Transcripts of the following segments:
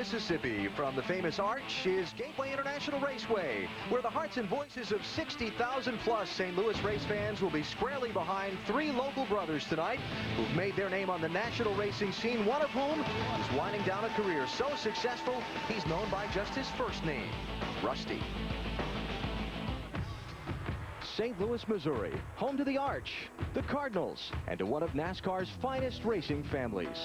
Mississippi, from the famous arch is Gateway International Raceway, where the hearts and voices of 60,000 plus St. Louis race fans will be squarely behind three local brothers tonight who've made their name on the national racing scene, one of whom is winding down a career so successful he's known by just his first name, Rusty. St. Louis, Missouri, home to the Arch, the Cardinals, and to one of NASCAR's finest racing families.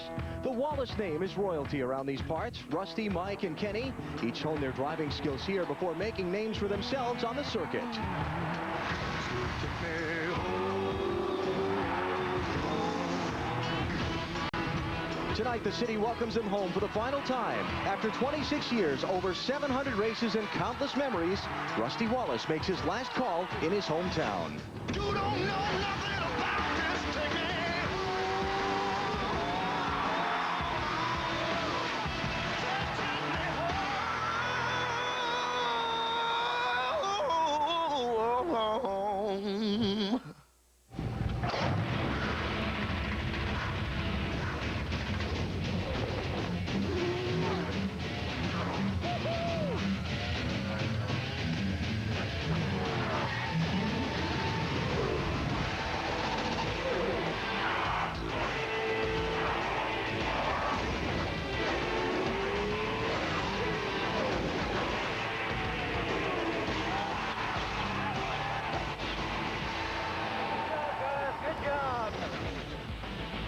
The Wallace name is royalty around these parts. Rusty, Mike, and Kenny each honed their driving skills here before making names for themselves on the circuit. Tonight, the city welcomes them home for the final time. After 26 years, over 700 races, and countless memories, Rusty Wallace makes his last call in his hometown. You don't know nothing about this ticket.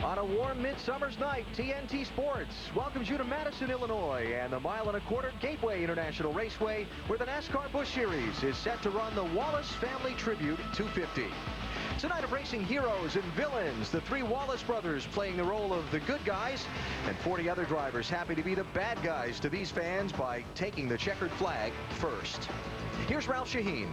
On a warm midsummer's night, TNT Sports welcomes you to Madison, Illinois, and the mile-and-a-quarter Gateway International Raceway, where the NASCAR Busch Series is set to run the Wallace Family Tribute 250. Tonight of racing heroes and villains, the three Wallace brothers playing the role of the good guys, and 40 other drivers happy to be the bad guys to these fans by taking the checkered flag first. Here's Ralph Shaheen.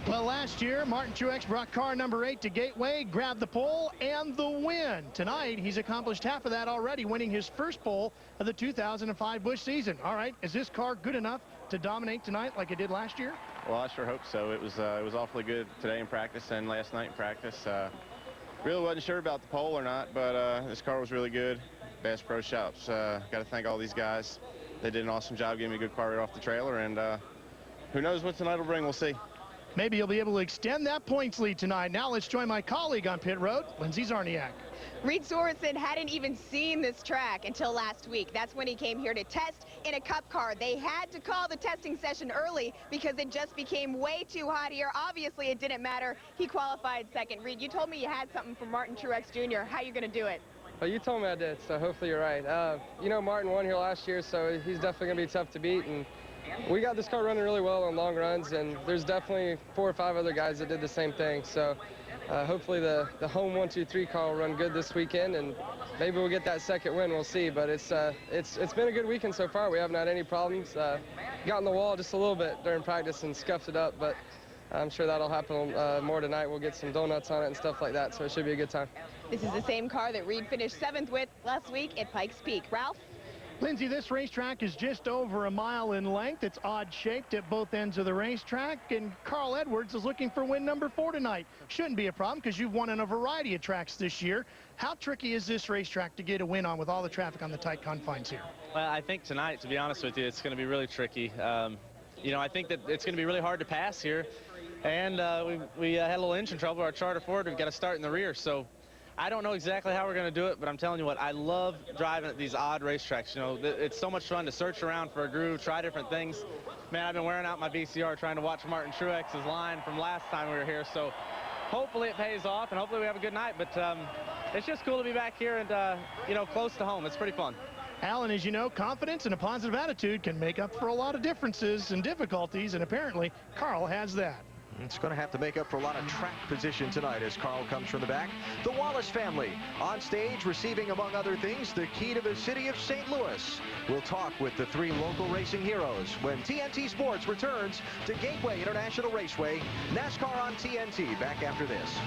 Well, last year, Martin Truex brought car number 8 to Gateway, grabbed the pole, and the win. Tonight, he's accomplished half of that already, winning his first pole of the 2005 Busch season. All right, is this car good enough to dominate tonight like it did last year? Well, I sure hope so. It was awfully good today in practice and last night in practice. Really wasn't sure about the pole or not, but this car was really good. Bass Pro Shops. Got to thank all these guys. They did an awesome job getting me a good car right off the trailer, and who knows what tonight will bring. We'll see. Maybe you'll be able to extend that points lead tonight. Now let's join my colleague on pit road, Lindsay Czarniak. Reed Sorensen hadn't even seen this track until last week. That's when he came here to test in a cup car. They had to call the testing session early because it just became way too hot here. Obviously, it didn't matter. He qualified second. Reed, you told me you had something for Martin Truex Jr. How are you going to do it? Well, you told me I did, so hopefully you're right. You know, Martin won here last year, so he's definitely going to be tough to beat. And we got this car running really well on long runs, and there's definitely 4 or 5 other guys that did the same thing. So hopefully the home 1-2-3 car will run good this weekend, and maybe we'll get that second win. We'll see. But it's been a good weekend so far. We haven't had any problems. Got on the wall just a little bit during practice and scuffed it up, but I'm sure that'll happen more tonight. We'll get some donuts on it and stuff like that, so it should be a good time. This is the same car that Reed finished 7th with last week at Pikes Peak. Ralph? Lindsay, this racetrack is just over a mile in length. It's odd-shaped at both ends of the racetrack, and Carl Edwards is looking for win number 4 tonight. Shouldn't be a problem because you've won on a variety of tracks this year. How tricky is this racetrack to get a win on with all the traffic on the tight confines here? Well, I think tonight, to be honest with you, it's going to be really tricky. You know, I think that it's going to be really hard to pass here, and we had a little engine trouble. Our Charter Ford, we've got to start in the rear, so I don't know exactly how we're going to do it, but I'm telling you what, I love driving at these odd racetracks. You know, it's so much fun to search around for a groove, try different things. Man, I've been wearing out my VCR trying to watch Martin Truex's line from last time we were here, so hopefully it pays off, and hopefully we have a good night. But it's just cool to be back here and, you know, close to home. It's pretty fun. Alan, as you know, confidence and a positive attitude can make up for a lot of differences and difficulties, and apparently Carl has that. It's going to have to make up for a lot of track position tonight as Carl comes from the back. The Wallace family on stage receiving, among other things, the key to the city of St. Louis. We'll talk with the 3 local racing heroes when TNT Sports returns to Gateway International Raceway. NASCAR on TNT back after this.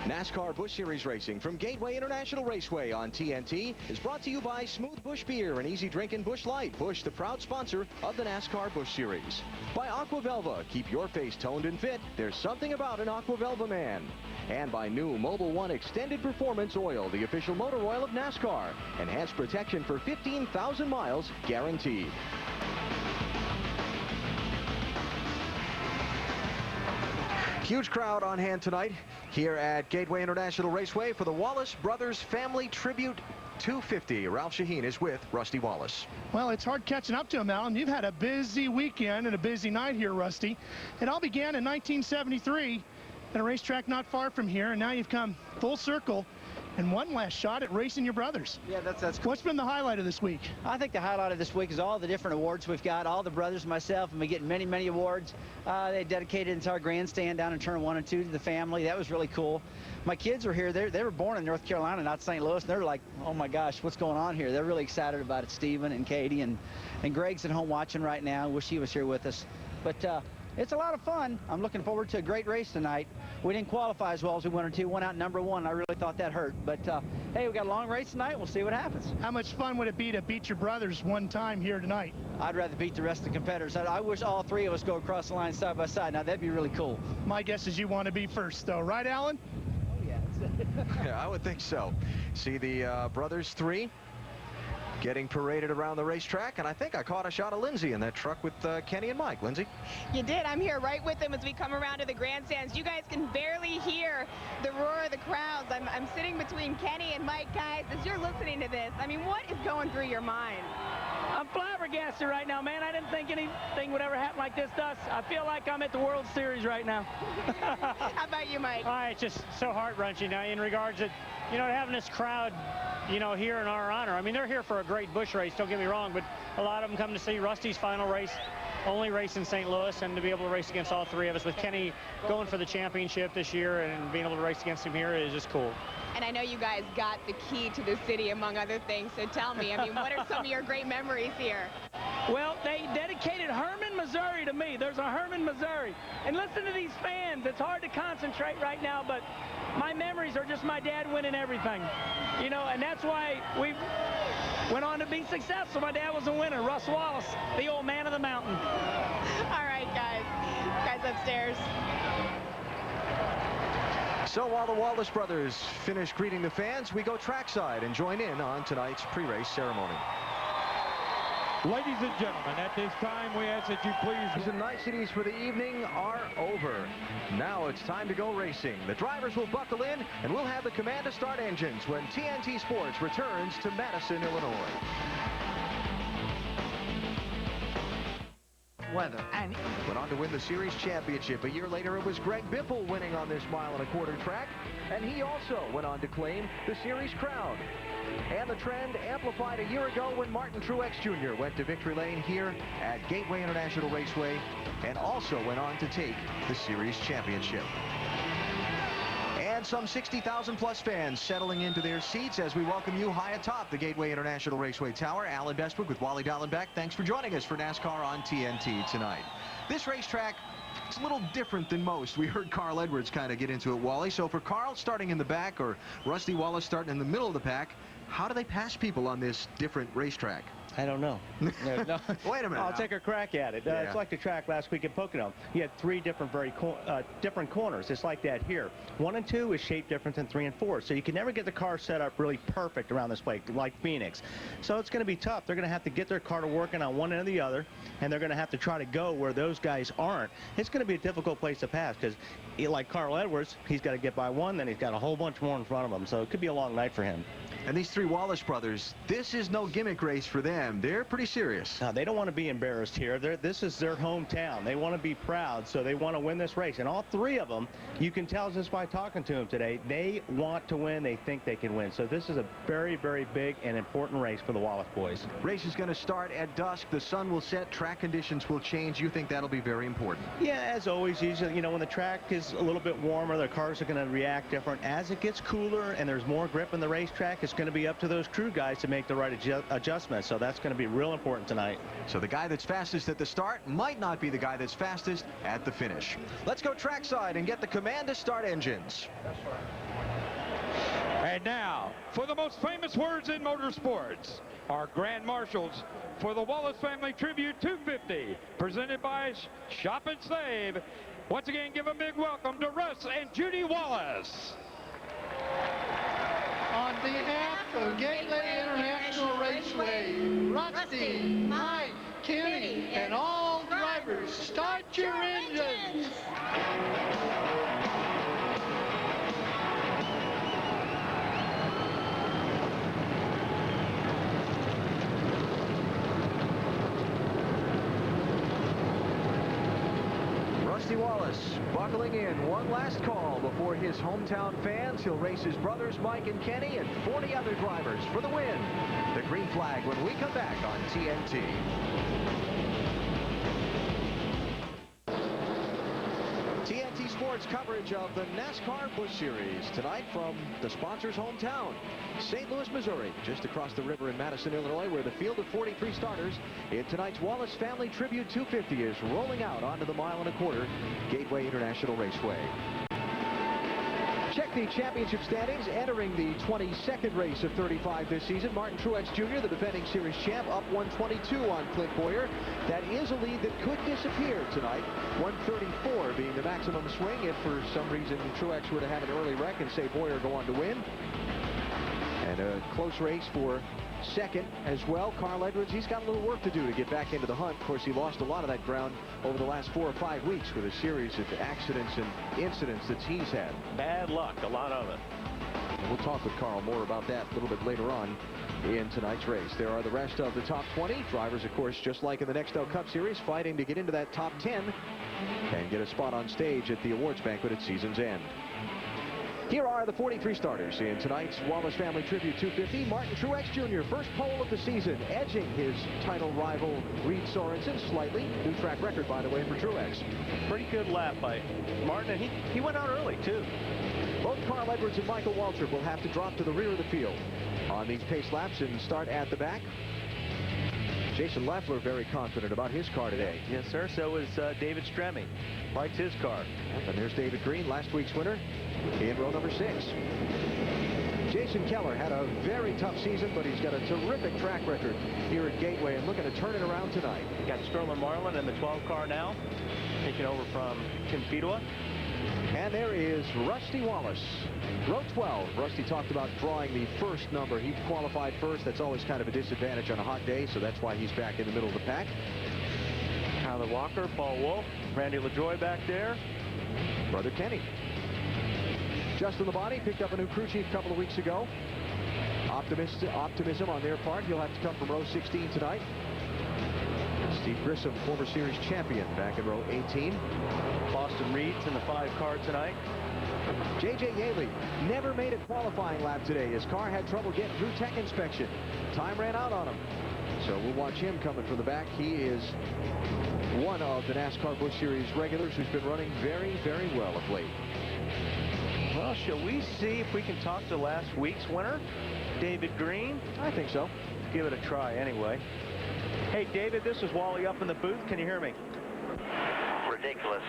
NASCAR Busch Series racing from Gateway International Raceway on TNT is brought to you by Smooth Busch Beer and Easy Drinking Busch Light. Busch, the proud sponsor of the NASCAR Busch Series. By Aquavelva, keep your face toned and fit. There's something about an Aquavelva man. And by new Mobil 1 Extended Performance Oil, the official motor oil of NASCAR. Enhanced protection for 15,000 miles guaranteed. Huge crowd on hand tonight here at Gateway International Raceway for the Wallace Brothers Family Tribute 250. Ralph Shaheen is with Rusty Wallace. Well, it's hard catching up to him, Alan. You've had a busy weekend and a busy night here, Rusty. It all began in 1973 at a racetrack not far from here, and now you've come full circle and one last shot at racing your brothers. Yeah, that's cool. What's been the highlight of this week? I think the highlight of this week is all the different awards we've got. All the brothers and myself have been getting many, many awards. They dedicated into our grandstand down in turn 1 and 2 to the family. That was really cool. My kids were here. They were born in North Carolina, not St. Louis, and they're like, oh my gosh, what's going on here? They're really excited about it. Stephen and Katie and Greg's at home watching right now. Wish he was here with us. But it's a lot of fun. I'm looking forward to a great race tonight. We didn't qualify as well as we wanted to. Went out number 1. I really thought that hurt. But, hey, we got a long race tonight. We'll see what happens. How much fun would it be to beat your brothers one time here tonight? I'd rather beat the rest of the competitors. I wish all 3 of us go across the line side by side. Now, that'd be really cool. My guess is you want to be first, though. Right, Alan? Oh, yeah. Yeah, I would think so. See the brothers 3 getting paraded around the racetrack, and I think I caught a shot of Lindsay in that truck with Kenny and Mike. Lindsay? You did. I'm here right with them as we come around to the grandstands. You guys can barely hear the roar of the crowds. I'm sitting between Kenny and Mike. Guys, as you're listening to this, I mean, what is going through your mind? I'm flabbergasted right now, man. I didn't think anything would ever happen like this to us. I feel like I'm at the World Series right now. How about you, Mike? It's just so heart-wrenching in regards to, having this crowd, here in our honor. I mean, they're here for a great Busch race, don't get me wrong, but a lot of them come to see Rusty's final race, only race in St. Louis, and to be able to race against all 3 of us with Kenny going for the championship this year and being able to race against him here is just cool. And I know you guys got the key to the city, among other things, so tell me, I mean, what are some of your great memories here? Well, they dedicated Herman, Missouri to me. There's a Herman, Missouri. And listen to these fans. It's hard to concentrate right now, but my memories are just my dad winning everything. And that's why we went on to be successful. My dad was a winner, Rusty Wallace, the old man of the mountain. All right, guys. Guys upstairs. So while the Wallace brothers finish greeting the fans, we go trackside and join in on tonight's pre-race ceremony. Ladies and gentlemen, at this time, we ask that you please... The niceties for the evening are over. Now it's time to go racing. The drivers will buckle in, and we'll have the command to start engines when TNT Sports returns to Madison, Illinois. Weather and went on to win the series championship. A year later, it was Greg Biffle winning on this 1.25-mile track, and he also went on to claim the series crown. And the trend amplified a year ago when Martin Truex Jr. went to victory lane here at Gateway International Raceway and also went on to take the series championship. And some 60,000 plus fans settling into their seats as we welcome you high atop the Gateway International Raceway Tower. Alan Bestwick with Wally Dallenbach. Thanks for joining us for NASCAR on TNT tonight. This racetrack, it's a little different than most. We heard Carl Edwards kind of get into it, Wally. So for Carl starting in the back or Rusty Wallace starting in the middle of the pack, how do they pass people on this different racetrack? I don't know. No. Wait a minute. I'll take a crack at it. Yeah. It's like the track last week at Pocono. You had 3 different different corners. It's like that here. 1 and 2 is shaped different than 3 and 4. So you can never get the car set up really perfect around this way, like Phoenix. So it's going to be tough. They're going to have to get their car to working on one end or the other, and they're going to have to try to go where those guys aren't. It's going to be a difficult place to pass because, like Carl Edwards, he's got to get by one, then he's got a whole bunch more in front of him. So it could be a long night for him. And these 3 Wallace brothers, this is no gimmick race for them. They're pretty serious. No, they don't want to be embarrassed here. This is their hometown. They want to be proud, so they want to win this race. And all 3 of them, you can tell just by talking to them today, they want to win. They think they can win. So this is a very, very big and important race for the Wallace boys. Race is going to start at dusk. The sun will set. Track conditions will change. You think that'll be very important? Yeah, as always, usually, when the track is a little bit warmer, the cars are going to react different. As it gets cooler and there's more grip in the racetrack, it's going to be up to those crew guys to make the right adjustments. So that's going to be real important tonight. So the guy that's fastest at the start might not be the guy that's fastest at the finish. Let's go trackside and get the command to start engines. And now, for the most famous words in motorsports, our grand marshals for the Wallace Family Tribute 250, presented by Shop and Save. Once again, give a big welcome to Russ and Judy Wallace. On behalf of Gateway International Raceway, Rusty, Mike, Kenny, and all drivers, start your engines! Rusty Wallace buckling in one last call before his hometown fans. He'll race his brothers Mike and Kenny and 40 other drivers for the win. The green flag when we come back on TNT. TNT Sports coverage of the NASCAR Busch Series tonight from the sponsor's hometown, St. Louis, Missouri, just across the river in Madison, Illinois, where the field of 43 starters in tonight's Wallace Family Tribute 250 is rolling out onto the 1.25 mile Gateway International Raceway. Check the championship standings. Entering the 22nd race of 35 this season, Martin Truex Jr., the defending series champ, up 122 on Clint Boyer. That is a lead that could disappear tonight. 134 being the maximum swing if for some reason Truex were to have an early wreck and say Boyer go on to win. And a close race for second as well. Carl Edwards, he's got a little work to do to get back into the hunt. Of course, he lost a lot of that ground over the last 4 or 5 weeks with a series of accidents and incidents that he's had. Bad luck, a lot of it. We'll talk with Carl more about that a little bit later on in tonight's race. There are the rest of the top 20 drivers, of course, just like in the Nextel Cup Series, fighting to get into that top 10 and get a spot on stage at the awards banquet at season's end. Here are the 43 starters in tonight's Wallace Family Tribute 250. Martin Truex Jr., first pole of the season, edging his title rival Reed Sorensen slightly. New track record, by the way, for Truex. Pretty good lap by Martin, and he went out early, too. Both Carl Edwards and Michael Waltrip will have to drop to the rear of the field on these pace laps and start at the back. Jason Leffler very confident about his car today. Yes, sir. So is David Stremme. Likes his car. And there's David Green, last week's winner, in row number 6. Jason Keller had a very tough season, but he's got a terrific track record here at Gateway and looking to turn it around tonight. Got Sterling Marlin in the 12 car now, taking over from Tim Fedua. And there is Rusty Wallace, row 12. Rusty talked about drawing the first number. He qualified first. That's always kind of a disadvantage on a hot day, so that's why he's back in the middle of the pack. Tyler Walker, Paul Wolf, Randy LaJoie back there. Brother Kenny. Justin Labonte picked up a new crew chief a couple of weeks ago. Optimism on their part. He'll have to come from row 16 tonight. Steve Grissom, former series champion, back in row 18. Boston Reed's in the 5 car tonight. J.J. Yaley never made a qualifying lap today. His car had trouble getting through tech inspection. Time ran out on him. So we'll watch him coming from the back. He is one of the NASCAR Busch Series regulars who's been running very, very well of late. Well, shall we see if we can talk to last week's winner, David Green? I think so. Let's give it a try anyway. Hey, David, this is Wally up in the booth. Can you hear me? Ridiculous.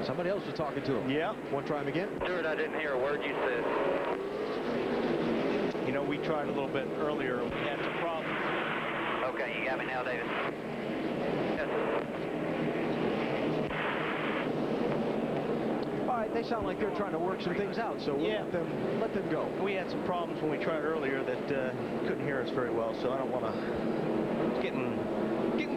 Somebody else was talking to him. Yeah. Want to try him again? Stuart, I didn't hear a word you said. You know, we tried a little bit earlier. We had some problems. Okay, you got me now, David. Yes. All right, they sound like they're trying to work some things out, so we'll let them go. We had some problems when we tried earlier that couldn't hear us very well, so I don't want to getting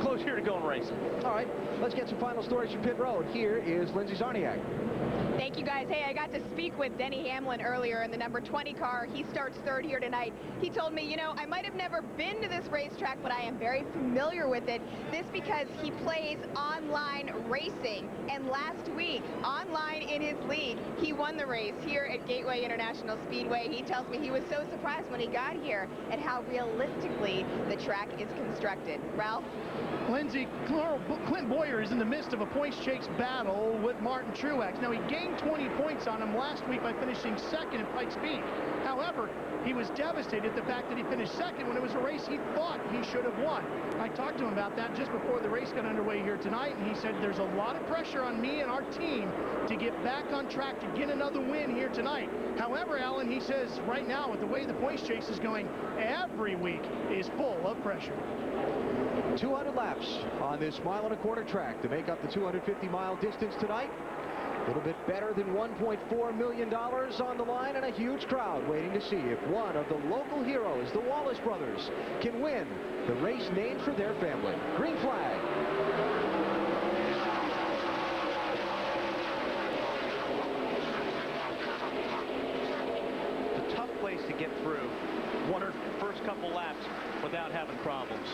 close here to going racing. All right, let's get some final stories from pit road. Here is Lindsay Zarniak. Thank you, guys. Hey, I got to speak with Denny Hamlin earlier in the number 20 car. He starts third here tonight. He told me, you know, I might have never been to this racetrack, but I am very familiar with it. This because he plays online racing. And last week, online in his league, he won the race here at Gateway International Speedway. He tells me he was so surprised when he got here at how realistically the track is constructed. Ralph? Lindsay, Clint Boyer is in the midst of a points chase battle with Martin Truex. Now, he gained 20 points on him last week by finishing second at Pikes Peak. However, he was devastated at the fact that he finished second when it was a race he thought he should have won. I talked to him about that just before the race got underway here tonight, and he said there's a lot of pressure on me and our team to get back on track to get another win here tonight. However, Alan, he says right now, with the way the points chase is going, every week is full of pressure. 200 laps on this mile-and-a-quarter track to make up the 250-mile distance tonight. A little bit better than $1.4 million on the line, and a huge crowd waiting to see if one of the local heroes, the Wallace brothers, can win the race named for their family. Green flag. It's a tough place to get through. Won her first couple laps without having problems.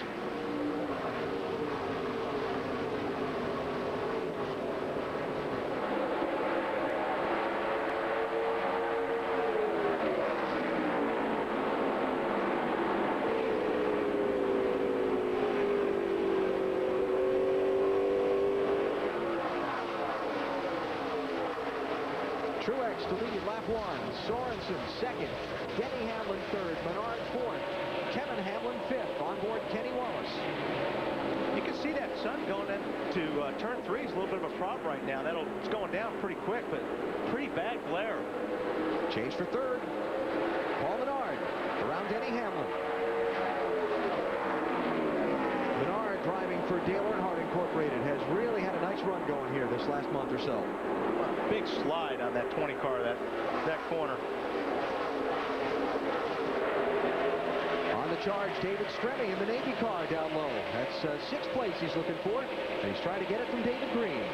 Truex to lead lap 1. Sorensen second. Denny Hamlin third. Menard fourth. Kevin Hamlin fifth. On board Kenny Wallace. You can see that sun going into turn 3 is a little bit of a problem right now. It's going down pretty quick, but pretty bad glare. Change for third. Paul Menard around Denny Hamlin. Menard driving for Dale Earnhardt Incorporated has really had a nice run going here this last month or so. Big slide on that 20 car, that corner. On the charge, David Stremme in the Navy car down low. That's sixth place he's looking for, and he's trying to get it from David Green.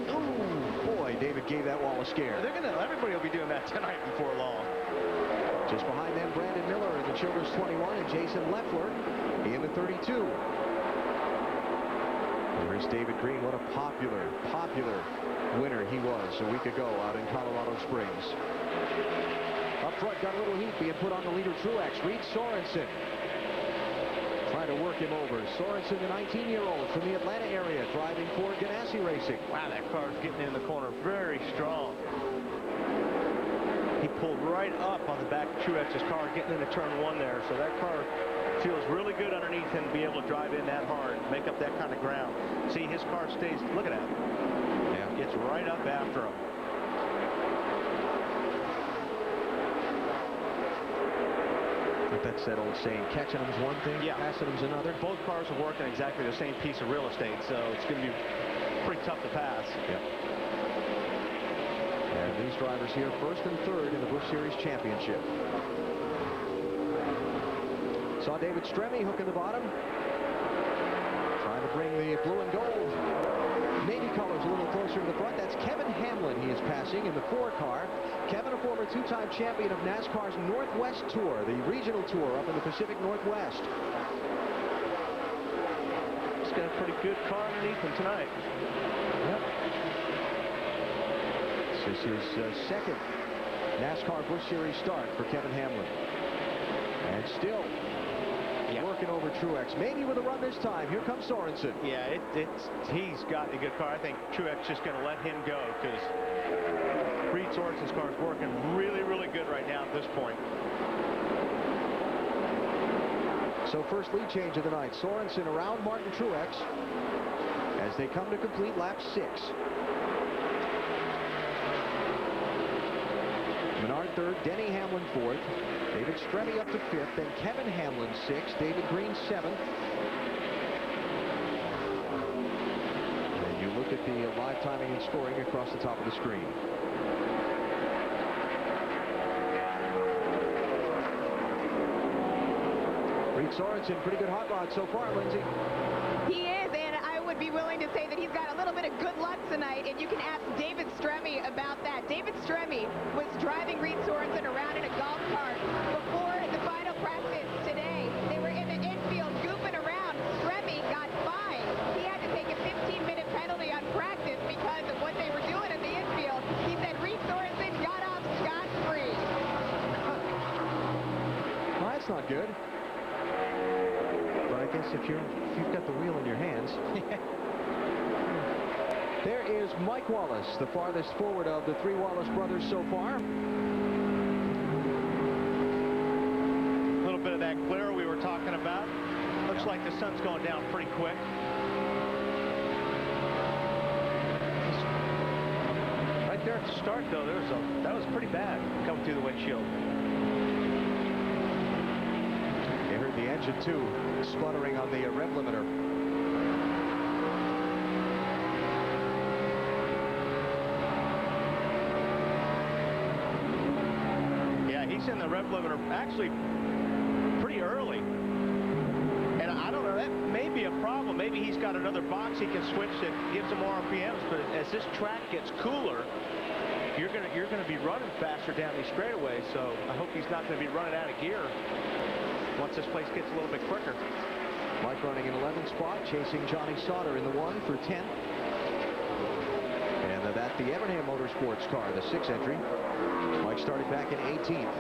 Oh boy, David gave that wall a scare. Everybody will be doing that tonight before long. Just behind them, Brandon Miller in the Children's 21 and Jason Leffler in the 32. There's David Green. What a popular winner he was a week ago out in Colorado Springs. Up front, got a little heat being put on the leader, Truex. Reed Sorensen trying to work him over. Sorensen, the 19-year-old from the Atlanta area, driving for Ganassi Racing. Wow, that car's getting in the corner very strong. He pulled right up on the back of Truex's car, getting into turn 1 there. So that car feels really good underneath him to be able to drive in that hard, make up that kind of ground. See, his car stays, look at that. Yeah. Gets right up after him. But that's that old saying, catching them's one thing, passing them's another. Both cars are working exactly the same piece of real estate, so it's going to be pretty tough to pass. Yep. And these drivers here, first and third in the Busch Series Championship. Saw David Stremme hooking the bottom. Trying to bring the blue and gold Navy colors a little closer to the front. That's Kevin Hamlin he is passing in the 4 car. Kevin, a former 2-time champion of NASCAR's Northwest Tour, the regional tour up in the Pacific Northwest. He's got a pretty good car underneath him tonight. Yep. This is his second NASCAR Busch Series start for Kevin Hamlin. And still working over Truex. Maybe with a run this time. Here comes Sorensen. Yeah, he's got a good car. I think Truex just going to let him go because Reed Sorensen's car is working really, really good right now at this point. So first lead change of the night. Sorensen around Martin Truex as they come to complete lap 6. Menard third, Denny Hamlin fourth, David Stremme up to fifth, then Kevin Hamlin sixth, David Green seventh. And you look at the live timing and scoring across the top of the screen. Reed Sorensen, pretty good hot rod so far, Lindsay. He is, and I would be willing to say that he's got a little bit of good luck tonight, and you can ask David Stremme about that. David Stremme was driving Reed Sorensen around in a golf cart before the final practice today. They were in the infield goofing around. Stremme got fined. He had to take a 15-minute penalty on practice because of what they were doing in the infield. He said Reed Sorensen got off scot-free. Well, that's not good. But I guess if you've got the wheel in your hands. There is Mike Wallace, the farthest forward of the 3 Wallace brothers so far. A little bit of that glare we were talking about. Looks like the sun's going down pretty quick. At the start, though, that was pretty bad coming through the windshield. You heard the engine, too, spluttering on the rev limiter. Yeah, he's in the rev limiter actually pretty early. And I don't know, that may be a problem. Maybe he's got another box he can switch that gives him more RPMs. But as this track gets cooler, you're gonna be running faster down these straightaways. So I hope he's not gonna be running out of gear once this place gets a little bit quicker. Mike running in 11th spot, chasing Johnny Sauter in the 1 for 10th. And that the Evernham Motorsports car, the 6th entry. Mike started back in 18th.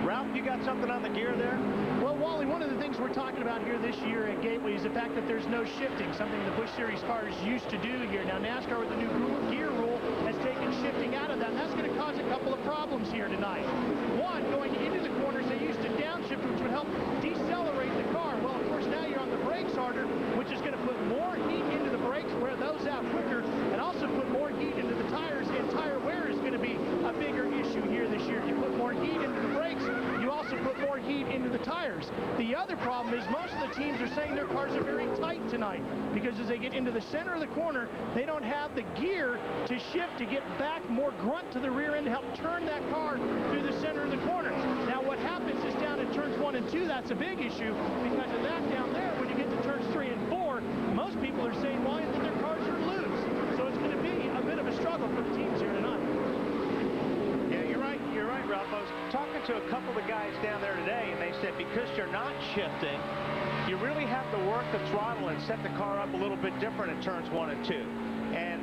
Ralph, you got something on the gear there? Well, Wally, one of the things we're talking about here this year at Gateway is the fact that there's no shifting, something the Busch Series cars used to do here. Now, NASCAR with the new gear rule has taken shifting out of that, and that's going to cause a couple of problems here tonight. One, going into the corners, they used to downshift, which would help decelerate the car. Well, of course, now you're on the brakes harder, which is going to put more heat into the brakes, wear those out quicker, and also put more heat into the tires, and tire wear is going to be a bigger issue here this year. You put more heat into the brakes, you also put more heat into the tires. The other problem is most of the teams are saying their cars are very tight tonight because as they get into the center of the corner, they don't have the gear to shift to get back more grunt to the rear end to help turn that car through the center of the corner. Now what happens is down in turns 1 and 2, that's a big issue because of that down there. When you get to turns 3 and 4, most people are saying, why that their cars are loose. So it's going to be a bit of a struggle for the teams here tonight. Yeah, you're right, Ralph. I was talking to a couple of the guys down there today, and they said because you're not shifting, you really have to work the throttle and set the car up a little bit different in turns 1 and 2.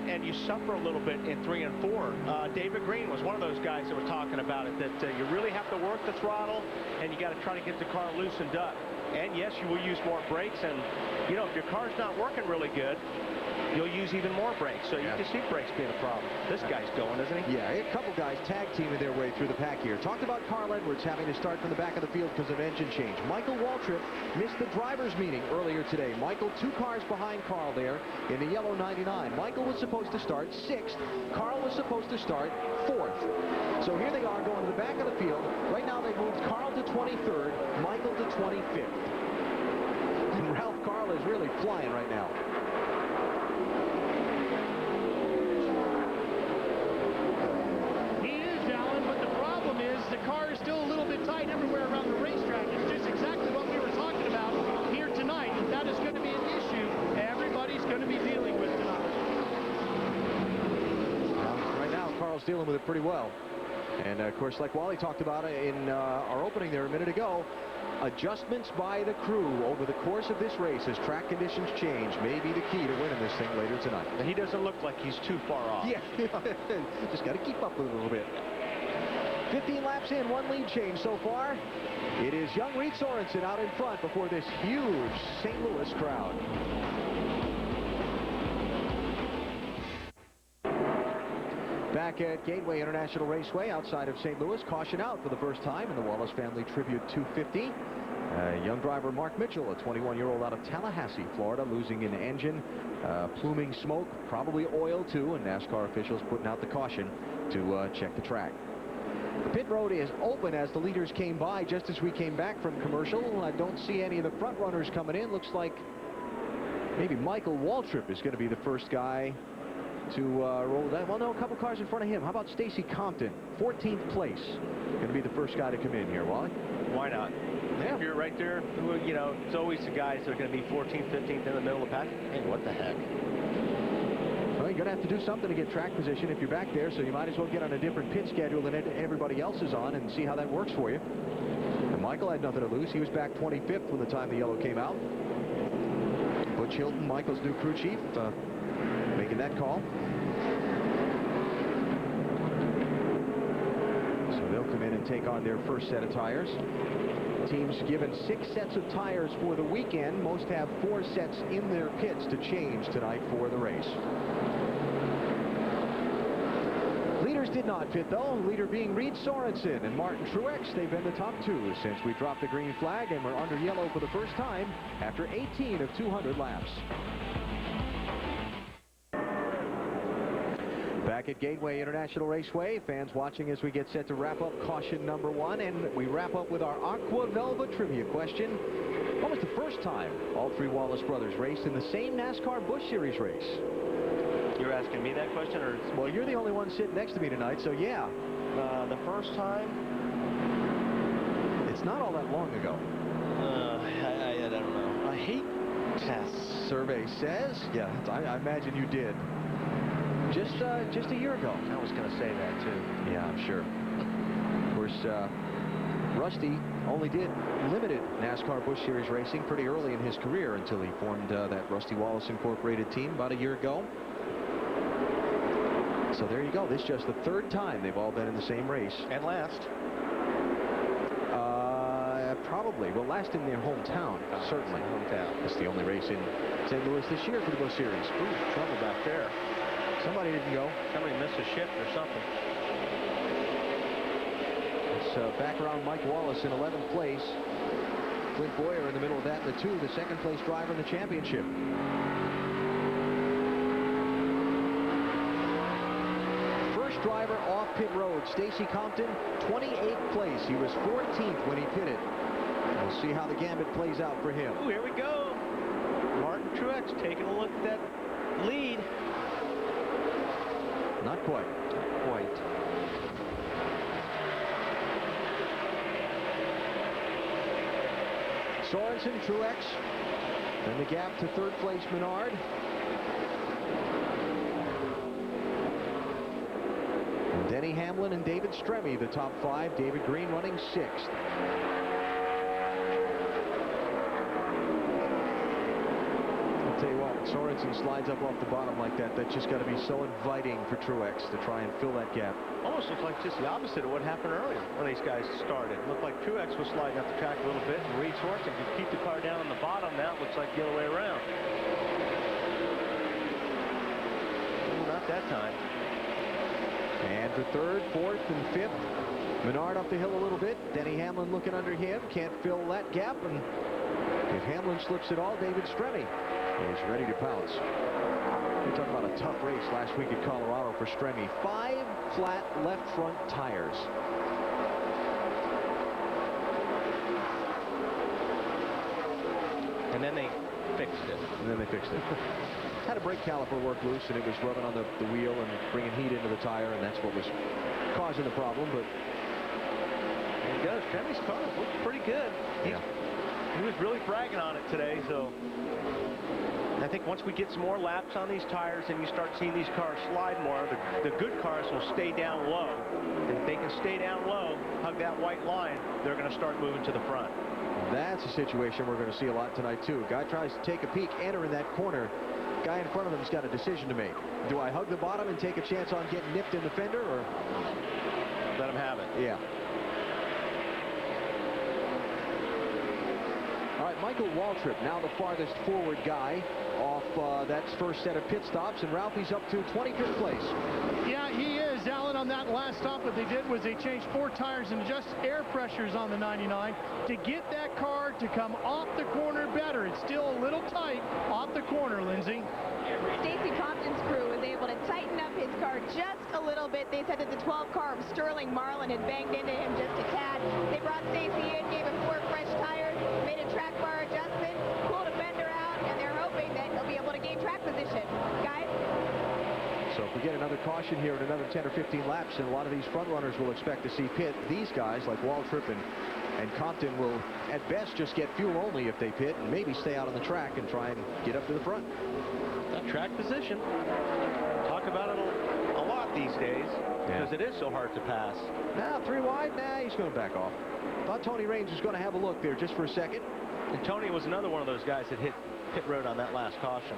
And you suffer a little bit in 3 and 4. David Green was one of those guys that was talking about it, that you really have to work the throttle, and you got to try to get the car loosened up. And yes, you will use more brakes, and you know, if your car's not working really good, you'll use even more brakes. So you can see brakes being a problem. This guy's going, isn't he? Yeah, a couple guys tag teaming their way through the pack here. Talked about Carl Edwards having to start from the back of the field because of engine change. Michael Waltrip missed the drivers' meeting earlier today. Michael 2 cars behind Carl there in the yellow 99. Michael was supposed to start 6th. Carl was supposed to start 4th. So here they are going to the back of the field. Right now they moved Carl to 23rd, Michael to 25th. And Ralph Carl is really flying right now. The car is still a little bit tight everywhere around the racetrack. It's just exactly what we were talking about here tonight, and that is going to be an issue everybody's going to be dealing with tonight. Right now, Carl's dealing with it pretty well. And, of course, like Wally talked about in our opening there a minute ago, adjustments by the crew over the course of this race as track conditions change may be the key to winning this thing later tonight. And he doesn't look like he's too far off. Yeah, just got to keep up with it a little bit. 15 laps in, 1 lead change so far. It is young Reed Sorensen out in front before this huge St. Louis crowd. Back at Gateway International Raceway outside of St. Louis, caution out for the first time in the Wallace Family Tribute 250. Young driver Mark Mitchell, a 21-year-old out of Tallahassee, Florida, losing an engine, pluming smoke, probably oil too, and NASCAR officials putting out the caution to check the track. The pit road is open as the leaders came by just as we came back from commercial. I don't see any of the front runners coming in. Looks like maybe Michael Waltrip is going to be the first guy to roll that. Well, no, a couple cars in front of him. How about Stacy Compton, 14th place, going to be the first guy to come in here, Wally? Why not? Yeah. If you're right there, you know, it's always the guys that are going to be 14th, 15th in the middle of the pack. Hey, what the heck? Well, you're going to have to do something to get track position if you're back there, so you might as well get on a different pit schedule than everybody else is on and see how that works for you. And Michael had nothing to lose. He was back 25th when the time the yellow came out. Butch Hilton, Michael's new crew chief, making that call. So they'll come in and take on their first set of tires. Teams given 6 sets of tires for the weekend. Most have 4 sets in their pits to change tonight for the race. Leaders did not pit, though. Leader being Reed Sorensen and Martin Truex. They've been the top two since we dropped the green flag, and we're under yellow for the first time after 18 of 200 laps. Back at Gateway International Raceway, fans watching as we get set to wrap up caution number 1, and we wrap up with our Aqua Velva trivia question. What was the first time all three Wallace brothers raced in the same NASCAR Busch Series race? You're asking me that question, or? Well, you're the only one sitting next to me tonight, so yeah. The first time? It's not all that long ago. I don't know. I hate tests. Survey says, yeah, I imagine you did. Just a year ago. I was going to say that, too. Yeah, I'm sure. Of course, Rusty only did limited NASCAR Busch Series racing pretty early in his career until he formed that Rusty Wallace Incorporated team about a year ago. So there you go. This is just the third time they've all been in the same race. And last? Probably. Well, last in their hometown, certainly. Hometown. It's the only race in St. Louis this year for the Busch Series. Ooh, trouble back there. Somebody didn't go. Somebody missed a shift or something. It's back around Mike Wallace in 11th place. Clint Boyer in the middle of that in the 2, the second place driver in the championship. First driver off pit road, Stacy Compton, 28th place. He was 14th when he pitted. We'll see how the gambit plays out for him. Ooh, here we go. Martin Truex taking a look at that lead. Not quite. Not quite. Sorensen, Truex. Then the gap to third place Menard. And Denny Hamlin and David Stremme, the top 5. David Green running 6th. Tell you what, Sorensen slides up off the bottom like that. That's just got to be so inviting for Truex to try and fill that gap. Almost looks like just the opposite of what happened earlier when these guys started. It looked like Truex was sliding up the track a little bit, and Reed Sorensen could keep the car down on the bottom. Now it looks like the other way around. Ooh, not that time. And for third, fourth, and fifth, Menard up the hill a little bit. Denny Hamlin looking under him. Can't fill that gap. And if Hamlin slips it all, David Stremme is ready to pounce. We talked about a tough race last week at Colorado for Stremme. 5 flat left front tires. And then they fixed it. Had a brake caliper work loose, and it was rubbing on the wheel and bringing heat into the tire, and that's what was causing the problem. But there you go. Stremme's car looks pretty good. Yeah. He was really bragging on it today, so I think once we get some more laps on these tires and you start seeing these cars slide more, the good cars will stay down low. And if they can stay down low, hug that white line, they're going to start moving to the front. That's a situation we're going to see a lot tonight, too. Guy tries to take a peek, enter in that corner. Guy in front of him's got a decision to make. Do I hug the bottom and take a chance on getting nipped in the fender, or let him have it? Yeah. All right, Michael Waltrip, now the farthest forward guy off that first set of pit stops, and Ralphie's up to 25th place. Yeah, he is, Alan, on that last stop. What they did was they changed 4 tires and adjusted air pressures on the 99 to get that car to come off the corner better. It's still a little tight off the corner, Lindsay. Stacy Compton's crew was able to tighten up his car just a little bit. They said that the 12 car of Sterling Marlin had banged into him just a tad. They brought Stacy in, gave him 4 fresh tires, made a track bar adjustment, pulled a fender out, and they're hoping that he'll be able to gain track position. Guys? So if we get another caution here in another 10 or 15 laps, and a lot of these front runners will expect to see pit, these guys like Waltrip and Compton will at best just get fuel only if they pit, and maybe stay out on the track and try and get up to the front. That track position, talk about it a lot these days, because it is so hard to pass. Now 3 wide, he's going to back off. Thought Tony Raines was going to have a look there just for a second. And Tony was another one of those guys that hit pit road on that last caution.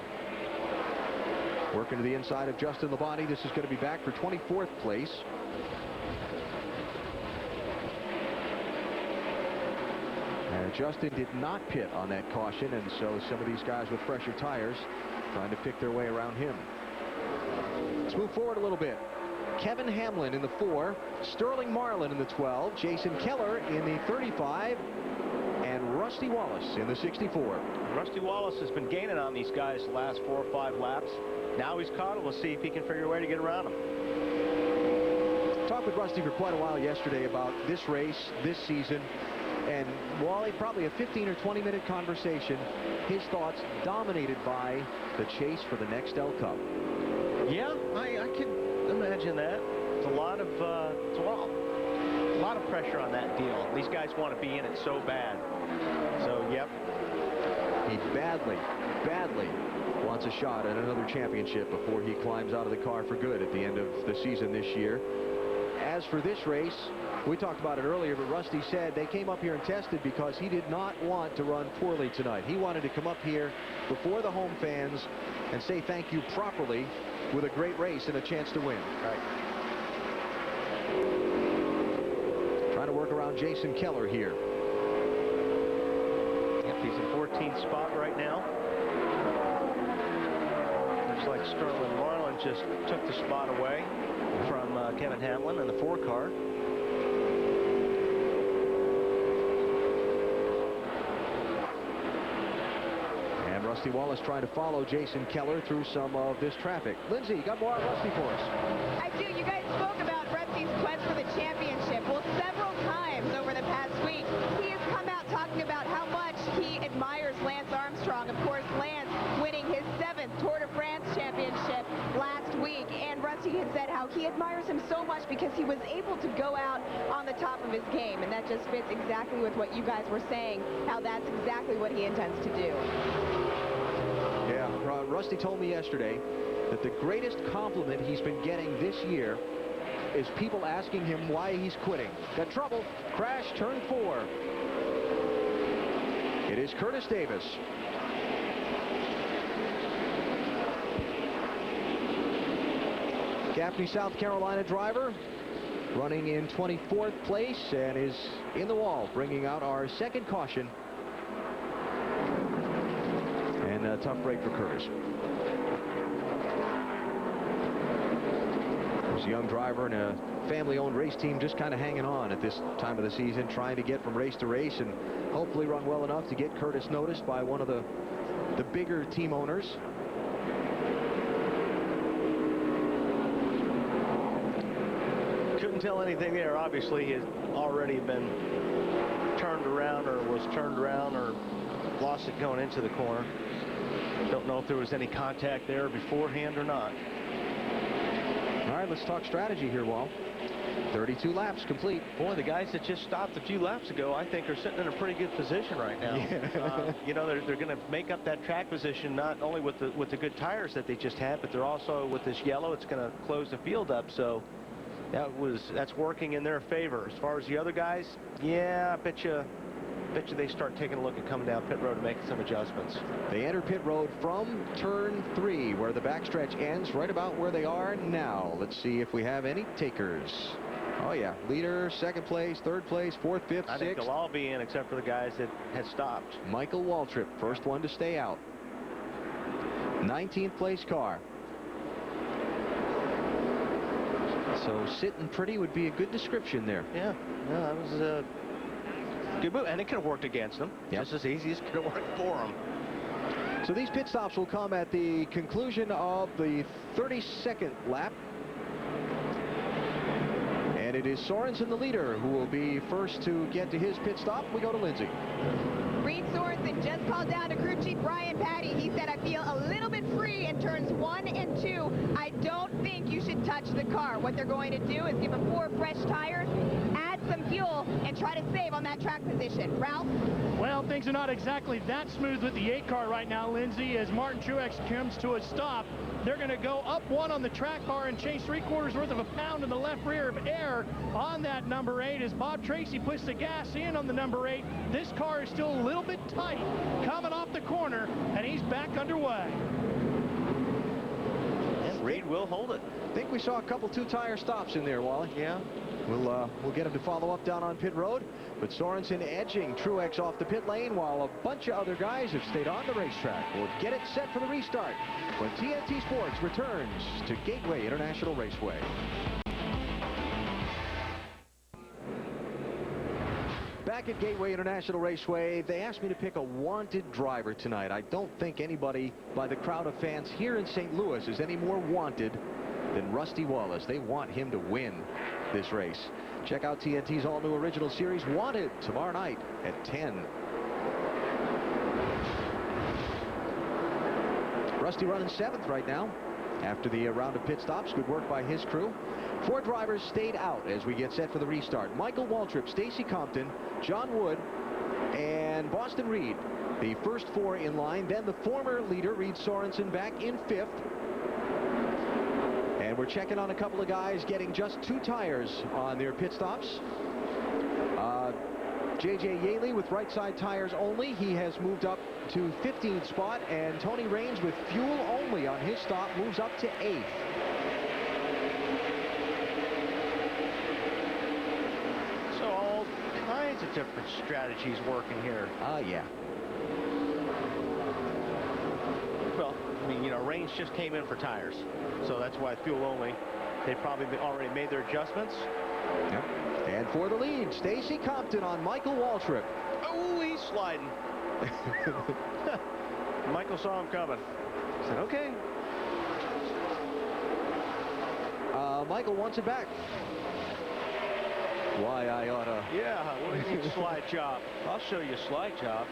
Working to the inside of Justin Labonte. This is going to be back for 24th place. And Justin did not pit on that caution, and so some of these guys with fresher tires trying to pick their way around him. Let's move forward a little bit. Kevin Hamlin in the 4, Sterling Marlin in the 12, Jason Keller in the 35, and Rusty Wallace in the 64. Rusty Wallace has been gaining on these guys the last 4 or 5 laps. Now he's caught him. We'll see if he can figure a way to get around him. Talked with Rusty for quite a while yesterday about this race, this season, and Wally, probably a 15 or 20 minute conversation. His thoughts dominated by the chase for the Nextel Cup. Yeah, I can imagine that. It's a lot of pressure on that deal. These guys want to be in it so bad. So, yep. He badly wants a shot at another championship before he climbs out of the car for good at the end of the season this year. As for this race, we talked about it earlier, but Rusty said they came up here and tested because he did not want to run poorly tonight. He wanted to come up here before the home fans and say thank you properly with a great race and a chance to win. Right. Trying to work around Jason Keller here. Yep, he's in 14th spot right now. Looks like Sterling Marlin just took the spot away from Kevin Hamlin in the 4 car. And Rusty Wallace trying to follow Jason Keller through some of this traffic. Lindsay, you got more on Rusty for us? I do. You guys spoke about Rusty's quest for the championship. Well, several times over the past week, he has come out talking about how much he admires Lance Armstrong. Of course, Lance winning his 7th Tour de France championship last week. And Rusty had said how he admires him so much because he was able to go out on the top of his game. And that just fits exactly with what you guys were saying, how that's exactly what he intends to do. Yeah, Rusty told me yesterday that the greatest compliment he's been getting this year is people asking him why he's quitting. Got trouble. Crash, turn 4. It is Curtis Davis. Gaffney, South Carolina driver, running in 24th place and is in the wall, bringing out our second caution. And a tough break for Curtis. There's a young driver and a family-owned race team just kind of hanging on at this time of the season, trying to get from race to race and hopefully run well enough to get Curtis noticed by one of the bigger team owners. Couldn't tell anything there. Obviously, he had already been turned around or was turned around or lost it going into the corner. Don't know if there was any contact there beforehand or not. All right, let's talk strategy here, Walt. 32 laps complete. Boy, the guys that just stopped a few laps ago, I think, are sitting in a pretty good position right now. Yeah. You know, they're going to make up that track position not only with the good tires that they just had, but they're also with this yellow. It's going to close the field up. So that's working in their favor. As far as the other guys, yeah, I bet you they start taking a look at coming down pit road and making some adjustments. They enter pit road from turn 3, where the backstretch ends, right about where they are now. Let's see if we have any takers. Oh yeah, leader, 2nd place, 3rd place, 4th, 5th, 6th. I think they'll all be in except for the guys that had stopped. Michael Waltrip, first one to stay out. 19th place car. So sitting pretty would be a good description there. Yeah, that was a good move, and it could have worked against them. Yep. Just as easy as it could have worked for them. So these pit stops will come at the conclusion of the 32nd lap. And it is Sorensen, the leader, who will be first to get to his pit stop. We go to Lindsay. Reed Sorensen just called down to crew chief Brian Patty. He said, I feel a little bit free in turns 1 and 2. I don't think you should touch the car. What they're going to do is give him 4 fresh tires, add some fuel, and try to save on that track position. Ralph? Well, things are not exactly that smooth with the 8 car right now, Lindsay. As Martin Truex comes to a stop, they're going to go up 1 on the track bar and chase 3/4 worth of a pound in the left rear of air on that number 8 as Bob Tracy puts the gas in on the number 8. This car is still a little bit tight coming off the corner, and he's back underway. And Reed will hold it. I think we saw a couple 2-tire stops in there, Wally. Yeah. We'll get him to follow up down on pit road, but Sorensen edging Truex off the pit lane while a bunch of other guys have stayed on the racetrack. We'll get it set for the restart when TNT Sports returns to Gateway International Raceway. back at Gateway International Raceway. They asked me to pick a wanted driver tonight. I don't think anybody by the crowd of fans here in St. Louis is any more wanted than Rusty Wallace. They want him to win this race. Check out TNT's all-new original series, Wanted, tomorrow night at 10. Rusty running 7th right now after the round of pit stops. Good work by his crew. 4 drivers stayed out as we get set for the restart. Michael Waltrip, Stacy Compton, John Wood, and Boston Reed. The first 4 in line. Then the former leader, Reed Sorensen, back in 5th. And we're checking on a couple of guys getting just 2 tires on their pit stops. J.J. Yaley with right side tires only. He has moved up to 15th spot. And Tony Raines with fuel only on his stop moves up to 8th. So all kinds of different strategies working here. Yeah. Well, I mean, you know, Raines just came in for tires. So that's why fuel only. They probably already made their adjustments. Yep. And for the lead, Stacy Compton on Michael Waltrip. Oh, he's sliding. Michael saw him coming. Said, okay. Michael wants it back. Why, I oughta. Yeah, what do you mean slide job? I'll show you a slide job.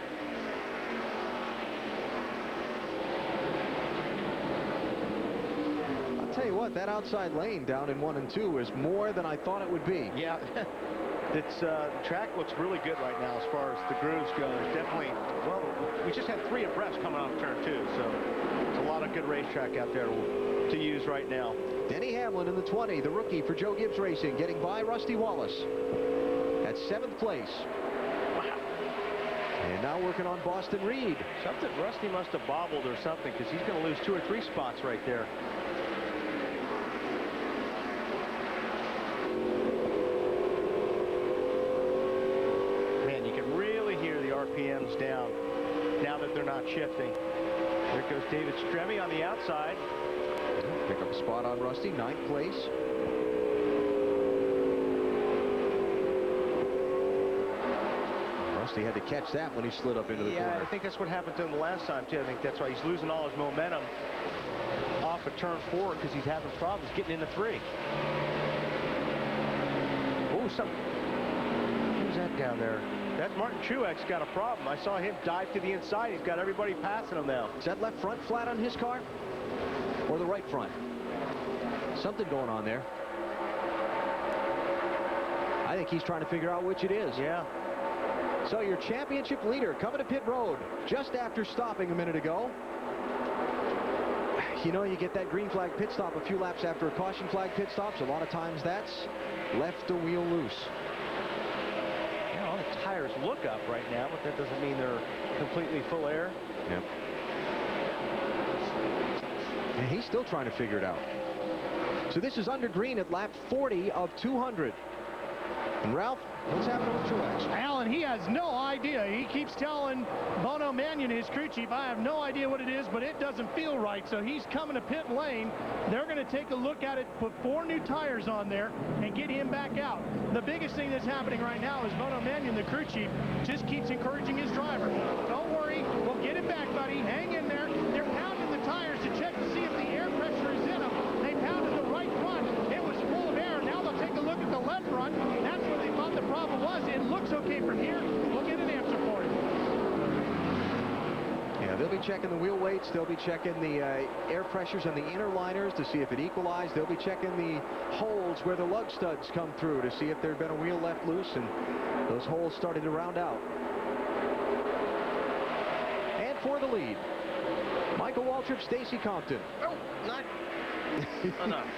Tell you what, that outside lane down in 1 and 2 is more than I thought it would be. Yeah, it's the track looks really good right now as far as the grooves go. There's definitely, well, we just had 3 abreast coming off turn 2, so it's a lot of good racetrack out there to use right now. Denny Hamlin in the 20, the rookie for Joe Gibbs Racing, getting by Rusty Wallace at 7th place. Wow. And now working on Boston Reed. Something Rusty must have bobbled or something, because he's going to lose 2 or 3 spots right there. RPMs down now that they're not shifting. There goes David Stremme on the outside. Pick up a spot on Rusty, 9th place. Rusty had to catch that when he slid up into the corner. Yeah, I think that's what happened to him the last time too. I think that's why he's losing all his momentum off of turn 4 because he's having problems getting into 3. Oh, who's that down there? That Martin Truex got a problem. I saw him dive to the inside. He's got everybody passing him now. Is that left front flat on his car? Or the right front? Something going on there. I think he's trying to figure out which it is. Yeah. So your championship leader coming to pit road just after stopping a minute ago. You know, you get that green flag pit stop a few laps after a caution flag pit stops. A lot of times that's left a wheel loose. The tires look up right now, but that doesn't mean they're completely full air. Yep. And he's still trying to figure it out. So this is under green at lap 40 of 200. And Ralph, what's happening with Truex? Alan, he has no idea. He keeps telling Bono Mannion, his crew chief, I have no idea what it is, but it doesn't feel right. So he's coming to pit lane. They're going to take a look at it, put 4 new tires on there, and get him back out. The biggest thing that's happening right now is Bono Mannion, the crew chief, just keeps encouraging his driver. Don't worry, we'll get it back, buddy. Hang in there. They're pounding the tires to check to see if the air pressure is in them. They pounded the right front. It was full of air. Now they'll take a look at the left front. That's where they thought the problem was. It looks okay from here. We'll get an answer for it. Yeah, they'll be checking the wheel weights. They'll be checking the air pressures on the inner liners to see if it equalized. They'll be checking the holes where the lug studs come through to see if there had been a wheel left loose, and those holes started to round out. And for the lead, Michael Waltrip, Stacy Compton. Oh, not enough.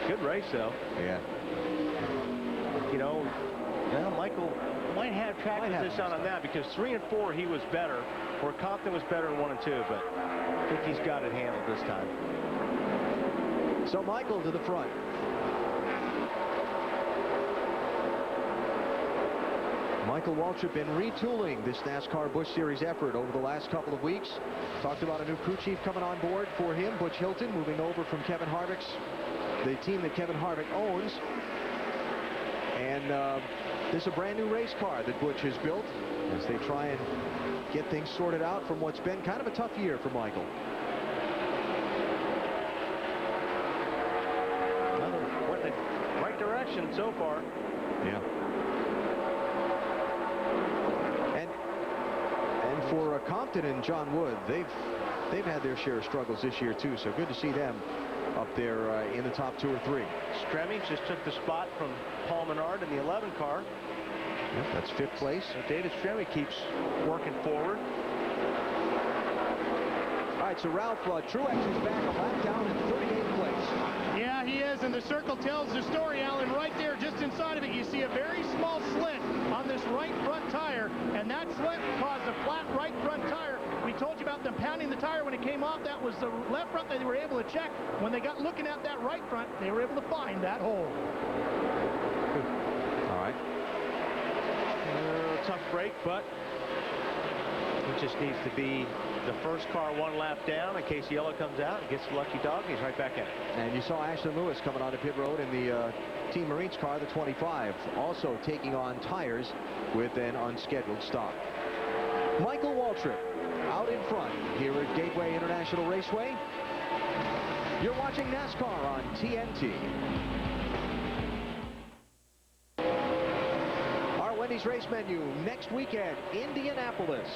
Good race, though. Yeah. You know, well, Michael might have track position on that because 3 and 4 he was better, where Compton was better in 1 and 2, but I think he's got it handled this time. So Michael to the front. Michael Waltrip been retooling this NASCAR Busch Series effort over the last couple of weeks. Talked about a new crew chief coming on board for him, Butch Hilton, moving over from Kevin Harvick's, the team that Kevin Harvick owns. And this is a brand new race car that Butch has built as they try and get things sorted out from what's been kind of a tough year for Michael. Went in the right direction so far. Yeah. And for Compton and John Wood, they've had their share of struggles this year too. So good to see them up there in the top 2 or 3. Stremme just took the spot from Paul Menard in the 11 car. Yep, that's 5th place. So David Stremme keeps working forward. All right, so Ralph Truex is back a lap down in 38th place. Yeah, he is, and the circle tells the story, Alan. Right there, just inside of it, you see a very small slit on this right front tire, and that slit caused a flat right front tire. We told you about them pounding the tire when it came off. That was the left front that they were able to check. When they got looking at that right front, they were able to find that hole. All right. Tough break, but it just needs to be the first car 1 lap down in case Yellow comes out and gets the lucky dog, and he's right back in it. And you saw Ashton Lewis coming onto pit road in the Team Marines car, the 25, also taking on tires with an unscheduled stop. Michael Waltrip out in front here at Gateway International Raceway. You're watching NASCAR on TNT. Wendy's race menu next weekend, Indianapolis,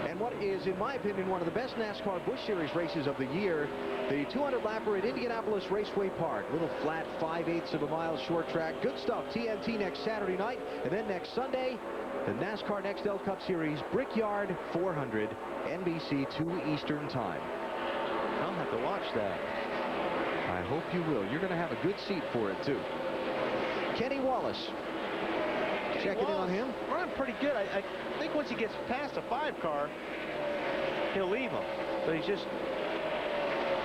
and what is, in my opinion, one of the best NASCAR Busch Series races of the year, the 200-lapper at Indianapolis Raceway Park. Little flat 5/8 of a mile short track. Good stuff. TNT next Saturday night, and then next Sunday, the NASCAR Nextel Cup Series Brickyard 400, NBC 2 Eastern Time. I'll have to watch that. I hope you will. You're going to have a good seat for it too. Kenny Wallace. Checking in on him. Running pretty good. I think once he gets past a 5 car, he'll leave him. But he's just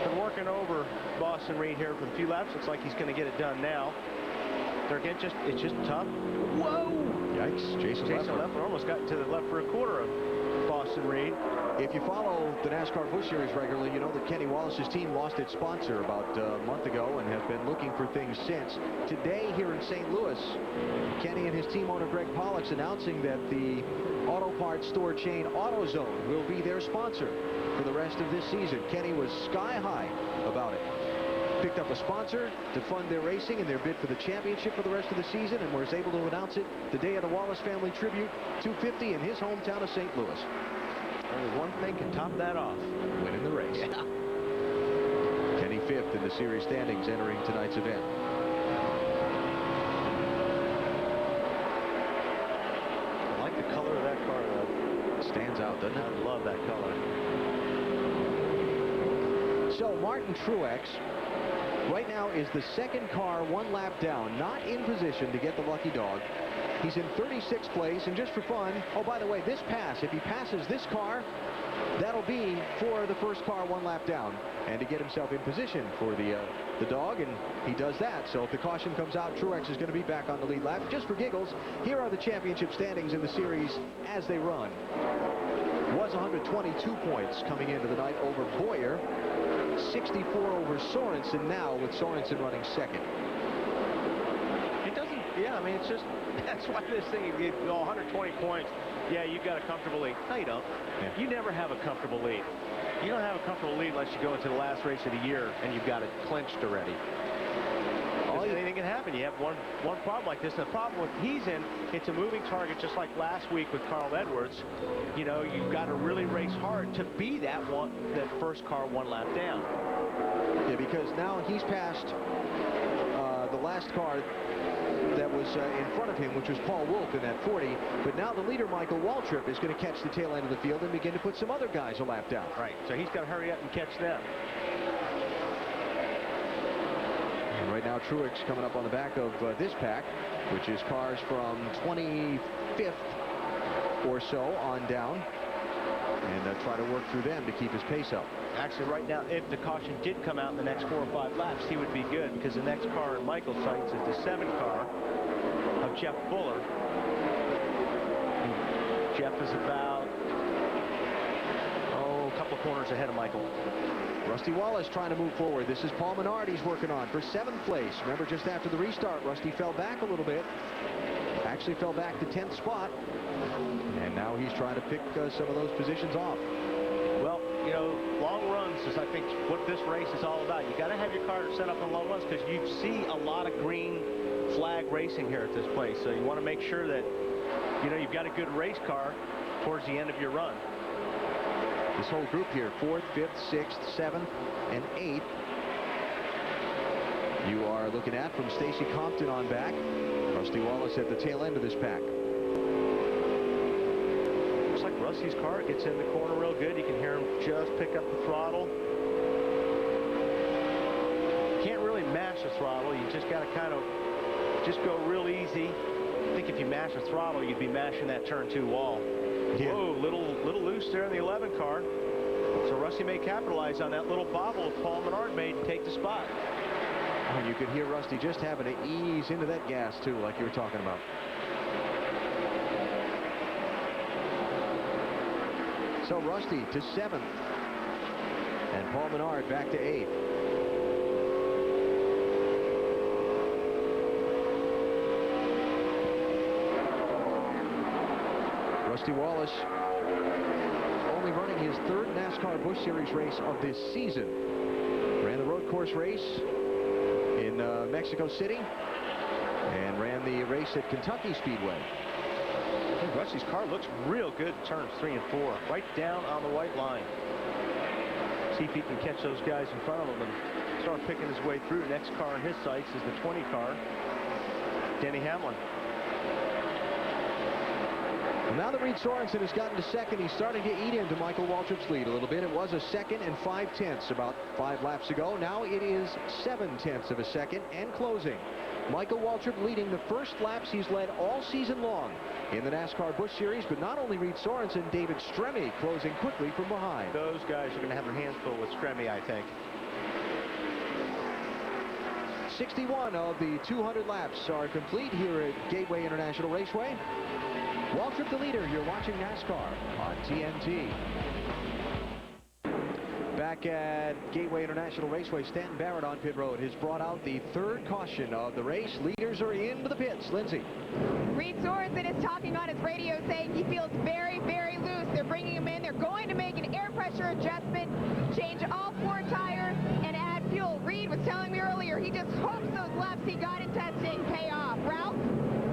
been working over Boston Reed here for a few laps. Looks like he's going to get it done now. They're again it's just tough. Whoa! Yikes! Jason Leffler almost got to the left for a quarter of Boston Reed. If you follow the NASCAR Busch Series regularly, you know that Kenny Wallace's team lost its sponsor about a month ago and have been looking for things since. Today here in St. Louis, Kenny and his team owner Greg Pollux announcing that the auto parts store chain AutoZone will be their sponsor for the rest of this season. Kenny was sky high about it. Picked up a sponsor to fund their racing and their bid for the championship for the rest of the season, and was able to announce it the day of the Wallace Family Tribute 250 in his hometown of St. Louis. Only one thing can top that off. Winning the race. Yeah. Kenny 5th in the series standings entering tonight's event. I like the color of that car, though. Stands out, doesn't it? I love that color. So Martin Truex right now is the 2nd car 1 lap down, not in position to get the lucky dog. He's in 36th place, and just for fun, oh, by the way, this pass, if he passes this car, that'll be for the first car 1 lap down, and to get himself in position for the dog, and he does that. So if the caution comes out, Truex is going to be back on the lead lap. Just for giggles, here are the championship standings in the series as they run. Was 122 points coming into the night over Boyer, 64 over Sorensen now, with Sorensen running 2nd. It doesn't, yeah, I mean, it's just, that's why this thing, you go 120 points, yeah, you've got a comfortable lead. No, you don't. Yeah. You never have a comfortable lead. You don't have a comfortable lead unless you go into the last race of the year and you've got it clinched already. Anything can happen. You have one problem like this. And the problem with he's in, it's a moving target, just like last week with Carl Edwards. You know, you've got to really race hard to be that first car 1 lap down. Yeah, because now he's passed the last car that was in front of him, which was Paul Wolfe in that 40. But now the leader, Michael Waltrip, is going to catch the tail end of the field and begin to put some other guys a lap down. Right. So he's got to hurry up and catch them. And right now, Truex coming up on the back of this pack, which is cars from 25th or so on down, and try to work through them to keep his pace up. Actually, right now, if the caution did come out in the next 4 or 5 laps, he would be good, because the next car in Michael's sights is the 7 car of Jeff Fuller. Jeff is about, a couple corners ahead of Michael. Rusty Wallace trying to move forward. This is Paul Menard he's working on for 7th place. Remember, just after the restart, Rusty fell back a little bit. Actually fell back to 10th spot. And now he's trying to pick some of those positions off. Well, you know, long runs is, I think, what this race is all about. You got to have your car set up on long runs because you see a lot of green flag racing here at this place. So you want to make sure that, you know, you've got a good race car towards the end of your run. This whole group here, 4th, 5th, 6th, 7th, and 8th. You are looking at from Stacy Compton on back. Rusty Wallace at the tail end of this pack. Looks like Rusty's car gets in the corner real good. You can hear him just pick up the throttle. Can't really mash the throttle. You just got to kind of just go real easy. I think if you mash the throttle, you'd be mashing that turn 2 wall. Yeah. Whoa, little loose there in the 11 car. So Rusty may capitalize on that little bobble Paul Menard made and take the spot. Oh, you could hear Rusty just having to ease into that gas too, like you were talking about. So Rusty to 7th. And Paul Menard back to 8th. Rusty Wallace only running his 3rd NASCAR Busch Series race of this season. Ran the road course race in Mexico City and ran the race at Kentucky Speedway. I think Rusty's car looks real good turns 3 and 4, right down on the white line. See if he can catch those guys in front of him and start picking his way through. Next car in his sights is the 20 car, Denny Hamlin. Well, now that Reed Sorensen has gotten to 2nd, he's starting to eat into Michael Waltrip's lead a little bit. It was a 2nd and 5/10 about 5 laps ago. Now it is 7/10 of a second and closing. Michael Waltrip leading the first laps he's led all season long in the NASCAR Busch Series, but not only Reed Sorensen, David Stremme closing quickly from behind. Those guys are going to have their hands full with Stremme, I think. 61 of the 200 laps are complete here at Gateway International Raceway. Waltrip the leader. You're watching NASCAR on TNT. Back at Gateway International Raceway, Stanton Barrett on pit road has brought out the 3rd caution of the race. Leaders are into the pits. Lindsay. Reed Sorensen is talking on his radio saying he feels very, very loose. They're bringing him in. They're going to make an air pressure adjustment, change all 4 tires, and add fuel. Reed was telling me earlier he just hopes those laps he got in testing pay off. Ralph?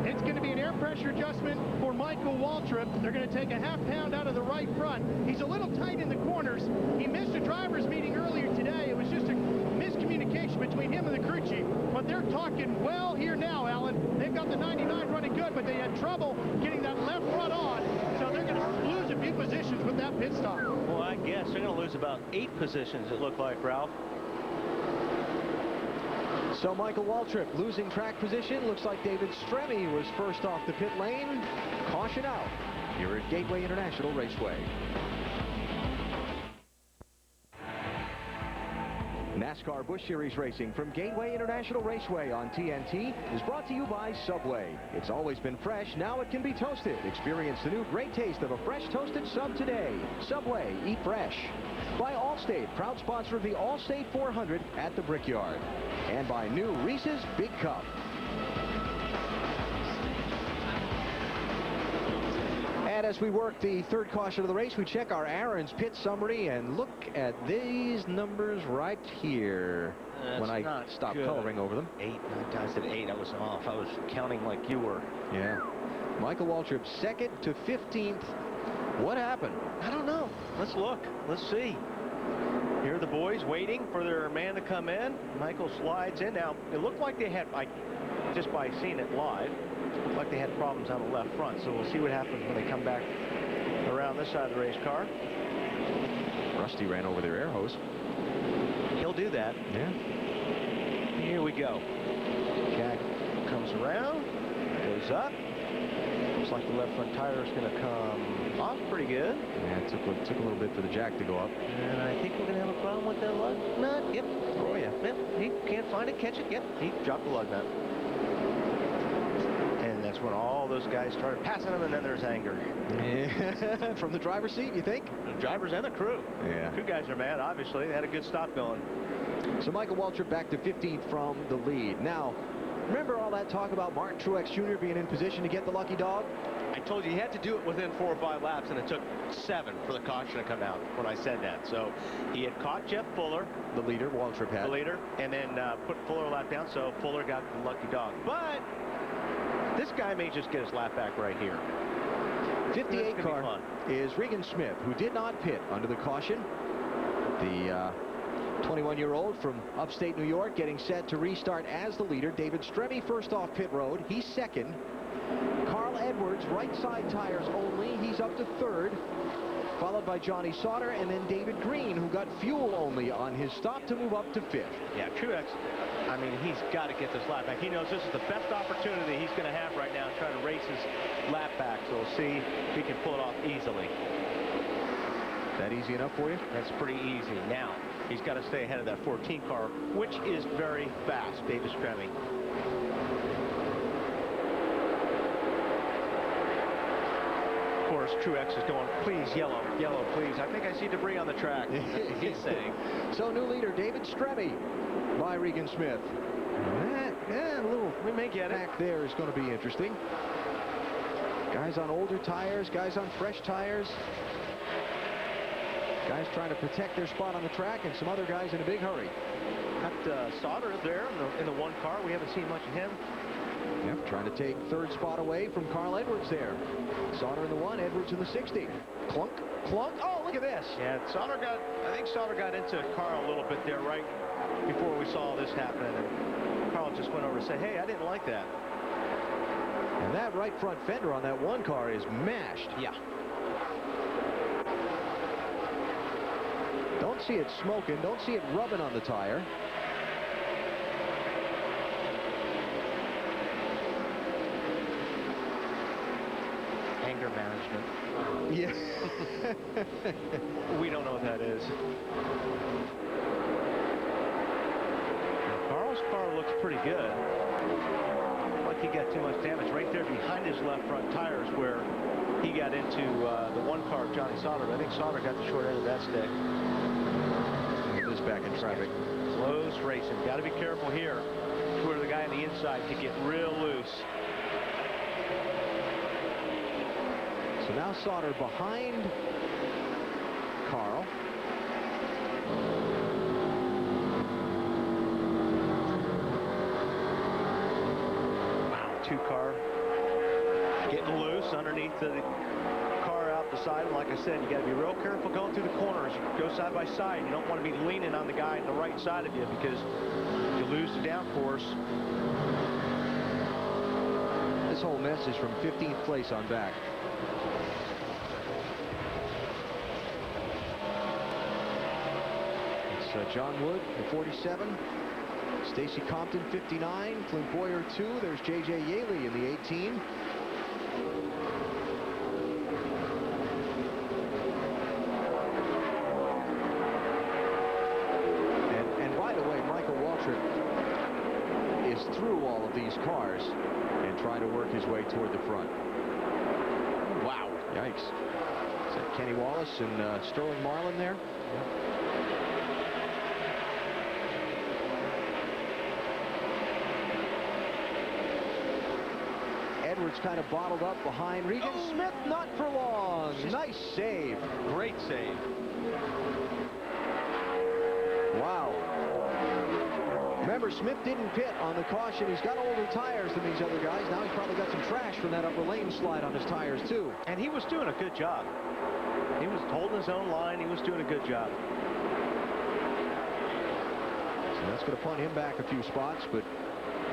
It's going to be an air pressure adjustment for Michael Waltrip. They're going to take a ½ pound out of the right front. He's a little tight in the corners. He missed a driver's meeting earlier today. It was just a miscommunication between him and the crew chief. But they're talking well here now, Alan. They've got the 99 running good, but they had trouble getting that left front on. So they're going to lose a few positions with that pit stop. Well, I guess they're going to lose about 8 positions, it looked like, Ralph. So Michael Waltrip losing track position. Looks like David Stremme was first off the pit lane. Caution out here at Gateway International Raceway. NASCAR Busch Series racing from Gateway International Raceway on TNT is brought to you by Subway. It's always been fresh, now it can be toasted. Experience the new great taste of a fresh toasted sub today. Subway, eat fresh. By Allstate, proud sponsor of the Allstate 400 at the Brickyard. And by new Reese's Big Cup. And as we work the 3rd caution of the race, we check our Aaron's pit summary and look at these numbers right here. When I stopped coloring over them. 8, 9 times at 8, I was off. I was counting like you were. Yeah. Michael Waltrip 2nd to 15th. What happened? I don't know. Let's look. Let's see. Here are the boys waiting for their man to come in. Michael slides in. Now, it looked like they had, just by seeing it live, it looked like they had problems on the left front. So we'll see what happens when they come back around this side of the race car. Rusty ran over their air hose. He'll do that. Yeah. Here we go. Jack comes around, goes up. Looks like the left front tire is going to come off pretty good. Yeah, it took a little bit for the jack to go up. And I think we're going to have a problem with that lug nut. Yep. Oh, yeah. Yep. He can't find it, catch it. Yep. He dropped the lug nut. And that's when all those guys started passing him, and then there's anger. Yeah. From the driver's seat, you think? The drivers and the crew. Yeah. Crew guys are mad, obviously. They had a good stop going. So Michael Waltrip back to 15th from the lead. Now, remember all that talk about Martin Truex Jr. being in position to get the lucky dog? I told you he had to do it within 4 or 5 laps, and it took 7 for the caution to come out when I said that. So he had caught Jeff Fuller, the leader, Waltrip had. The leader, and then put Fuller a lap down, so Fuller got the lucky dog. But this guy may just get his lap back right here. 58 car is Regan Smith, who did not pit under the caution. The 21-year-old from upstate New York getting set to restart as the leader. David Stremme first off pit road. He's second. Carl Edwards, right side tires only. He's up to third, followed by Johnny Sauter and then David Green, who got fuel only on his stop to move up to fifth. Yeah, Truex, I mean, he's got to get this lap back. He knows this is the best opportunity he's going to have right now, trying to race his lap back. So we'll see if he can pull it off easily. That easy enough for you? That's pretty easy. Now, he's got to stay ahead of that 14 car, which is very fast, David Stremme. Of course, Truex is going, please, yellow, yellow, please. I think I see debris on the track. That's what he's saying. So new leader, David Stremme by Regan Smith. A little we may get back there is going to be interesting. Guys on older tires, guys on fresh tires. Guys trying to protect their spot on the track, and some other guys in a big hurry. Got Sauter there in the one car. We haven't seen much of him. Yep, trying to take third spot away from Carl Edwards there. Sauter in the 1, Edwards in the 60. Clunk, clunk. Oh, look at this. Yeah, I think Sauter got into Carl a little bit there right before we saw this happen. And Carl just went over and said, hey, I didn't like that. And that right front fender on that one car is mashed. Yeah. Don't see it smoking. Don't see it rubbing on the tire. Anger management. Yeah. We don't know what that is. Carl's car looks pretty good. Like he got too much damage right there behind his left front tires where he got into the one car of Johnny Sauter. I think Sauter got the short end of that stick. Look at this back in traffic. Close racing. Got to be careful here where the guy on the inside could get real loose. So now Sauter behind Carl. Wow, 2 car getting loose underneath the car out the side. And like I said, you got to be real careful going through the corners. You go side by side. You don't want to be leaning on the guy on the right side of you because you lose the downforce. This whole mess is from 15th place on back. It's John Wood, the 47. Stacy Compton, 59. Clint Boyer, 2. There's J.J. Yaley in the 18. And by the way, Michael Waltrip is through all of these cars and trying to work his way toward the front. Wow. Yikes. Is that Kenny Wallace and Sterling Marlin there? Yeah. Edwards kind of bottled up behind Regan Smith, not for long. Nice save. Great save. Wow. Remember, Smith didn't pit on the caution. He's got older tires than these other guys. Now he's probably got some trash from that upper lane slide on his tires, too. And he was doing a good job. He was holding his own line. He was doing a good job. So that's going to punt him back a few spots, but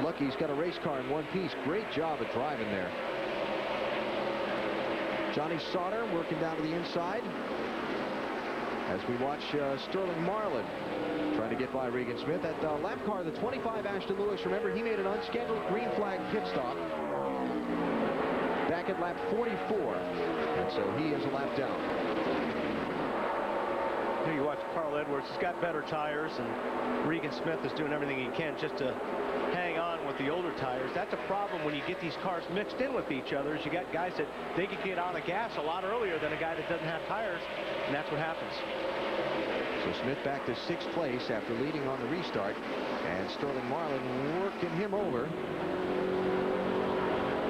lucky he's got a race car in one piece. Great job at driving there. Johnny Sauter working down to the inside as we watch Sterling Marlin trying to get by Regan Smith. That lap car, the 25 Ashton Lewis, remember, he made an unscheduled green flag pit stop back at lap 44, and so he is a lap down. Here you watch Carl Edwards. He's got better tires, and Regan Smith is doing everything he can just to hang on with with the older tires. That's a problem when you get these cars mixed in with each other. You got guys that they can get on the gas a lot earlier than a guy that doesn't have tires, and that's what happens. So Smith back to 6th place after leading on the restart, and Sterling Marlin working him over.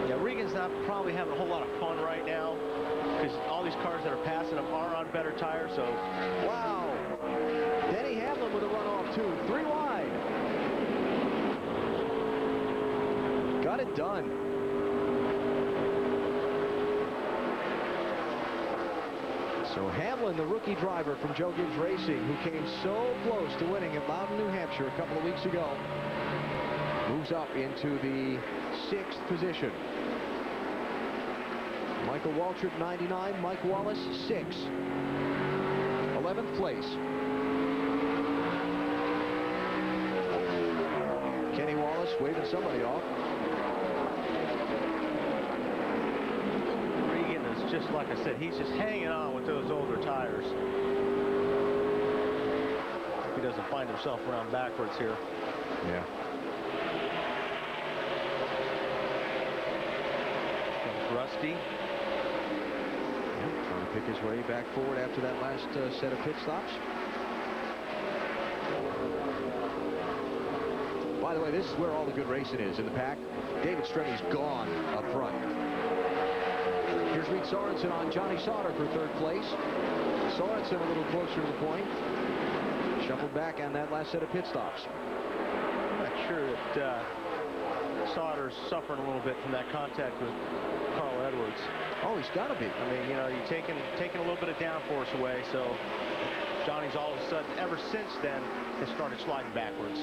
Yeah, Regan's not probably having a whole lot of fun right now because all these cars that are passing him are on better tires. So, wow. Denny Hamlin with a runoff too. 3 wide. Got it done. So Hamlin, the rookie driver from Joe Gibbs Racing, who came so close to winning at Loudon, New Hampshire a couple of weeks ago, moves up into the 6th position. Michael Waltrip 99, Mike Wallace 6. 11th place. Kenny Wallace waving somebody off. Regan is just like I said, he's just hanging on with those older tires. He doesn't find himself around backwards here. Yeah. Rusty. Trying to pick his way back forward after that last set of pit stops. By the way, this is where all the good racing is in the pack. David Stremmy's gone up front. Here's Reed Sorensen on Johnny Sauter for 3rd place. Sorensen a little closer to the point. Shuffled back on that last set of pit stops. I'm not sure that Sauter's suffering a little bit from that contact with Carl Edwards. Oh, he's got to be. I mean, you know, you're taking a little bit of downforce away, so Johnny's all of a sudden, ever since then, has started sliding backwards.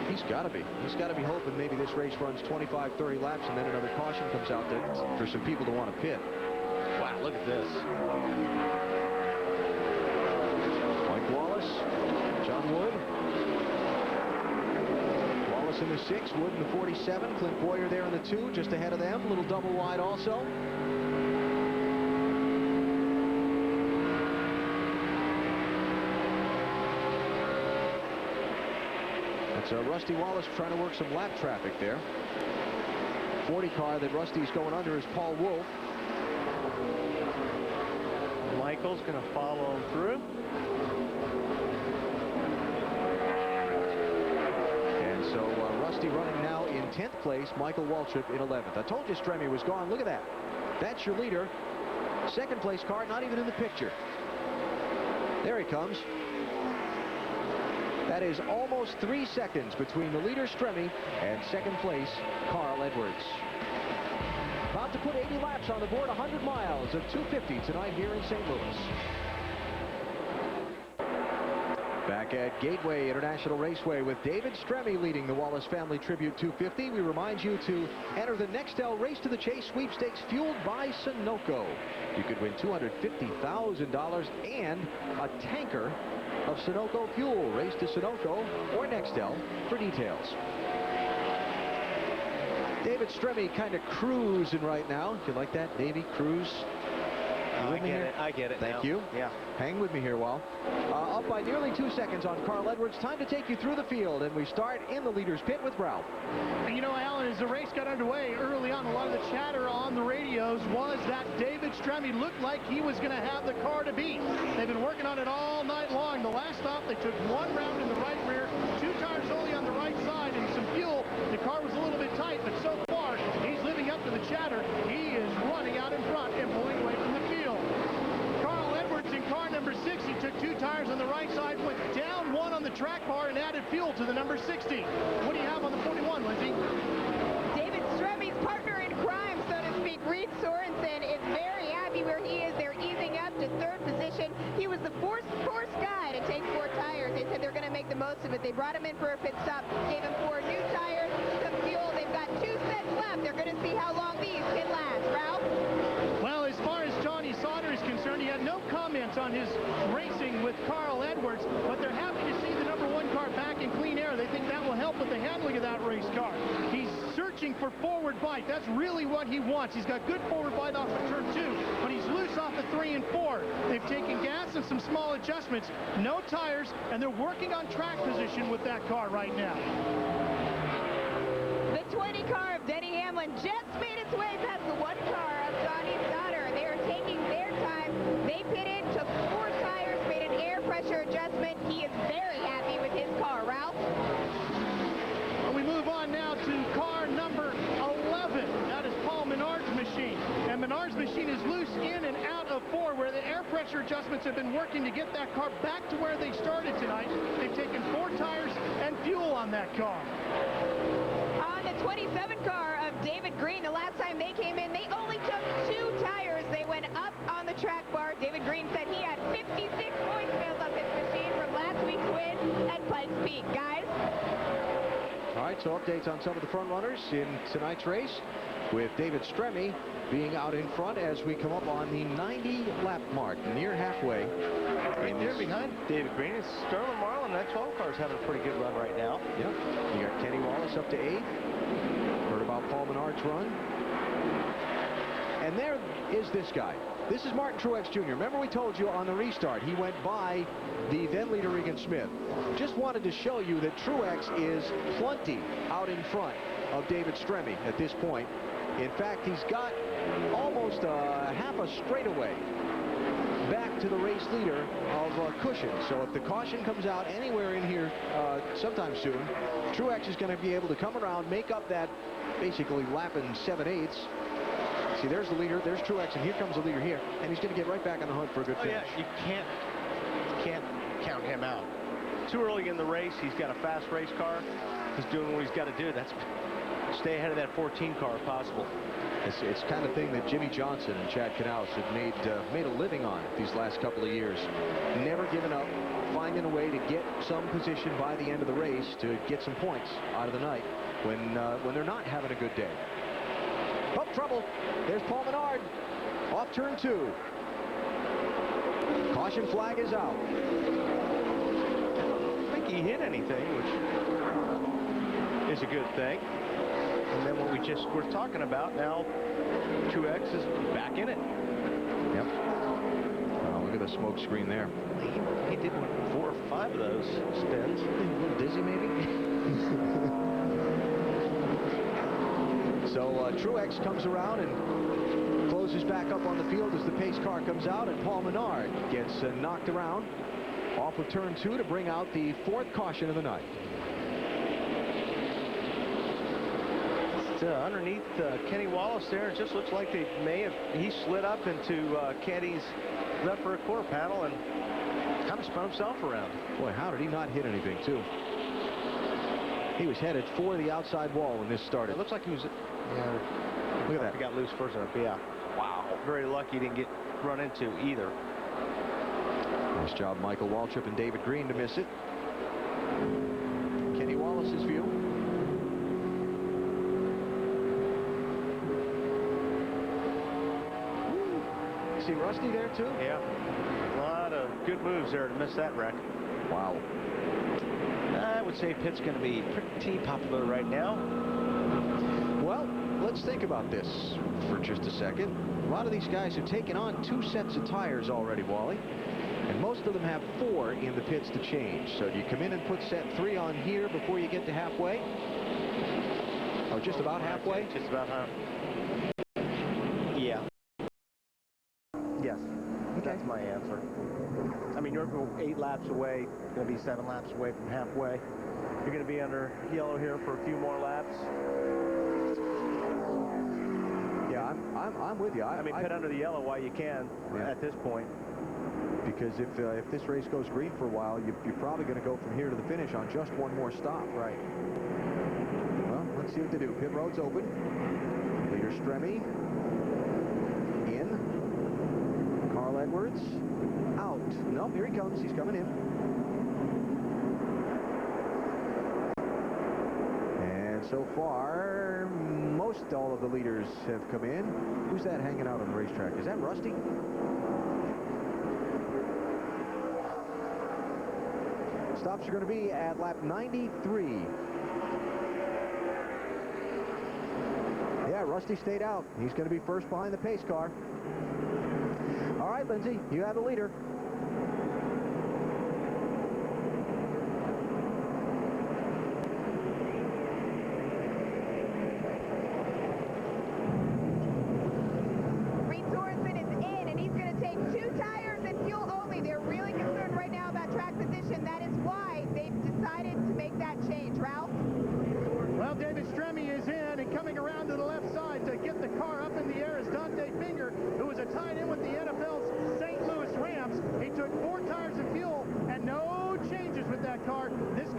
He's got to be. He's got to be hoping maybe this race runs 25, 30 laps, and then another caution comes out there for some people to want to pit. Wow, look at this. Mike Wallace, John Wood. Wallace in the 6, Wood in the 47, Clint Boyer there in the 2, just ahead of them, a little double wide also. That's Rusty Wallace trying to work some lap traffic there. 40 car that Rusty's going under is Paul Wolf. Michael's going to follow him through. And so Rusty running now in 10th place, Michael Waltrip in 11th. I told you Stremme was gone. Look at that. That's your leader. 2nd place car not even in the picture. There he comes. That is almost 3 seconds between the leader Stremme and 2nd place Carl Edwards. About to put 80 laps on the board, 100 miles of 250 tonight here in St. Louis. Back at Gateway International Raceway with David Stremme leading the Wallace Family Tribute 250. We remind you to enter the Nextel Race to the Chase sweepstakes fueled by Sunoco. You could win $250,000 and a tanker of Sunoco fuel. Race to Sunoco or Nextel for details. David Stremme kind of cruising right now. You like that, Davey? Cruise? I get it. Thank you. Yeah. Hang with me here, Wal. Up by nearly 2 seconds on Carl Edwards. Time to take you through the field, and we start in the leader's pit with Ralph. You know, Alan, as the race got underway early on, a lot of the chatter on the radios was that David Stremme looked like he was going to have the car to beat. They've been working on it all night long. The last stop, they took 1 round in the right rear, 2 tires only on the right side, and some fuel. The car was a little bit tight, but so far, he's living up to the chatter. He is running out in front and pulling away from the field. Carl Edwards in car number 6. He took 2 tires on the right side, went down 1 on the track bar, and added fuel to the number 60. What do you have on the 41, Lindsay? David Stremme's partner in crime, so to speak, Reed Sorensen, is very happy where he is. They're easing up to 3rd position. He was the fourth guy to take 4 tires. They said they're going to make the most of it. They brought him in for a pit stop, gave him 4 new tires, some fuel. They've got 2 sets left. They're going to see how long these can last. Ralph? Well, as far as Johnny Sauter is concerned, he had no comments on his racing with Carl Edwards, but they're happy to see the number 1 car back in clean air. They think that will help with the handling of that race car. He's searching for forward bite. That's really what he wants. He's got good forward bite off of turn 2, but he's loose off of 3 and 4. They've taken gas and some small adjustments, no tires, and they're working on track position with that car right now. 20 car of Denny Hamlin just made its way past the 1 car of Johnny Stoddard. They are taking their time. They pitted, took 4 tires, made an air pressure adjustment. He is very happy with his car. Ralph? Well, we move on now to car number 11. That is Paul Menard's machine. And Menard's machine is loose in and out of 4, where the air pressure adjustments have been working to get that car back to where they started tonight. They've taken 4 tires and fuel on that car. On the 27 car of David Green, the last time they came in, they only took 2 tires. They went up on the track bar. David Green said he had 56 points built up his machine from last week's win at Pikes Peak. Guys? All right, so updates on some of the front runners in tonight's race, with David Stremme being out in front as we come up on the 90-lap mark, near halfway. Right there behind David Green is Sterling Marlin. That 12 car is having a pretty good run right now. Yep. You got Kenny Wallace up to 8th. Heard about Paul Menard's run. And there is this guy. This is Martin Truex Jr. Remember we told you on the restart he went by the then leader Regan Smith. Just wanted to show you that Truex is plenty out in front of David Stremme at this point. In fact, he's got almost half a straightaway back to the race leader of cushion. So if the caution comes out anywhere in here sometime soon, Truex is going to be able to come around, make up that basically lap in 7/8. See, there's the leader, there's Truex, and here comes the leader here, and he's going to get right back on the hunt for a good finish. Yeah, you can't count him out. Too early in the race, he's got a fast race car. He's doing what he's got to do. That's stay ahead of that 14 car if possible. It's kind of thing that Jimmy Johnson and Chad Knaus have made a living on these last couple of years. Never giving up, finding a way to get some position by the end of the race to get some points out of the night when they're not having a good day. Oh, trouble. There's Paul Menard off turn 2. Caution flag is out. I don't think he hit anything, which is a good thing. And then what we just were talking about, now Truex is back in it. Yep. Oh, look at the smoke screen there. He did 4 or 5 of those spins. A little dizzy, maybe? So Truex comes around and closes back up on the field as the pace car comes out, and Paul Menard gets knocked around off of turn 2 to bring out the 4th caution of the night. Underneath Kenny Wallace there, it just looks like he slid up into Kenny's left rear quarter panel and kind of spun himself around. Boy, how did he not hit anything, too? He was headed for the outside wall when this started. It looks like he was, yeah, look at that. He got loose first up, yeah. Wow. Very lucky he didn't get run into either. Nice job, Michael Waltrip and David Green, to miss it. Kenny Wallace's view. See Rusty there, too? Yeah. A lot of good moves there to miss that wreck. Wow. I would say Pitt's going to be pretty popular right now. Well, let's think about this for just a second. A lot of these guys have taken on 2 sets of tires already, Wally. And most of them have 4 in the pits to change. So do you come in and put set 3 on here before you get to halfway? Or just about halfway? Just about half. Yeah. Yes. Okay. That's my answer. I mean, you're 8 laps away, going to be 7 laps away from halfway. You're going to be under yellow here for a few more laps. Yeah, I'm with you. I mean, pit under the yellow while you can at this point. Because if this race goes green for a while, you're probably going to go from here to the finish on just 1 more stop. Right. Well, let's see what they do. Pit road's open. Leader Stremme in. Carl Edwards out. Nope, here he comes. He's coming in. And so far, most all of the leaders have come in. Who's that hanging out on the racetrack? Is that Rusty? Stops are going to be at lap 93. Yeah, Rusty stayed out. He's going to be first behind the pace car. All right, Lindsay, you have the leader.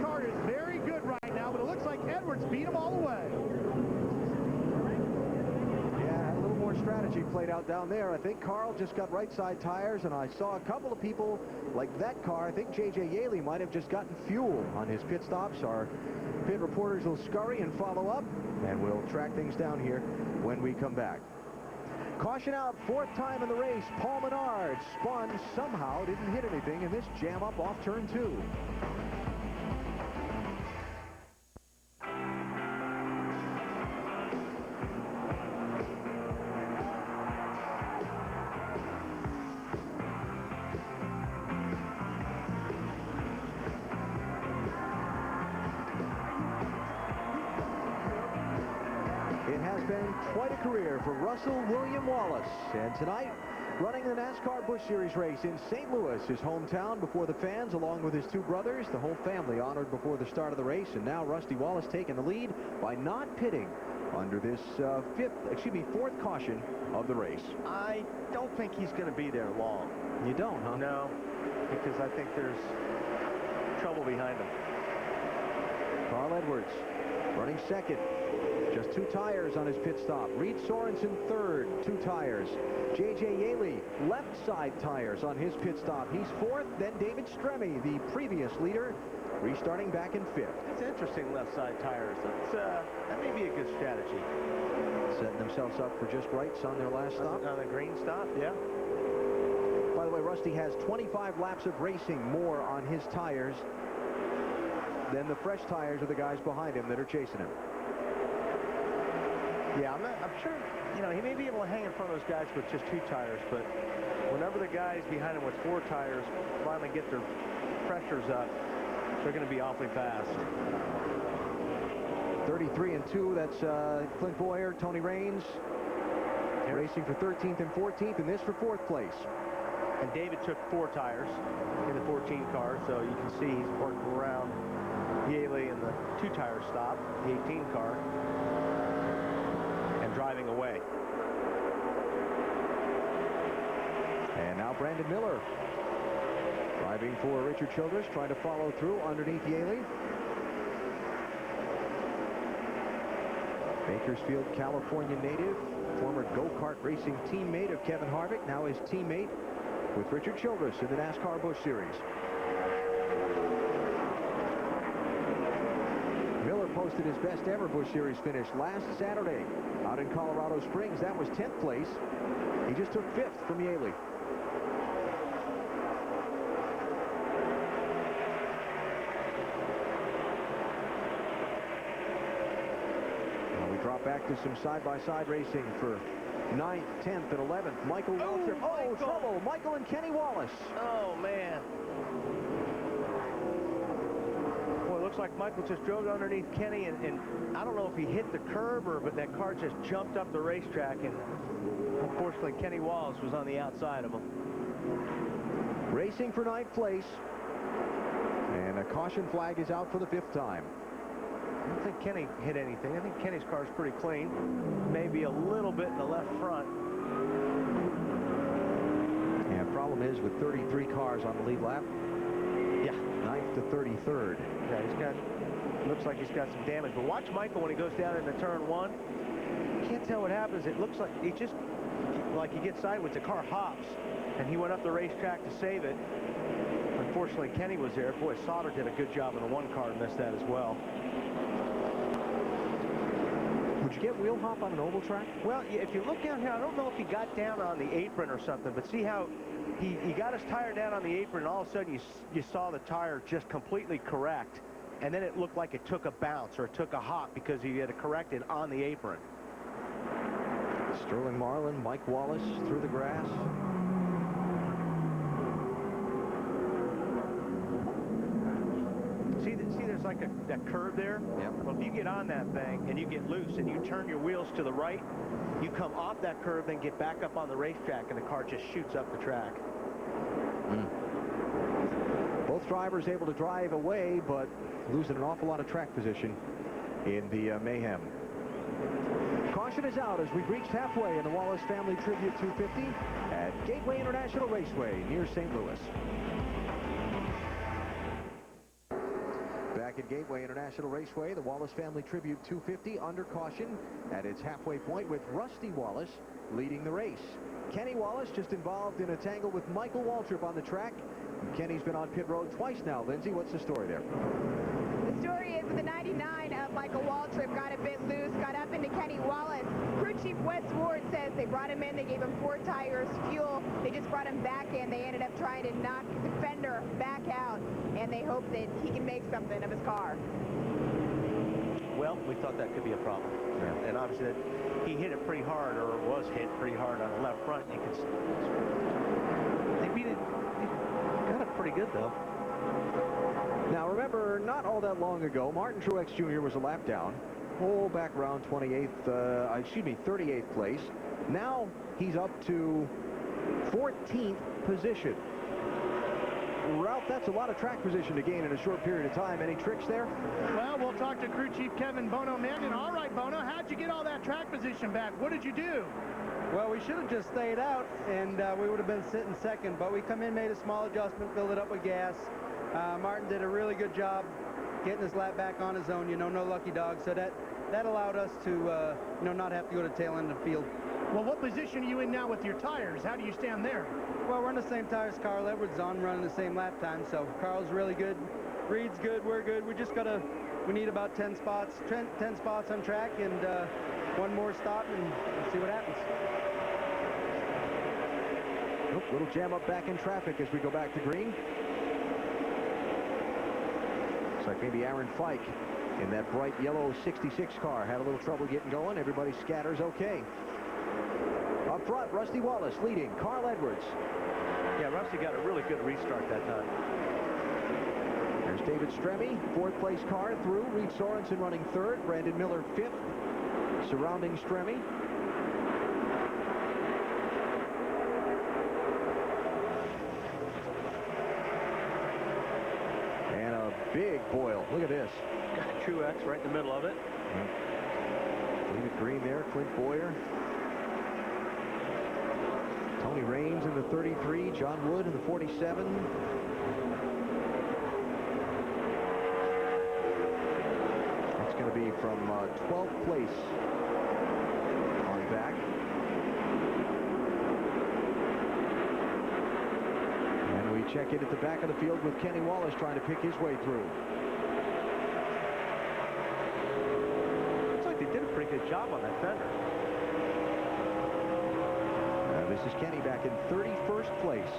car is very good right now, but it looks like Edwards beat him all the way. Yeah, a little more strategy played out down there. I think Carl just got right side tires, and I saw a couple of people like that car. I think J.J. Yaley might have just gotten fuel on his pit stops. Our pit reporters will scurry and follow up, and we'll track things down here when we come back. Caution out, fourth time in the race. Paul Menard spun somehow, didn't hit anything in this jam up off turn 2. Quite a career for Russell William Wallace, and tonight running the NASCAR Busch Series race in St. Louis, his hometown, before the fans, along with his two brothers. The whole family honored before the start of the race, and now Rusty Wallace taking the lead by not pitting under this fourth caution of the race. I don't think he's going to be there long. You don't, huh? No, because I think there's trouble behind him. Carl Edwards running second. Just 2 tires on his pit stop. Reed Sorensen third, 2 tires. J.J. Yaley, left side tires on his pit stop. He's fourth. Then David Stremme, the previous leader, restarting back in fifth. That's interesting, left side tires. That may be a good strategy. Setting themselves up for just rights on their last stop. On the green stop, yeah. By the way, Rusty has 25 laps of racing more on his tires than the fresh tires of the guys behind him that are chasing him. Yeah, I'm sure, you know, he may be able to hang in front of those guys with just 2 tires, but whenever the guys behind him with 4 tires finally get their pressures up, they're going to be awfully fast. 33 and 2, that's Clint Boyer, Tony Raines, racing for 13th and 14th, and this for 4th place. And David took 4 tires in the 14 car, so you can see he's working around Yaley in the 2-tire stop, the 18 car. Driving away. And now Brandon Miller driving for Richard Childress, trying to follow through underneath Yaley. Bakersfield, California native, former go-kart racing teammate of Kevin Harvick, now his teammate with Richard Childress in the NASCAR Busch Series. Miller posted his best ever Busch Series finish last Saturday out in Colorado Springs. That was 10th place. He just took 5th from Yaley. Now we drop back to some side-by-side racing for 9th, 10th, and 11th. Michael Waltrip. Oh, trouble. Michael and Kenny Wallace. Oh, man. Looks like Michael just drove underneath Kenny, and I don't know if he hit the curb but that car just jumped up the racetrack, and unfortunately Kenny Wallace was on the outside of him. Racing for 9th place, and a caution flag is out for the 5th time. I don't think Kenny hit anything. I think Kenny's car is pretty clean. Maybe a little bit in the left front. And the problem is with 33 cars on the lead lap. Yeah. 9th to 33rd. Yeah, looks like he's got some damage. But watch Michael when he goes down into turn 1. You can't tell what happens. It looks like he gets sideways. The car hops, and he went up the racetrack to save it. Unfortunately, Kenny was there. Boy, Sauter did a good job in the 1 car and missed that as well. Would you get wheel hop on an oval track? Well, if you look down here, I don't know if he got down on the apron or something, but see how he got his tire down on the apron, and all of a sudden you saw the tire just completely correct, and then it looked like it took a bounce or it took a hop because he had to correct it on the apron. Sterling Marlin, Mike Wallace through the grass. See, there's like that curve there? Yep. Well, if you get on that thing and you get loose and you turn your wheels to the right, you come off that curve and get back up on the racetrack, and the car just shoots up the track. Both drivers able to drive away, but losing an awful lot of track position in the mayhem. Caution is out as we've reached halfway in the Wallace Family Tribute 250 at Gateway International Raceway near St. Louis. Back at Gateway International Raceway, the Wallace Family Tribute 250 under caution at its halfway point with Rusty Wallace leading the race. Kenny Wallace just involved in a tangle with Michael Waltrip on the track. And Kenny's been on pit road twice now. Lindsay, what's the story there? The story is with the 99 of Michael Waltrip got a bit loose, got up into Kenny Wallace. Crew Chief Wes Ward says they brought him in, they gave him 4 tires, fuel. They just brought him back in. They ended up trying to knock the fender back out, and they hope that he can make something of his car. Well, we thought that could be a problem. Yeah. And obviously that he hit it pretty hard, or was hit pretty hard on the left front. You could, they beat it, got it pretty good though. Now remember, not all that long ago, Martin Truex Jr. was a lap down. Oh, back around 38th place. Now he's up to 14th position. Ralph, that's a lot of track position to gain in a short period of time. Any tricks there? Well, we'll talk to crew chief Kevin Bono Mannion. All right, Bono, how'd you get all that track position back? What did you do? Well, we should have just stayed out, and we would have been sitting second. But we come in, made a small adjustment, filled it up with gas. Martin did a really good job getting his lap back on his own. You know, no lucky dog. So that allowed us to, you know, not have to go to tail end of the field. Well, what position are you in now with your tires? How do you stand there? Well, we're on the same tires Carl Edwards on, running the same lap time. So Carl's really good. Reed's good. We're good. We just we need about 10 spots on track, and one more stop, and we'll see what happens. Nope, little jam up back in traffic as we go back to green. Looks like maybe Aaron Fike in that bright yellow 66 car had a little trouble getting going. Everybody scatters okay. Up front, Rusty Wallace leading. Carl Edwards. Yeah, Rusty got a really good restart that time. There's David Stremme, 4th place car through. Reed Sorensen running 3rd. Brandon Miller 5th. Surrounding Stremme. And a big Boyle. Look at this. Got Truex right in the middle of it. David Green there, Clint Boyer. Tony Raines in the 33, John Wood in the 47. That's going to be from 12th place on back. And we check in at the back of the field with Kenny Wallace trying to pick his way through. Looks like they did a pretty good job on that fender. This is Kenny back in 31st place.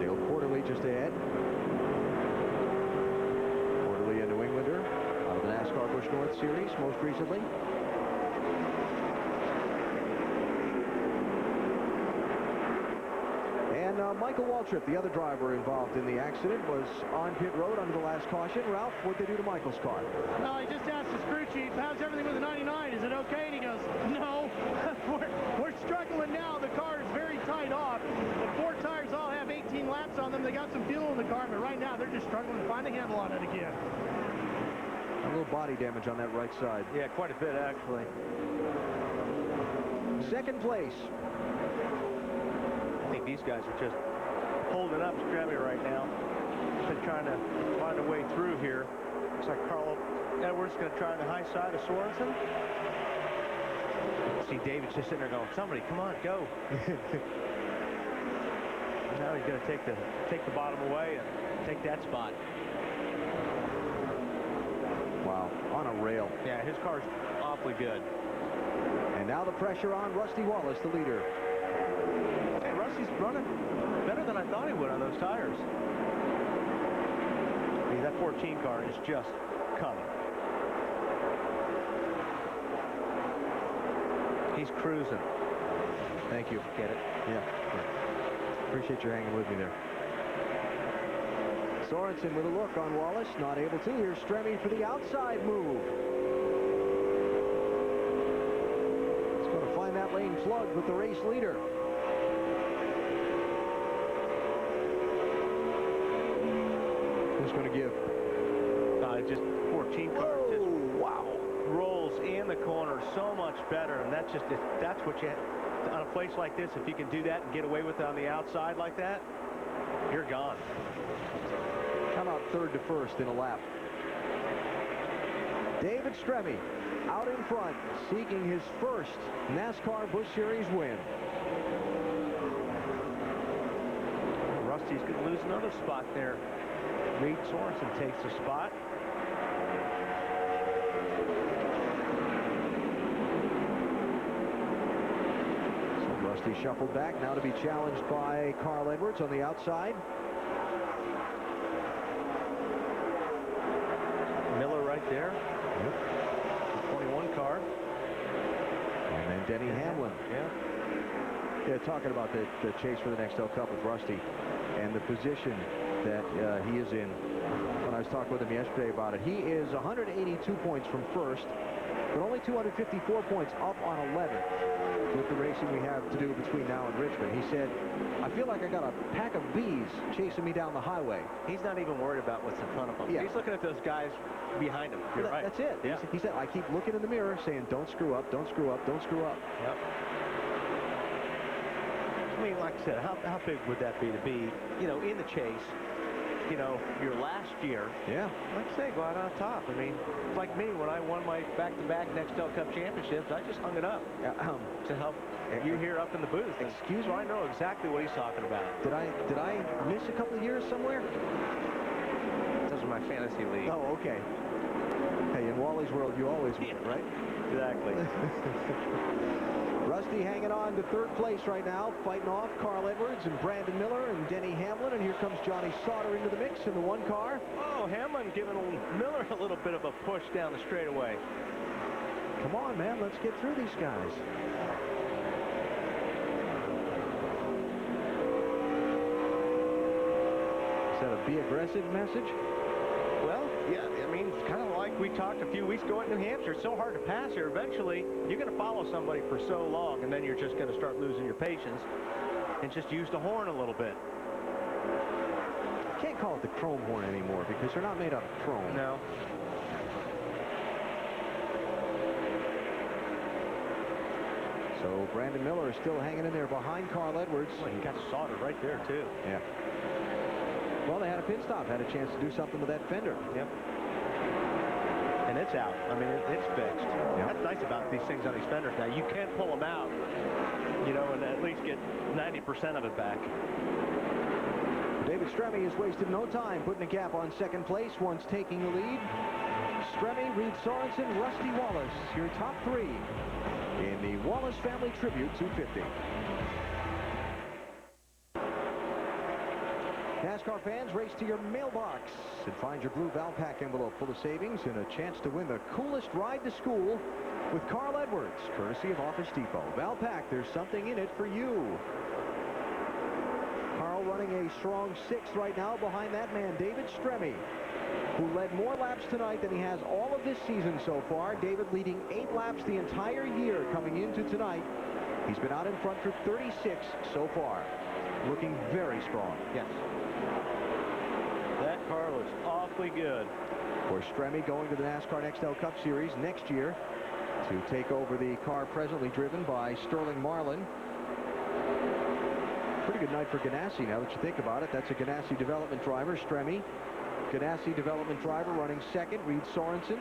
Dale Quarterly just ahead. Quarterly, a New Englander out of the NASCAR Busch North Series most recently. And Michael Waltrip, the other driver involved in the accident, was on pit road under the last caution. Ralph, what'd they do to Michael's car? No, I just asked his crew chief, how's everything with the 99? Is it okay? And he goes, no, we're struggling now. The car is very tight off. The 4 tires all have 18 laps on them. They got some fuel in the car, but right now they're just struggling to find a handle on it again. A little body damage on that right side. Yeah, quite a bit, actually. 2nd place. I think these guys are just holding up Stremme right now. Been trying to find a way through here. Looks like Carl Edwards going to try on the high side of Sorensen. See David's just sitting there going, somebody, come on, go. Now he's going to take the bottom away and take that spot. Wow, on a rail. Yeah, his car's awfully good. And now the pressure on Rusty Wallace, the leader. Hey, Rusty's running better than I thought he would on those tires. I mean, that 14 car is just coming. He's cruising. Thank you. Get it? Yeah. Appreciate you hanging with me there. Sorensen with a look on Wallace, not able to. Here's Stremme for the outside move. He's going to find that lane plugged with the race leader. Who's going to give? Just 14 car just rolls in the corner so much better, and that's what you on a a place like this, if you can do that and get away with it on the outside like that, you're gone. Come out third to first in a lap. David Stremme out in front, seeking his first NASCAR Busch Series win. Rusty's going to lose another spot there. Reed Sorensen takes the spot. So Rusty shuffled back, now to be challenged by Carl Edwards on the outside. Miller right there. Yep. The 21 car. And then Denny Hamlin. Yeah, talking about the chase for the Nextel Cup with Rusty and the position that he is in. When I was talking with him yesterday about it, he is 182 points from first, but only 254 points up on 11th with the racing we have to do between now and Richmond. He said, I feel like I got a pack of bees chasing me down the highway. He's not even worried about what's in front of him. Yeah. He's looking at those guys behind him. You're right. That's it. Yeah. He said, I keep looking in the mirror saying, don't screw up, don't screw up, don't screw up. Yep. I mean, like I said, how big would that be to be, you know, in the chase, you know, your last year? Yeah. Like I say, go out on top. I mean, it's like me when I won my back-to-back Nextel Cup championships, I just hung it up to help you here up in the booth. Excuse me? So I know exactly what he's talking about. Did I miss a couple of years somewhere? Those are my fantasy league. Oh, okay. Hey, in Wally's world, you always win, right? Exactly. Rusty hanging on to third place right now, fighting off Carl Edwards and Brandon Miller and Denny Hamlin, and here comes Johnny Sauter into the mix in the one car. Oh, Hamlin giving Miller a little bit of a push down the straightaway. Come on, man, let's get through these guys. Is that a be aggressive message? Well, yeah, I mean, it's kind of like we talked a few weeks ago at New Hampshire. It's so hard to pass here. Eventually, you're going to follow somebody for so long, and then you're just going to start losing your patience and just use the horn a little bit. Can't call it the chrome horn anymore because they're not made out of chrome. No. So Brandon Miller is still hanging in there behind Carl Edwards. Well, he got Sauter right there, too. Yeah. Well, they had a pit stop, had a chance to do something with that fender. Yep. And it's out. I mean, it's fixed. Yep. That's nice about these things on these fenders now. You can pull them out, you know, and at least get 90% of it back. David Stremme has wasted no time putting a gap on second place once taking the lead. Stremme, Reed Sorensen, Rusty Wallace, your top three in the Wallace Family Tribute 250. NASCAR fans, race to your mailbox and find your blue Valpak envelope full of savings and a chance to win the coolest ride to school with Carl Edwards, courtesy of Office Depot. Valpak, there's something in it for you. Carl running a strong sixth right now behind that man, David Stremme, who led more laps tonight than he has all of this season so far. David leading 8 laps the entire year coming into tonight. He's been out in front for 36 so far. Looking very strong. Yes. That car looks awfully good. For Stremme going to the NASCAR Nextel Cup Series next year to take over the car presently driven by Sterling Marlin. Pretty good night for Ganassi now that you think about it. That's a Ganassi development driver, Stremme. Ganassi development driver running second, Reed Sorensen.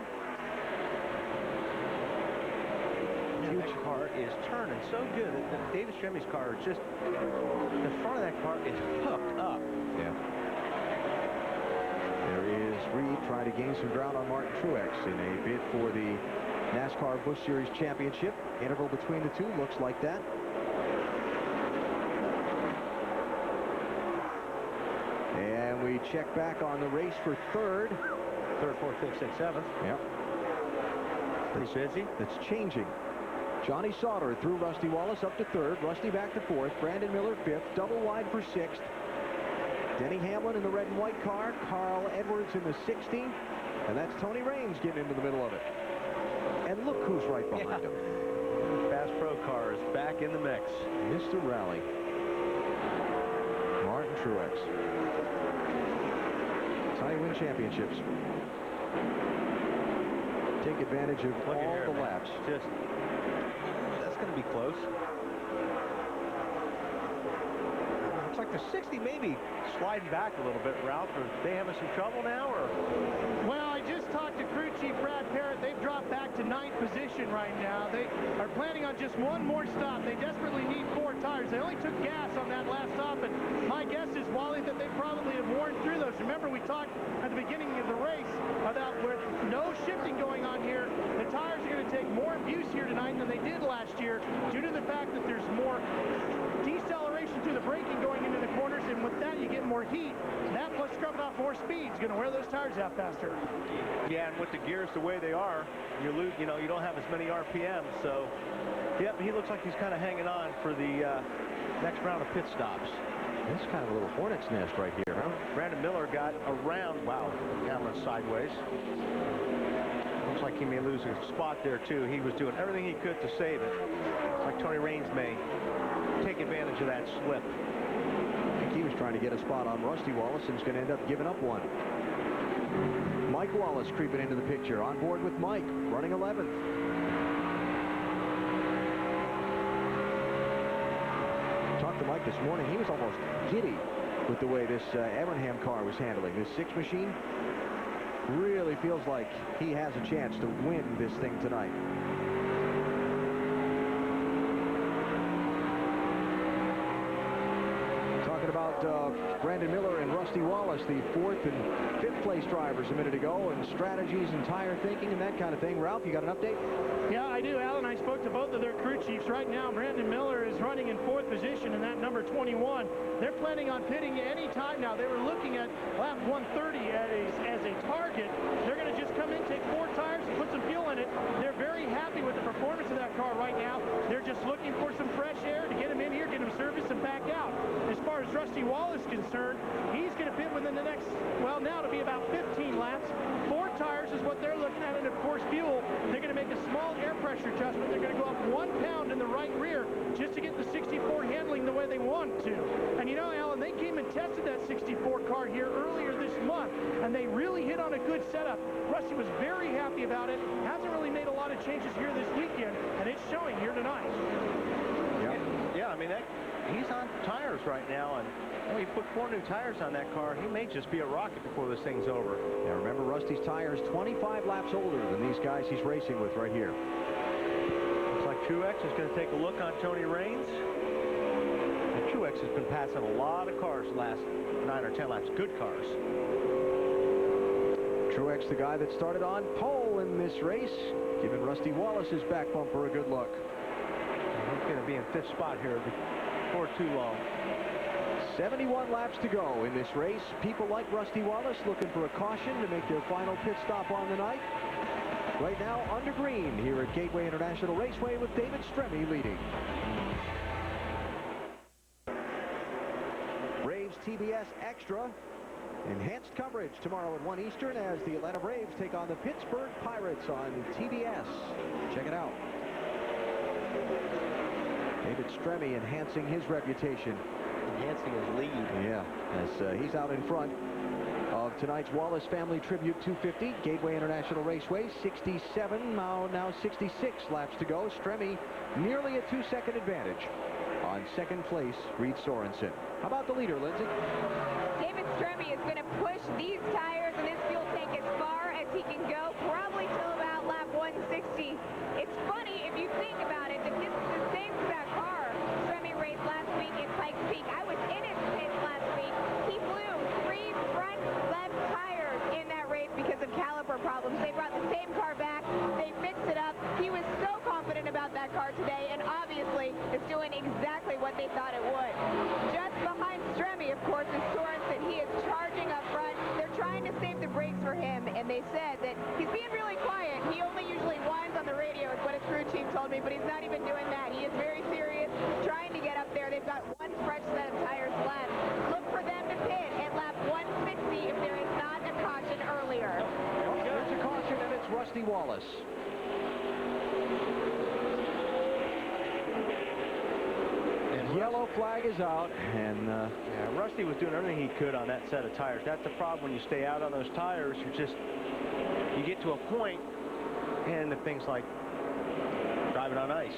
That car is turning so good. David Stremme's car is just, the front of that car is hooked up. Yeah. There is Reed trying to gain some ground on Martin Truex in a bid for the NASCAR Busch Series Championship. Interval between the two looks like that. And we check back on the race for third. Third, fourth, fifth, sixth, seventh. Yep. Pretty busy. That's changing. Johnny Sauter through Rusty Wallace up to third. Rusty back to fourth. Brandon Miller fifth. Double wide for sixth. Denny Hamlin in the red and white car. Carl Edwards in the 60. And that's Tony Raines getting into the middle of it. And look who's right behind him. Fast Pro car is back in the mix. Mr. Rally. Martin Truex. That's how you win championships. Take advantage of all the laps. That's going to be close. like the 60 maybe sliding back a little bit, Ralph. Are they having some trouble now, or? Well, I just talked to crew chief Brad Parrott. They've dropped back to 9th position right now. They are planning on just one more stop. They desperately need 4 tires. They only took gas on that last stop, and my guess is, Wally, that they probably have worn through those. Remember, we talked at the beginning of the race about with no shifting going on here, the tires are going to take more abuse here tonight than they did last year due to the fact that there's more deceleration through the braking going into the corners, and with that you get more heat. That plus scrubbing off more speed is going to wear those tires out faster. Yeah, and with the gears the way they are, you lose, you don't have as many RPMs. So, yep, he looks like he's kind of hanging on for the next round of pit stops. This is kind of a little hornet's nest right here, huh? Brandon Miller got around. Wow, the camera's sideways. Looks like he may lose a spot there too. He was doing everything he could to save it. Like Tony Raines may take advantage of that slip. I think he was trying to get a spot on Rusty Wallace and is going to end up giving up one. Mike Wallace creeping into the picture. On board with Mike, running 11th. Talked to Mike this morning. He was almost giddy with the way this Evernham car was handling. This 6 machine really feels like he has a chance to win this thing tonight. Talking about Brandon Miller and Rusty Wallace, the 4th and 5th place drivers a minute ago, and strategies and tire thinking and that kind of thing. Ralph, you got an update? Yeah, I do, Alan. I spoke to both of their crew chiefs. Right now, Brandon Miller is running in 4th position in that number 21. They're planning on pitting any time now. They were looking at lap 130 as a target. They're going to just come in, take 4 tires, and put some fuel in it. They're very happy with the performance of that car right now. They're just looking for some fresh air to get him in here, get him serviced, and back out. As far as Rusty Wallace is concerned, he's going to pit within the next, well, now to be about 15 laps. 4 tires is what they're looking at, and of course fuel. They're going to make a small air pressure adjustment. They're going to go up 1 pound in the right rear just to get the 64 handling the way they want to. And you know, Alan, they came and tested that 64 car here earlier this month, and they really hit on a good setup. Rusty was very happy about it. Hasn't really made a lot of changes here this weekend, and it's showing here tonight. Yeah, I mean, he's on tires right now, and he put 4 new tires on that car. He may just be a rocket before this thing's over. Yeah, remember, Rusty's tires 25 laps older than these guys he's racing with right here. Looks like Truex is going to take a look on Tony Raines. And Truex has been passing a lot of cars the last 9 or 10 laps. Good cars. Truex, the guy that started on pole in this race, giving Rusty Wallace's back bumper a good look. He's going to be in 5th spot here before too long. 71 laps to go in this race. People like Rusty Wallace looking for a caution to make their final pit stop on the night. Right now under green here at Gateway International Raceway with David Stremme leading. Braves TBS Extra. Enhanced coverage tomorrow at 1 Eastern as the Atlanta Braves take on the Pittsburgh Pirates on TBS. Check it out. David Stremme enhancing his reputation. Enhancing his lead. Yeah, as he's out in front of tonight's Wallace Family Tribute 250. Gateway International Raceway, 67, now 66 laps to go. Stremme nearly a 2-second advantage on 2nd place, Reed Sorensen. How about the leader, Lindsay? David Stremme is going to push these tires and this fuel tank as far as he can go, probably till about lap 160. It's funny if you think about it, that this is the same exact car Stremme raced last week in Pikes Peak. I was in his pits last week. He blew 3 front left tires in that race because of caliper problems. They brought the same car back. They fixed it up. He was so confident about that car today, and obviously it's doing exactly what they thought it would. Just behind Stremme, of course, is Sorensen. He is charging up front. They're trying to save the brakes for him, and they said that he's being really quiet. He only usually whines on the radio, is what his crew chief told me, but he's not even doing that. He is very serious, trying to get up there. They've got 1 fresh set of tires left. Look for them to pit at lap 160 if there is not a caution earlier. There's a caution, and it's Rusty Wallace. Yellow flag is out, and yeah, Rusty was doing everything he could on that set of tires. That's the problem when you stay out on those tires. You get to a point, and the things like driving on ice.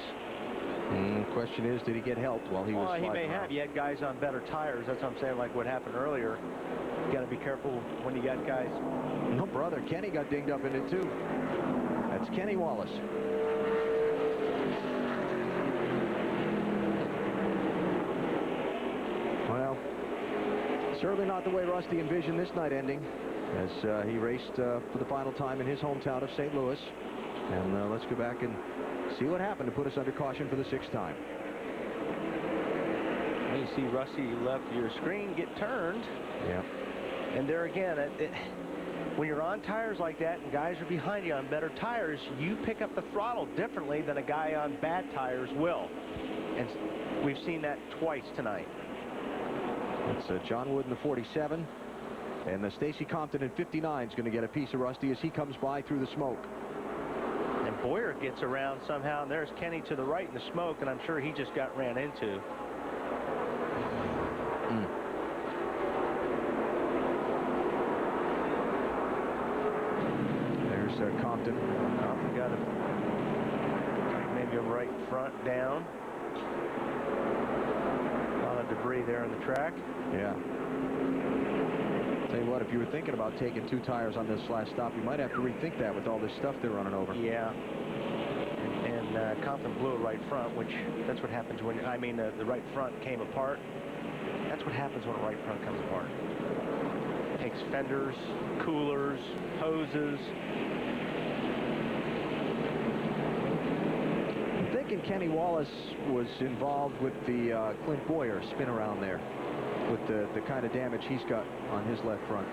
Question is, did he get help while he was Well, he sliding may around? have. You had guys on better tires. That's what I'm saying, like what happened earlier. You got to be careful when you got guys. No, brother, Kenny got dinged up in it too. That's Kenny Wallace. Well, certainly not the way Rusty envisioned this night ending, as he raced for the final time in his hometown of St. Louis. And let's go back and see what happened to put us under caution for the 6th time. You see Rusty left your screen get turned. Yeah. And there again, when you're on tires like that and guys are behind you on better tires, you pick up the throttle differently than a guy on bad tires will. And we've seen that twice tonight. It's John Wood in the 47. And the Stacy Compton in 59 is going to get a piece of Rusty as he comes by through the smoke. And Boyer gets around somehow, and there's Kenny to the right in the smoke, and I'm sure he just got ran into. There's Compton. Compton got maybe a right front down. A lot of debris there on the track. Yeah. Tell you what, if you were thinking about taking 2 tires on this last stop, you might have to rethink that with all this stuff they're running over. Yeah. And Compton blew a right front, which that's what happens when, I mean, the right front came apart. That's what happens when a right front comes apart. It takes fenders, coolers, hoses. I'm thinking Kenny Wallace was involved with the Clint Boyer spin around there, with the kind of damage he's got on his left front.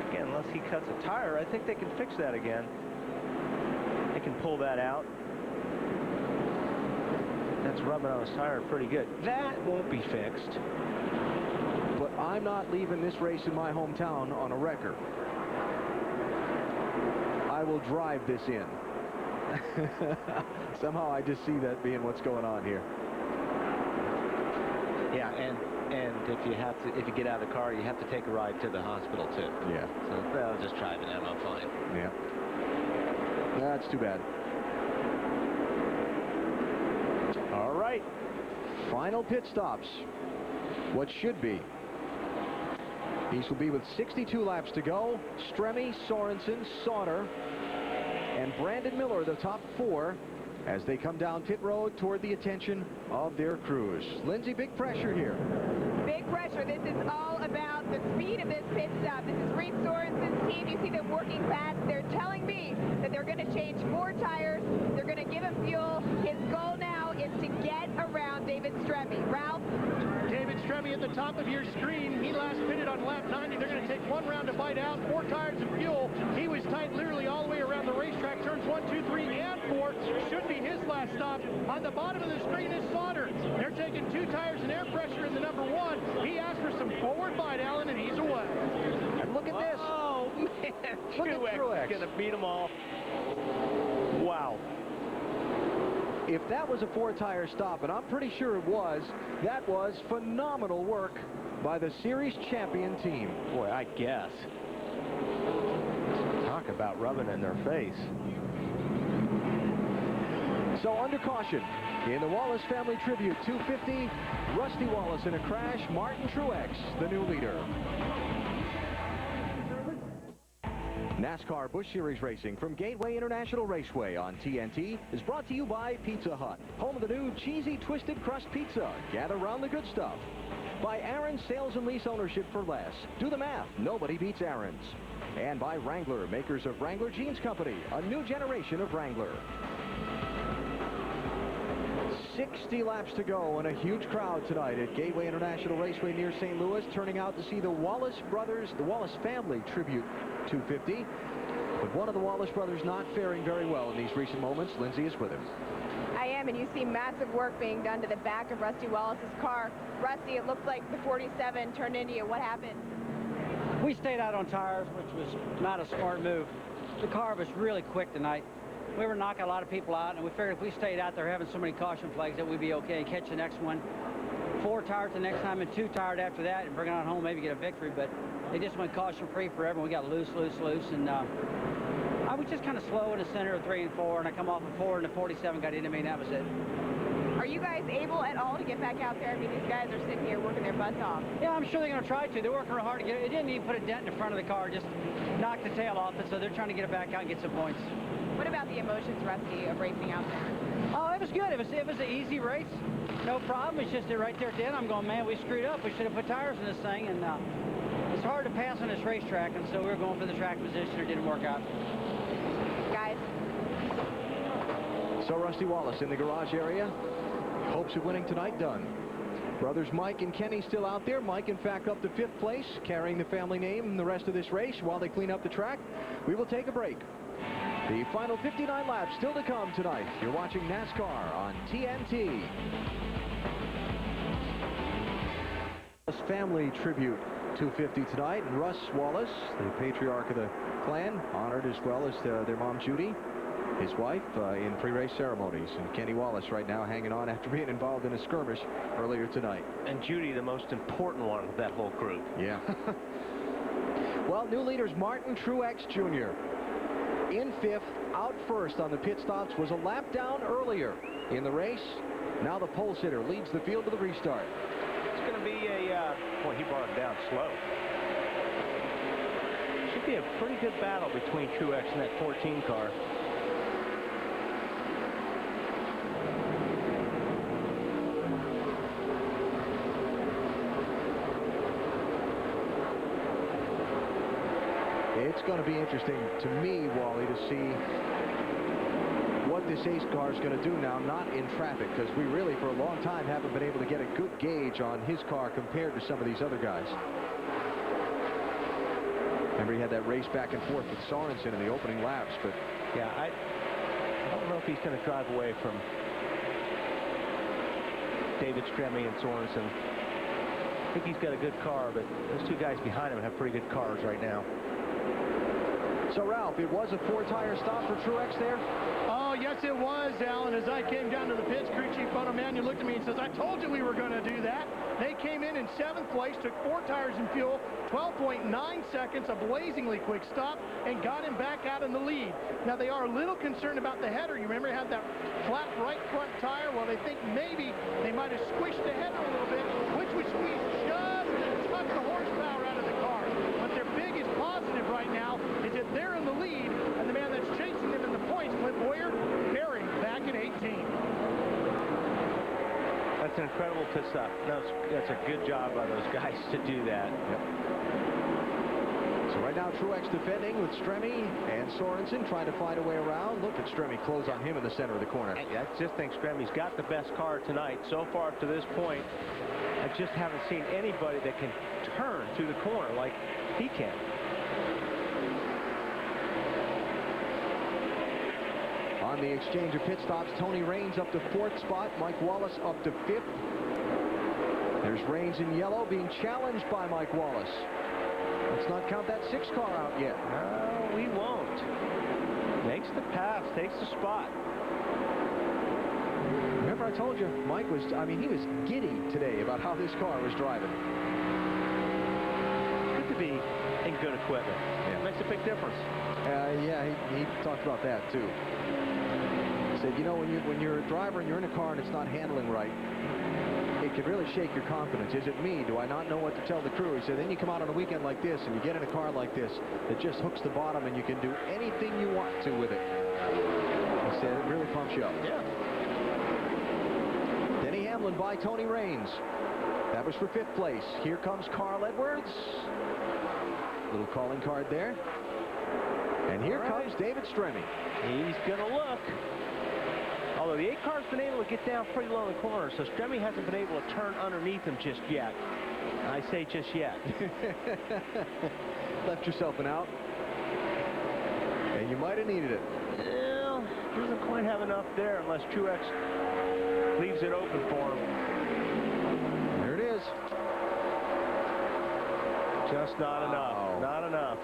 Again, unless he cuts a tire, I think they can fix that again. They can pull that out. That's rubbing on his tire pretty good. That won't be fixed. But I'm not leaving this race in my hometown on a wrecker. I will drive this in. Somehow I just see that being what's going on here. Yeah, and if you get out of the car, you have to take a ride to the hospital too. Yeah. So they'll just drive it out. I'm fine. Yeah. That's too bad. All right. Final pit stops. What should be. These will be with 62 laps to go. Stremme, Sorensen, Sauter, and Brandon Miller, the top 4, as they come down pit road toward the attention of their crews. Lindsay, big pressure here. Big pressure. This is all about the speed of this pit stop. This is Reed Sorensen's team. You see them working fast. They're telling me that they're going to change 4 tires. They're going to give him fuel. His goal now is to get around David Stremme. Ralph? David Stremme at the top of your screen. He last pitted on lap 90. They're going to take 1 round to bite out, 4 tires of fuel. He was tight literally all the way around the racetrack. Turns 1, 2, 3, and 4. Should be his last stop. On the bottom of the screen is Sauter. They're taking 2 tires and air pressure in the number 1. He asked for some forward bite, Alan, and he's away. And look at this. Oh, man. Truex going to beat them all. Wow. If that was a 4-tire stop, and I'm pretty sure it was, that was phenomenal work by the series champion team. Boy, I guess. Talk about rubbing in their face. So under caution, in the Wallace Family Tribute 250, Rusty Wallace in a crash, Martin Truex, the new leader. NASCAR Busch Series racing from Gateway International Raceway on TNT is brought to you by Pizza Hut, home of the new cheesy twisted crust pizza. Gather round the good stuff. By Aaron's Sales and Lease Ownership for Less. Do the math. Nobody beats Aaron's. And by Wrangler, makers of Wrangler Jeans Company, a new generation of Wrangler. 60 laps to go and a huge crowd tonight at Gateway International Raceway near St. Louis, turning out to see the Wallace brothers, the Wallace family tribute 250. But one of the Wallace brothers not faring very well in these recent moments. Lindsay is with him. I am, and you see massive work being done to the back of Rusty Wallace's car. Rusty, it looked like the 47 turned into you. What happened? We stayed out on tires, which was not a smart move. The car was really quick tonight. We were knocking a lot of people out, and we figured if we stayed out there having so many caution flags that we'd be okay and catch the next one. 4 tires the next time and 2 tired after that and bring it on home, maybe get a victory. But they just went caution-free forever. We got loose, and I I was just kind of slow in the center of 3 and 4, and I come off of 4, and the 47 got into me, and that was it. Are you guys able at all to get back out there? I mean, these guys are sitting here working their butts off. Yeah, I'm sure they're going to try to. They're working real hard to get it. It didn't even put a dent in the front of the car, just knocked the tail off it, so they're trying to get it back out and get some points. What about the emotions, Rusty, of racing out there? Oh, it was good. It was an easy race. No problem. It's just that right there at the end, I'm going, man, we screwed up. We should have put tires in this thing, and it's hard to pass on this racetrack, and so we were going for the track position. It didn't work out. Guys. So Rusty Wallace in the garage area. Hopes of winning tonight done. Brothers Mike and Kenny still out there. Mike, in fact, up to 5th place, carrying the family name in the rest of this race while they clean up the track. We will take a break. The final 59 laps still to come tonight. You're watching NASCAR on TNT. Family tribute 250 tonight, and Russ Wallace, the patriarch of the clan, honored as well as their mom Judy, his wife, in pre-race ceremonies. And Kenny Wallace right now hanging on after being involved in a skirmish earlier tonight. And Judy, the most important one of that whole group. Yeah. Well, new leaders Martin Truex Jr. in 5th, out first on the pit stops, was a lap down earlier in the race. Now the pole sitter leads the field to the restart. It's going to be a, boy, he brought it down slow. Should be a pretty good battle between Truex and that 14 car. It's going to be interesting to me, Wally, to see what this ace car is going to do now, not in traffic, because we really, for a long time, haven't been able to get a good gauge on his car compared to some of these other guys. Remember, he had that race back and forth with Sorensen in the opening laps, but... Yeah, I don't know if he's going to drive away from David Stremme and Sorensen. I think he's got a good car, but those two guys behind him have pretty good cars right now. So, Ralph, it was a 4-tire stop for Truex there? Oh, yes, it was, Alan. As I came down to the pits, crew chief Bono Manuel looked at me and says, I told you we were going to do that. They came in 7th place, took 4 tires and fuel, 12.9 seconds, a blazingly quick stop, and got him back out in the lead. Now, they are a little concerned about the header. You remember, he had that flat right front tire? Well, they think maybe they might have squished the header a little bit, which would squeeze just a touch of horsepower out of the car. But their biggest positive right now is that they're in the lead, and the man that's chasing them in the points, Clint Boyer, Perry, back at 18. That's an incredible pit stop. That's a good job by those guys to do that. Yep. So right now, Truex defending with Stremme and Sorensen trying to find a way around. Look at Stremme close on him in the center of the corner. I just think Stremme's got the best car tonight. So far to this point, I just haven't seen anybody that can turn through the corner like he can. On the exchange of pit stops, Tony Raines up to 4th spot, Mike Wallace up to 5th. There's Raines in yellow being challenged by Mike Wallace. Let's not count that 6 car out yet. No, we won't. Makes the pass, takes the spot. Remember I told you, Mike was, he was giddy today about how this car was driving. Good to be in good equipment. Yeah. Makes a big difference. Yeah, he talked about that too. He said, you know, when you're a driver and you're in a car and it's not handling right, it can really shake your confidence. Is it me? Do I not know what to tell the crew? He said, then you come out on a weekend like this and you get in a car like this that just hooks the bottom and you can do anything you want to with it. He said, it really pumps you up. Yeah. Denny Hamlin by Tony Raines. That was for 5th place. Here comes Carl Edwards. Little calling card there. And here comes David Stremme. He's going to look. Although the 8 car's been able to get down pretty low in the corner, so Stremme hasn't been able to turn underneath him just yet. I say just yet. Left yourself an out. And you might have needed it. Well, doesn't quite have enough there unless Truex leaves it open for him. There it is. Just not enough. Not enough.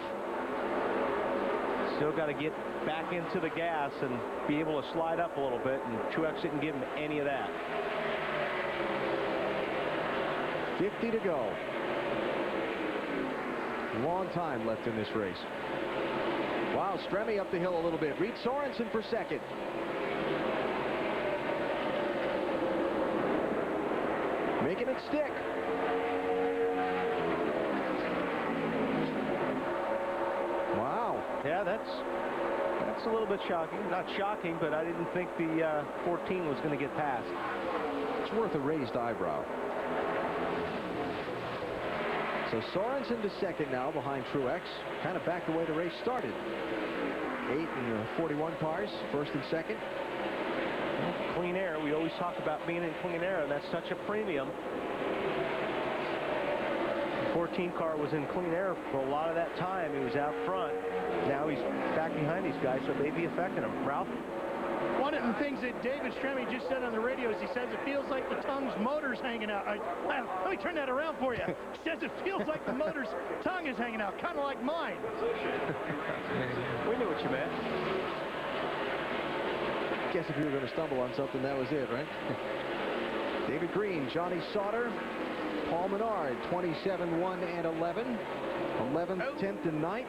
Still got to get back into the gas and be able to slide up a little bit, and Truex didn't give him any of that. 50 to go. Long time left in this race. Wow, Stremme up the hill a little bit. Reed Sorensen for second. Making it stick. Wow. Yeah, that's a little bit shocking. Not shocking, but I didn't think the 14 was going to get past. It's worth a raised eyebrow. So Sorensen to second now behind Truex. Kind of back the way the race started. 8 and 41 cars, first and second. Well, clean air. We always talk about being in clean air, and that's such a premium. The 14 car was in clean air for a lot of that time. He was out front. Now he's back behind these guys, so it may be affecting him. Ralph? One of the things that David Stremme just said on the radio is he says it feels like the tongue's motor's hanging out. Let me turn that around for you. He says it feels like the motor's tongue is hanging out, kind of like mine. We knew what you meant. Guess if you were going to stumble on something, that was it, right? David Green, Johnny Sauter, Paul Menard, 27, 1, and 11. 11th, 10th, and 9th.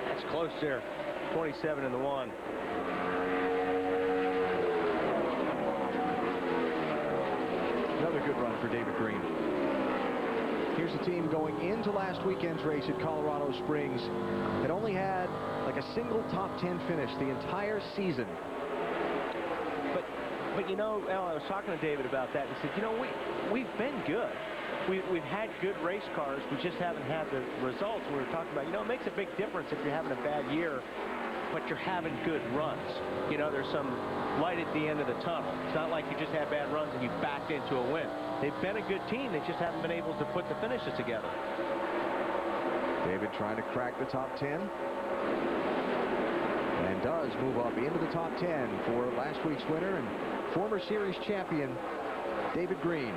That's close there. 27 and the 1. Another good run for David Green. Here's the team going into last weekend's race at Colorado Springs. It only had like a single top 10 finish the entire season. But you know, Al, I was talking to David about that. He said, you know, we've been good. We've had good race cars. We just haven't had the results. We were talking about, you know, it makes a big difference if you're having a bad year, but you're having good runs. You know, there's some light at the end of the tunnel. It's not like you just had bad runs and you backed into a win. They've been a good team. They just haven't been able to put the finishes together. David trying to crack the top 10. And does move up into the top 10 for last week's winner and former series champion, David Green.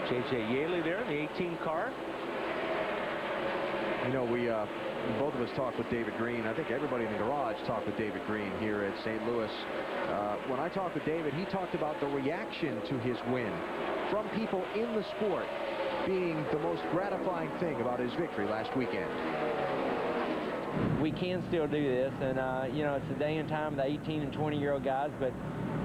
J.J. Yaley there in the 18 car. You know, we both of us talked with David Green. I think everybody in the garage talked with David Green here at St. Louis. When I talked with David, he talked about the reaction to his win from people in the sport being the most gratifying thing about his victory last weekend. We can still do this, and you know, it's the day and time of the 18 and 20-year-old guys, but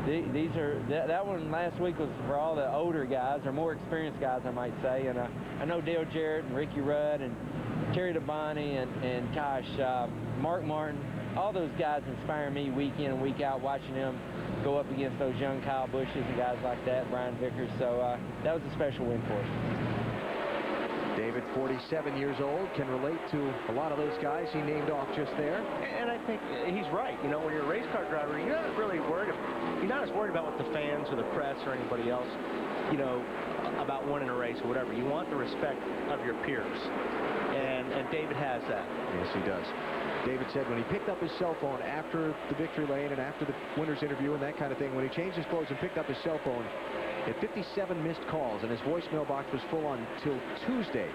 these are that one last week was for all the older guys, or more experienced guys, I might say. And I know Dale Jarrett and Ricky Rudd and Terry Labonte and gosh, Mark Martin, all those guys inspire me week in and week out, watching them go up against those young Kyle Bushes and guys like that, Brian Vickers. So that was a special win for us. David, 47 years old, can relate to a lot of those guys he named off just there. And I think he's right. You know, when you're a race car driver, you're not really worried. You're not as worried about what the fans or the press or anybody else, you know, about winning a race or whatever. You want the respect of your peers. And David has that. Yes, he does. David said when he picked up his cell phone after the victory lane and after the winner's interview and that kind of thing, when he changed his clothes and picked up his cell phone, he had 57 missed calls, and his voicemail box was full on till Tuesday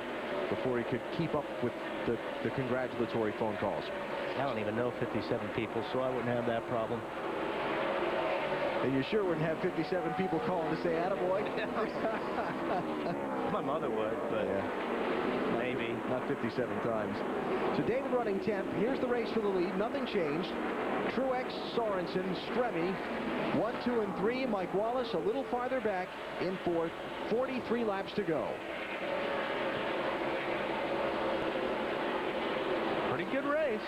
before he could keep up with the congratulatory phone calls. I don't even know 57 people, so I wouldn't have that problem. And you sure wouldn't have 57 people calling to say attaboy? My mother would, but yeah, maybe. Not 57 times. So David running 10th. Here's the race for the lead. Nothing changed. Truex, Sorensen, Stremme, 1, 2, and 3. Mike Wallace a little farther back in 4th. 43 laps to go. Pretty good race.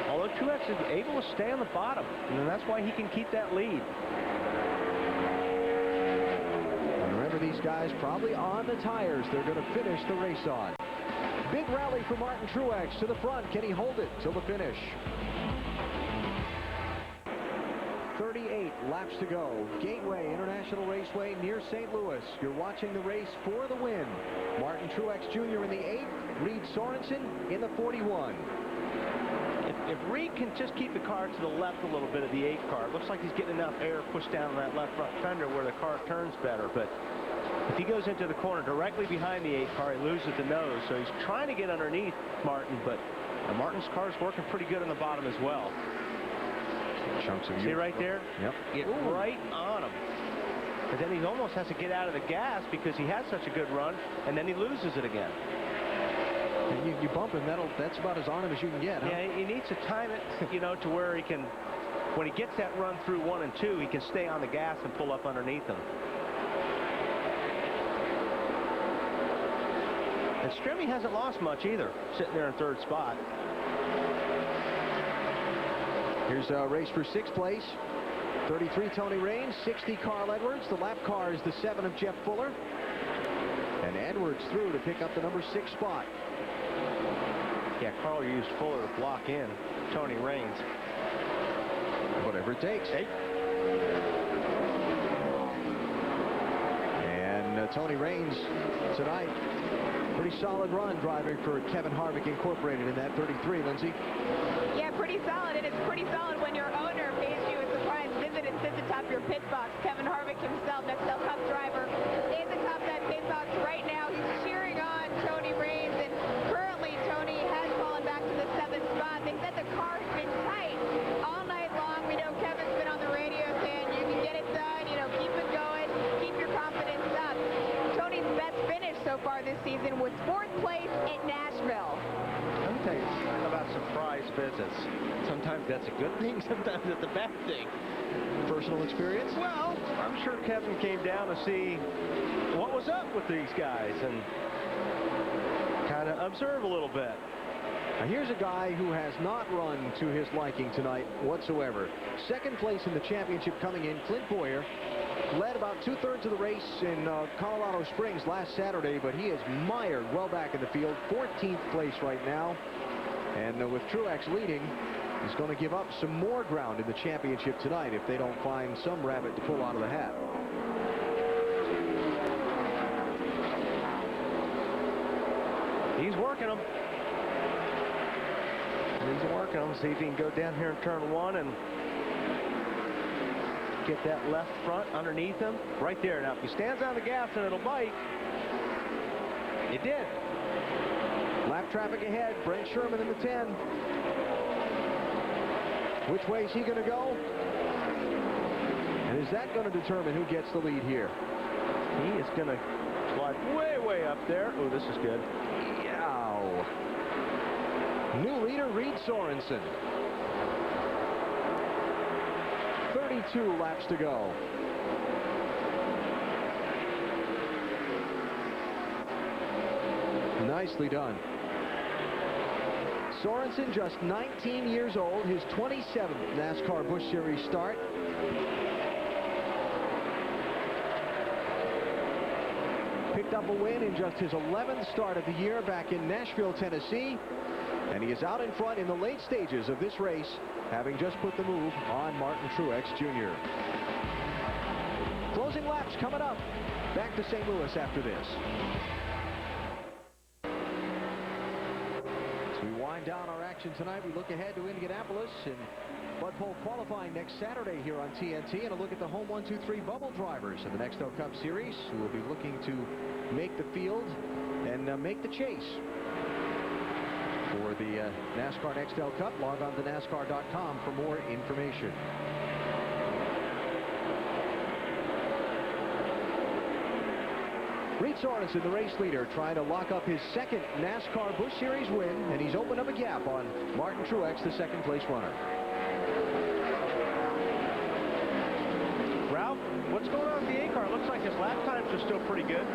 Although Truex is able to stay on the bottom, and that's why he can keep that lead. And remember, these guys probably on the tires they're going to finish the race on. Big rally for Martin Truex to the front. Can he hold it till the finish? 38 laps to go. Gateway International Raceway near St. Louis. You're watching the race for the win. Martin Truex Jr. in the 8th. Reed Sorensen in the 41. If Reed can just keep the car to the left a little bit of the 8 car, it looks like he's getting enough air pushed down on that left front fender where the car turns better. But if he goes into the corner directly behind the 8 car, he loses the nose. So he's trying to get underneath Martin, but Martin's car is working pretty good on the bottom as well. Chunks of you. See right there? Yep. Get right on him. But then he almost has to get out of the gas because he has such a good run, and then he loses it again. And you bump him, that's about as on him as you can get, huh? Yeah, he needs to time it, you know, to where he can, when he gets that run through 1 and 2, he can stay on the gas and pull up underneath him. And Strimmy hasn't lost much either, sitting there in 3rd spot. Here's a race for 6th place. 33 Tony Raines, 60 Carl Edwards. The lap car is the 7 of Jeff Fuller. And Edwards through to pick up the number 6 spot. Yeah, Carl used Fuller to block in Tony Raines. Whatever it takes. Hey. And Tony Raines tonight, pretty solid run driving for Kevin Harvick Incorporated in that 33, Lindsay. Yeah, pretty solid. And it's pretty solid when your owner pays you a surprise visit and sits atop your pit box. Kevin Harvick himself, NASCAR Cup driver, is atop that pit box right now. He's cheering on Tony Raines, and currently Tony has fallen back to the 7th spot. They said the car's been tight all night long. We know Kevin's been on the radio saying you can get it done, you know, keep it going, keep your confidence up. Tony's best finish so far this season was 4th place at Nashville. Let me tell you about surprise visits. Sometimes that's a good thing, sometimes it's a bad thing. Personal experience? Well, I'm sure Kevin came down to see what was up with these guys and kind of observe a little bit. Now here's a guy who has not run to his liking tonight whatsoever. 2nd place in the championship coming in, Clint Boyer. Led about 2/3 of the race in Colorado Springs last Saturday, but he is mired well back in the field. 14th place right now. And with Truex leading, he's going to give up some more ground in the championship tonight if they don't find some rabbit to pull out of the hat. He's working them. He's working them. See if he can go down here in turn 1 and get that left front underneath him. Right there. Now, if he stands on the gas and it'll bite, it did. Lap traffic ahead. Brent Sherman in the 10. Which way is he going to go? And is that going to determine who gets the lead here? He is going to slide way, way up there. Oh, this is good. Yow. New leader, Reed Sorensen. 32 laps to go. Nicely done. Sorensen, just 19 years old, his 27th NASCAR Busch Series start. Picked up a win in just his 11th start of the year back in Nashville, Tennessee. And he is out in front in the late stages of this race, having just put the move on Martin Truex Jr. Closing laps coming up. Back to St. Louis after this. As we wind down our action tonight, we look ahead to Indianapolis and Bud Pole qualifying next Saturday here on TNT, and a look at the home 1-2-3 bubble drivers in the Nextel Cup Series, who will be looking to make the field and make the chase. For the NASCAR Nextel Cup, log on to NASCAR.com for more information. Reed Sorensen, the race leader, trying to lock up his 2nd NASCAR Busch Series win, and he's opened up a gap on Martin Truex, the 2nd place runner. Ralph, what's going on with the A-car? Looks like his lap times are still pretty good.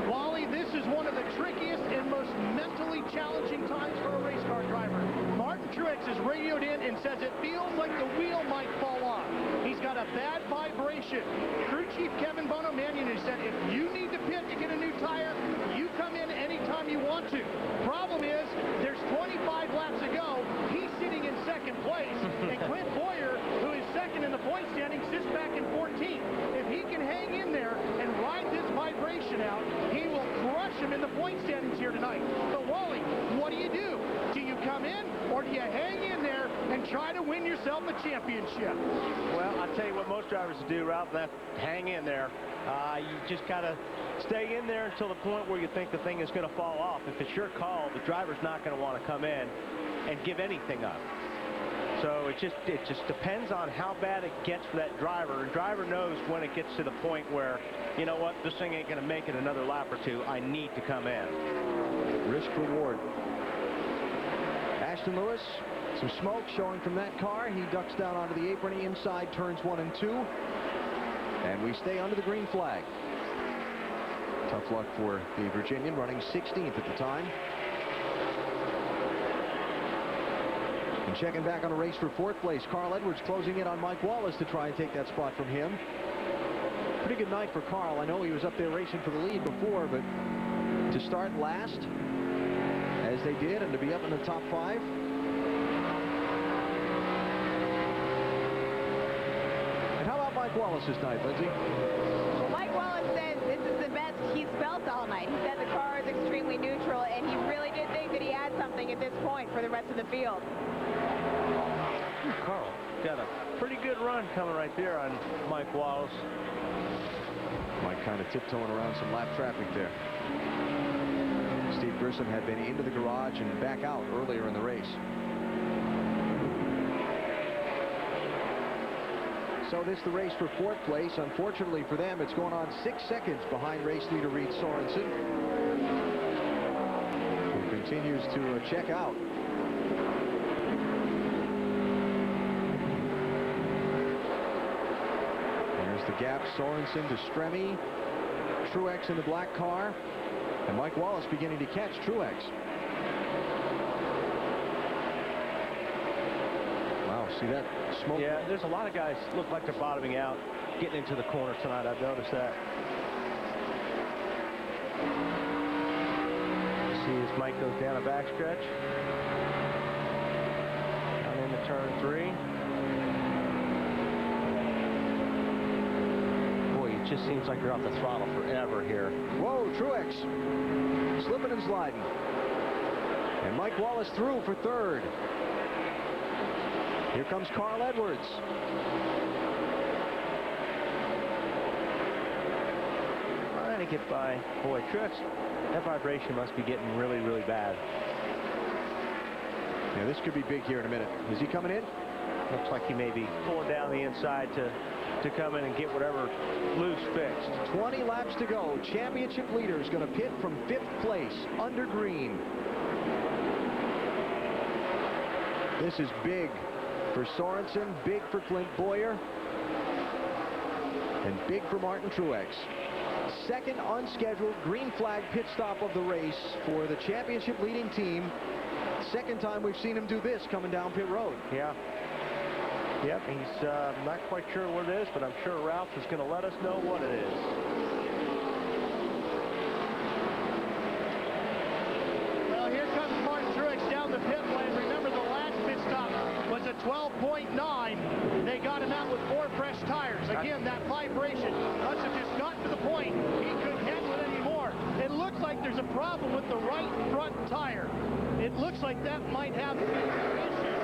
Wally, this is one of the trickiest and most mentally challenging times for a race car driver. Martin Truex is radioed in and says it feels like the wheel might fall off. He's got a bad vibration. Crew Chief Kevin Bonomanian said if you need to pit to get a new tire, you come in anytime you want to. Problem is, there's 25 laps to go. He's sitting in 2nd place, and Clint Boyer, who is 2nd in the point standing, sits back in 14th. If he can hang in there and ride this vibration out, he will crush him in the point standings here tonight. But Wally, what do? Do you come in, or do you hang in there and try to win yourself a championship? Well, I'll tell you what most drivers do, Ralph, that hang in there. You just gotta stay in there until the point where you think the thing is going to fall off. If it's your call, the driver's not going to want to come in and give anything up. So it just depends on how bad it gets for that driver. And driver knows when it gets to the point where, you know what, this thing ain't going to make it another lap or two. I need to come in. Risk reward. St. Louis. Some smoke showing from that car. He ducks down onto the apron inside turns 1 and 2. And we stay under the green flag. Tough luck for the Virginian, running 16th at the time. And checking back on a race for 4th place, Carl Edwards closing in on Mike Wallace to try and take that spot from him. Pretty good night for Carl. I know he was up there racing for the lead before, but to start last, as they did, and to be up in the top 5. And how about Mike Wallace's night, Lindsay? Well, Mike Wallace says this is the best he's felt all night. He said the car is extremely neutral, and he really did think that he had something at this point for the rest of the field. Carl got a pretty good run coming right there on Mike Wallace. Mike kind of tiptoeing around some lap traffic there. Steve Grissom had been into the garage and back out earlier in the race. So this is the race for 4th place. Unfortunately for them, it's going on 6 seconds behind race leader Reed Sorensen, who continues to check out. There's the gap. Sorensen to Stremme, Truex in the black car, and Mike Wallace beginning to catch Truex. Wow, see that smoke? Yeah, there's a lot of guys look like they're bottoming out, getting into the corner tonight. I've noticed that. See as Mike goes down a backstretch. Down into turn 3. Boy, it just seems like you're off the throttle forever here. Whoa, Truex slipping and sliding. And Mike Wallace through for 3rd. Here comes Carl Edwards. Trying to get by. Boy, Truex, that vibration must be getting really, really bad. Yeah, this could be big here in a minute. Is he coming in? Looks like he may be pulling down the inside to come in and get whatever loose fixed. 20 laps to go. Championship leader is going to pit from 5th place under green. This is big for Sorensen, big for Clint Boyer, and big for Martin Truex. 2nd unscheduled green flag pit stop of the race for the championship leading team. 2nd time we've seen him do this coming down pit road. Yeah. Yep, he's not quite sure what it is, but I'm sure Ralph is going to let us know what it is. Well, here comes Martin Truex down the pit lane. Remember, the last pit stop was a 12.9. They got him out with 4 fresh tires. Again, that vibration must have just gotten to the point he couldn't handle it anymore. It looks like there's a problem with the right front tire. It looks like that might have been an issue.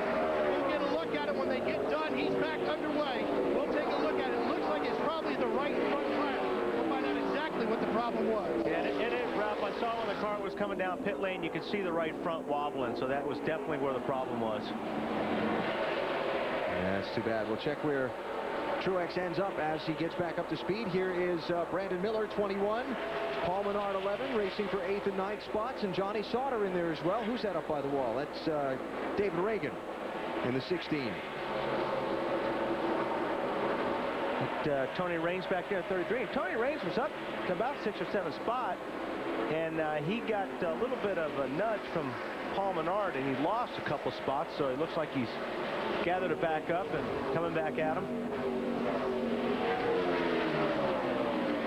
We'll get a look at it when they get done. He's back underway. We'll take a look at it. It looks like it's probably the right front tire. We'll find out exactly what the problem was. Yeah, it is, Ralph. I saw when the car was coming down pit lane, you could see the right front wobbling, so that was definitely where the problem was. Yeah, that's too bad. We'll check where Truex ends up as he gets back up to speed. Here is Brandon Miller, 21. Paul Menard, 11, racing for 8th and 9th spots. And Johnny Sauter in there as well. Who's that up by the wall? That's David Reagan in the 16. Tony Raines back there at 33. Tony Raines was up to about 6th or 7th spot, and he got a little bit of a nudge from Paul Menard, and he lost a couple spots, so it looks like he's gathered it back up and coming back at him.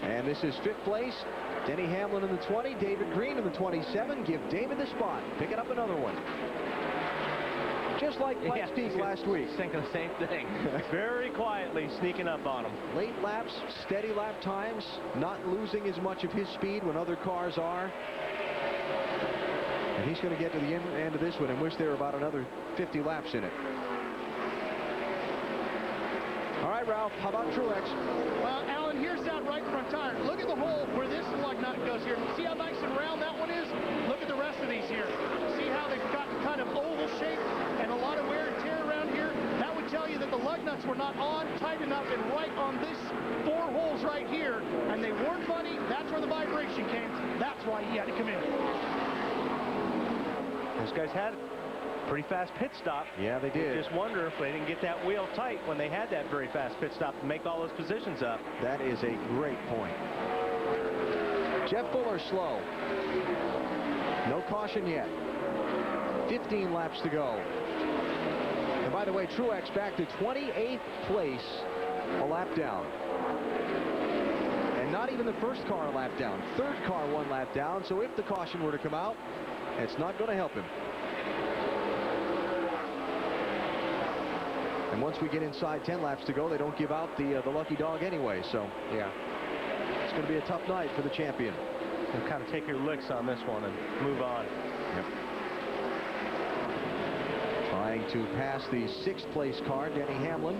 And this is 5th place. Denny Hamlin in the 20, David Green in the 27. Give David the spot. Picking up another one. Just like Pikes Peak last week. Thinking the same thing. Very quietly sneaking up on him. Late laps, steady lap times, not losing as much of his speed when other cars are. And he's going to get to the end of this one and wish there were about another 50 laps in it. All right, Ralph, how about Truex? Well, Alan, here's that right front tire. Look at the hole where this lug nut goes here. See how nice and round that one is? Look at the rest of these here. See how they've got kind of oval shape and a lot of wear and tear around here? That would tell you that the lug nuts were not on tight enough and right on this 4 holes right here, and they weren't funny. That's where the vibration came. That's why he had to come in. Those guys had Pretty fast pit stop. Yeah, they did. You just wonder if they didn't get that wheel tight when they had that very fast pit stop to make all those positions up. That is a great point. Jeff Fuller slow. No caution yet. 15 laps to go. And by the way, Truex back to 28th place, a lap down. And not even the first car a lap down. Third car 1 lap down. So if the caution were to come out, it's not going to help him. And once we get inside 10 laps to go, they don't give out the lucky dog anyway. So yeah, it's going to be a tough night for the champion. And kind of take your licks on this one and move on. Yep. Trying to pass the 6th place car, Denny Hamlin.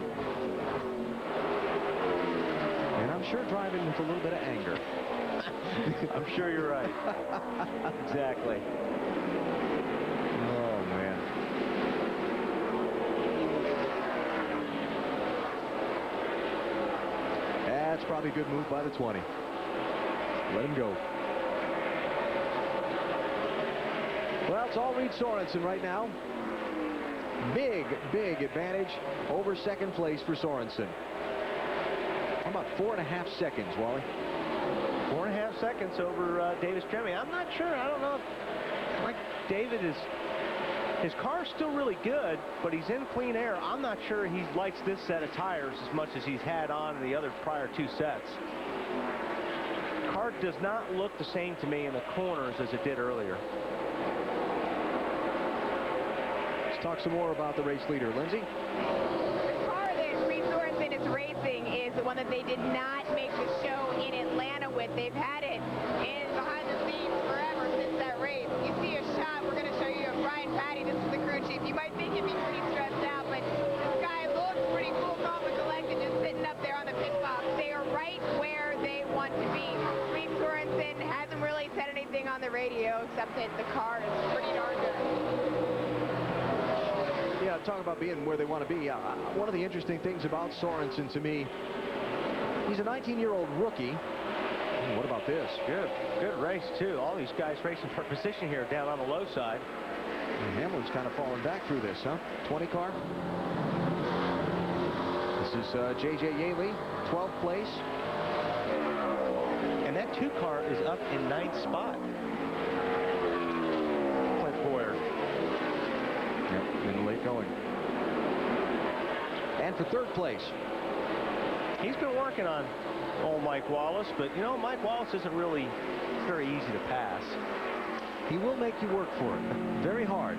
And I'm sure driving with a little bit of anger. I'm sure you're right. Exactly. Oh, man. That's probably a good move by the 20. Let him go. Well, it's all Reed Sorensen right now. Big, big advantage over 2nd place for Sorensen. How about 4.5 seconds, Wally? 4.5 seconds over Davis Tremy. I'm not sure. I don't know. Like David is, his car's still really good, but he's in clean air. I'm not sure he likes this set of tires as much as he's had on in the other prior 2 sets. Car does not look the same to me in the corners as it did earlier. Let's talk some more about the race leader, Lindsay. The car that Reed Sorensen is racing is the one that they did not make the show in Atlanta with. They've had it in behind the scenes forever since that race. You see a shot, we're going to show you of Brian Patty. This is the crew chief. You might think he'd be pretty stressed out, but this guy looks pretty cool, calm and collected, just sitting up there on the pit box. They are right where they want to be. Reed Sorensen hasn't really said anything on the radio except that the car is pretty darn good. Yeah, talk about being where they want to be. One of the interesting things about Sorensen to me, he's a 19-year-old rookie. What about this? Good race, too. All these guys racing for position here down on the low side. And Hamlin's kind of falling back through this, huh? 20 car. This is J.J. Yaley, 12th place. And that 2 car is up in 9th spot. Clint Boyer. Yep, in the late going. And for 3rd place. He's been working on old Mike Wallace, but you know, Mike Wallace isn't really very easy to pass. He will make you work for it. Very hard.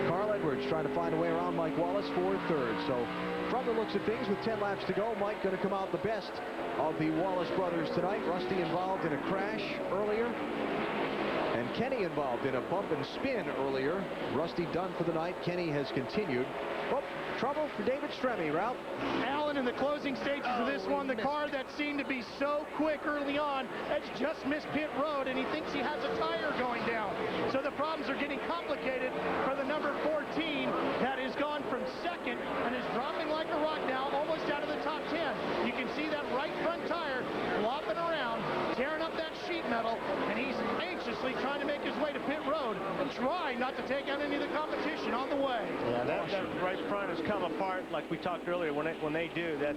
Carl Edwards trying to find a way around Mike Wallace for 3rd. So from the looks of things, with 10 laps to go, Mike going to come out the best of the Wallace brothers tonight. Rusty involved in a crash earlier. And Kenny involved in a bump and spin earlier. Rusty done for the night. Kenny has continued. Oh, trouble for David Stremme, Ralph. Alan, in the closing stages of this one, the car that seemed to be so quick early on has just missed pit road, and he thinks he has a tire going down. So the problems are getting complicated for the number 14 that has gone from 2nd and is dropping like a rock now, almost out of the top 10. You can see that right front tire flopping around, tearing up that sheet metal, and he's anxiously trying to make his way to pit road and try not to take out any of the competition on the way. Yeah, that right front has come apart like we talked earlier. When they do that,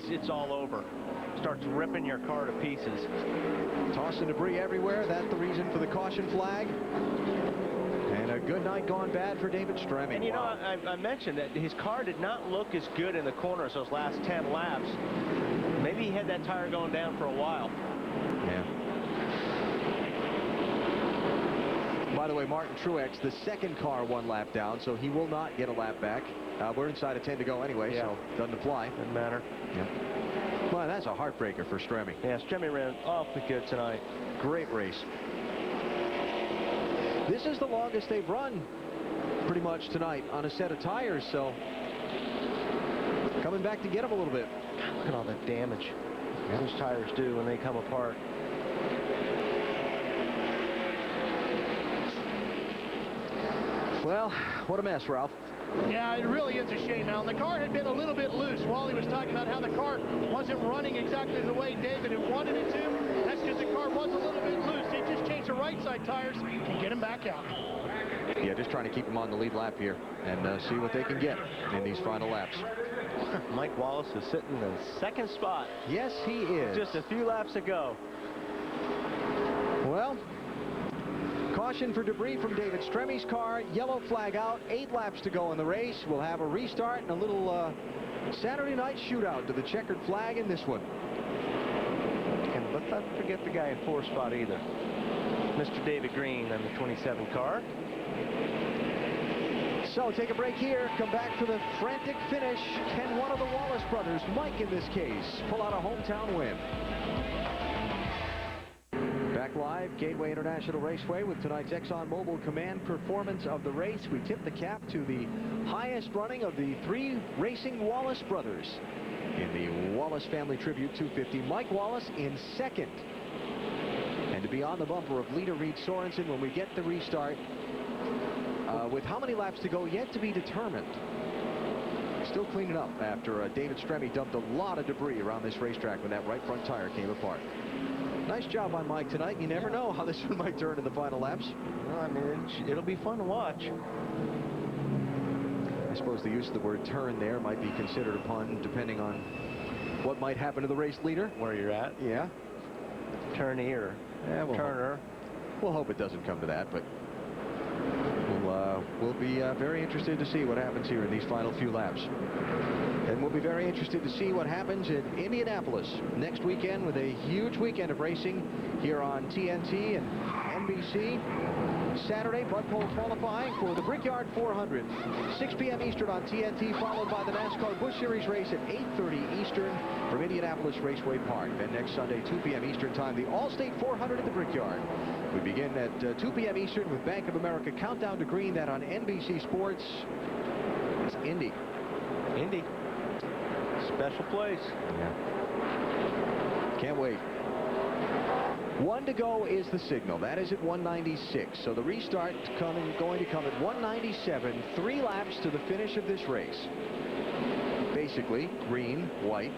it's all over. Starts ripping your car to pieces. Tossing debris everywhere. That's the reason for the caution flag. And a good night gone bad for David Stremme. And you know, I mentioned that his car did not look as good in the corners those last 10 laps. Maybe he had that tire going down for a while. Yeah. By the way, Martin Truex, the 2nd car 1 lap down, so he will not get a lap back. We're inside of 10 to go anyway, so doesn't apply. Doesn't matter. Yeah. Well, that's a heartbreaker for Stremme. Yeah, Stremme ran awfully good tonight. Great race. This is the longest they've run pretty much tonight on a set of tires, so coming back to get them a little bit. Look at all that damage those tires do when they come apart. Well, what a mess, Ralph. Yeah, it really is a shame, Alan. The car had been a little bit loose. Wally was talking about how the car wasn't running exactly the way David had wanted it to. That's because the car was a little bit loose. They just changed the right side tires and get him back out. Yeah, just trying to keep them on the lead lap here and see what they can get in these final laps. Mike Wallace is sitting in the second spot. Yes, he is. Just a few laps to go. Well, caution for debris from David Stremmy's car. Yellow flag out. 8 laps to go in the race. We'll have a restart and a little Saturday night shootout to the checkered flag in this one. And let's not forget the guy in 4th spot either. Mr. David Green on the 27 car. So take a break here. Come back for the frantic finish. Can one of the Wallace brothers, Mike in this case, pull out a hometown win? Back live, Gateway International Raceway with tonight's ExxonMobil Command performance of the race. We tip the cap to the highest running of the 3 racing Wallace brothers in the Wallace Family Tribute 250. Mike Wallace in 2nd. And to be on the bumper of leader Reed Sorensen when we get the restart. With how many laps to go yet to be determined. Still cleaning up after David Stremme dumped a lot of debris around this racetrack when that right front tire came apart. Nice job on Mike tonight. You never know how this one might turn in the final laps. Well, I mean, it'll be fun to watch. I suppose the use of the word turn there might be considered a pun depending on what might happen to the race leader. Where you're at. Yeah. Turny or Turner. We'll hope it doesn't come to that, but we'll be very interested to see what happens here in these final few laps. And we'll be very interested to see what happens in Indianapolis next weekend with a huge weekend of racing here on TNT and NBC. Saturday, Bud Pole qualifying for the Brickyard 400. 6 p.m. Eastern on TNT, followed by the NASCAR Busch Series race at 8:30 Eastern from Indianapolis Raceway Park. Then next Sunday, 2 p.m. Eastern time, the All-State 400 at the Brickyard. We begin at 2 p.m. Eastern with Bank of America Countdown to Green. That on NBC Sports. It's Indy. Indy. Special place. Yeah. Can't wait. 1 to go is the signal. That is at 196. So the restart going to come at 197. 3 laps to the finish of this race. Basically, green, white.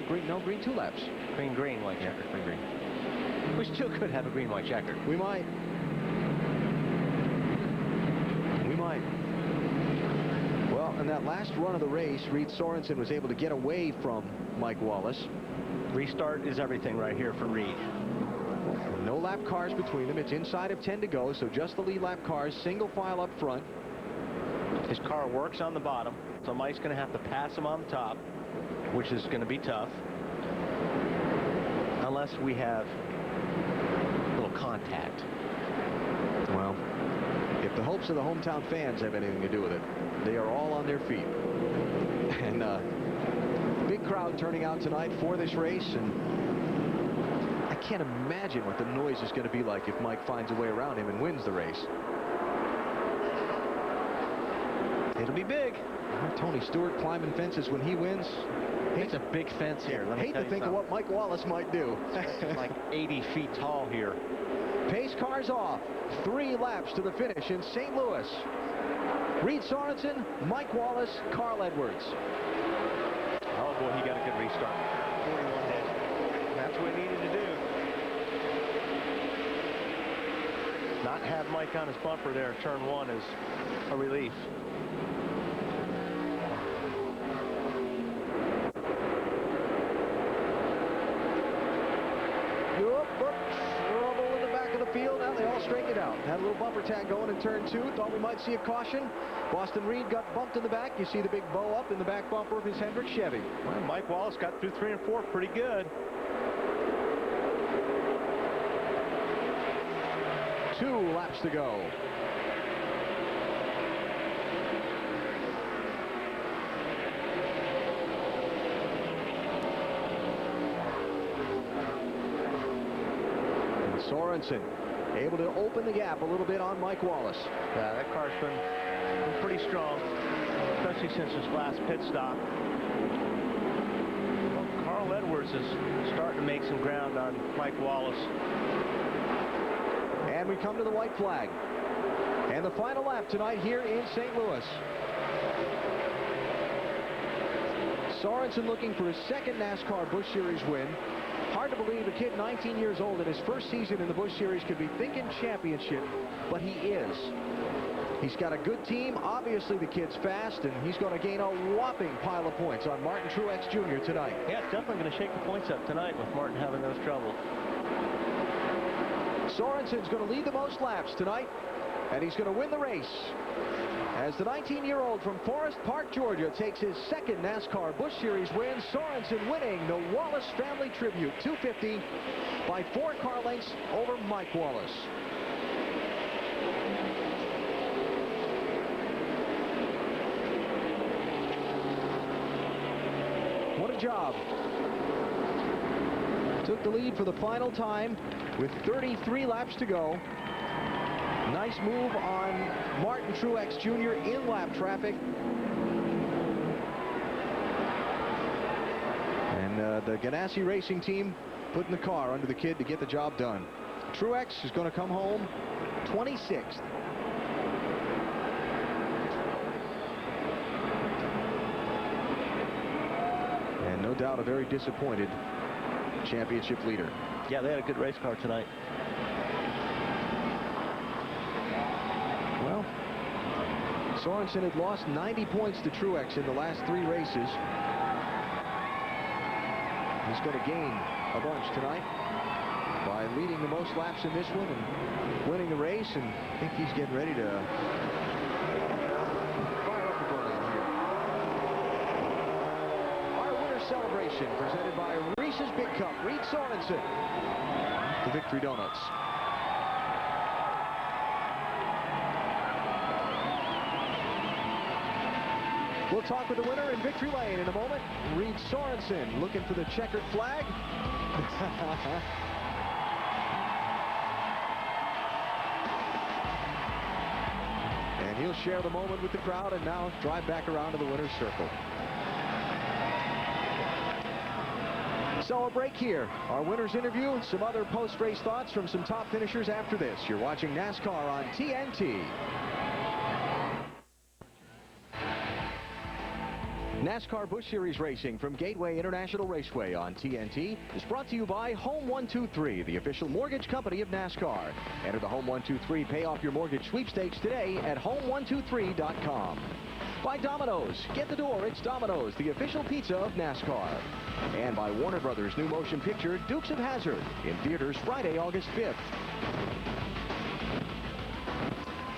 Green 2 laps. Green, white checker. Green. We still could have a green, white checker. We might. We might. Well, in that last run of the race, Reed Sorensen was able to get away from Mike Wallace. Restart is everything right here for Reed. No lap cars between them. It's inside of 10 to go, so just the lead lap cars, single file up front. His car works on the bottom, so Mike's going to have to pass him on the top, which is going to be tough. Unless we have a little contact. Well, if the hopes of the hometown fans have anything to do with it, they are all on their feet. And big crowd turning out tonight for this race, and I can't imagine what the noise is going to be like if Mike finds a way around him and wins the race. It'll be big. Tony Stewart climbing fences when he wins. It's a big fence here. Let me hate to think of what Mike Wallace might do. Like 80 feet tall here. Pace cars off. 3 laps to the finish in St. Louis. Reed Sorensen, Mike Wallace, Carl Edwards. Oh boy, he got a good restart. 41 did. That's what he needed to do. Not have Mike on his bumper there in turn 1 is a relief. Trouble in the back of the field. Now they all straighten it out. Had a little bumper tag going in turn 2. Thought we might see a caution. Boston Reed got bumped in the back. You see the big bow up in the back bumper of his Hendrick Chevy. Well, Mike Wallace got through 3 and 4 pretty good. 2 laps to go. Sorensen able to open the gap a little bit on Mike Wallace. Yeah, that car's been pretty strong, especially since his last pit stop. Well, Carl Edwards is starting to make some ground on Mike Wallace. And we come to the white flag. And the final lap tonight here in St. Louis. Sorensen looking for his 2nd NASCAR Busch Series win. Hard to believe a kid 19 years old in his first season in the Busch Series could be thinking championship, but he is. He's got a good team. Obviously, the kid's fast, and he's going to gain a whopping pile of points on Martin Truex Jr. tonight. Yeah, it's definitely going to shake the points up tonight with Martin having those troubles. Sorensen's going to lead the most laps tonight, and he's going to win the race as the 19-year-old from Forest Park, Georgia, takes his second NASCAR Busch Series win. Sorensen winning the Wallace Family Tribute 250 by 4 car lengths over Mike Wallace. What a job. Took the lead for the final time with 33 laps to go. Nice move on Martin Truex Jr. in lap traffic. And the Ganassi Racing team putting the car under the kid to get the job done. Truex is going to come home 26th. And no doubt a very disappointed championship leader. Yeah, they had a good race car tonight. Well, Sorensen had lost 90 points to Truex in the last 3 races. He's going to gain a bunch tonight by leading the most laps in this one and winning the race, and I think he's getting ready to fire up the burnout here. Our winner celebration presented by Reese's Big Cup. Reed Sorensen, the Victory Donuts. We'll talk with the winner in victory lane in a moment. Reed Sorensen looking for the checkered flag. And he'll share the moment with the crowd and now drive back around to the winner's circle. So a break here. Our winner's interview and some other post-race thoughts from some top finishers after this. You're watching NASCAR on TNT. NASCAR Busch Series racing from Gateway International Raceway on TNT is brought to you by Home 123, the official mortgage company of NASCAR. Enter the Home 123 Pay Off Your Mortgage sweepstakes today at home123.com. By Domino's. Get the door, it's Domino's, the official pizza of NASCAR. And by Warner Brothers' new motion picture, Dukes of Hazzard, in theaters Friday, August 5th.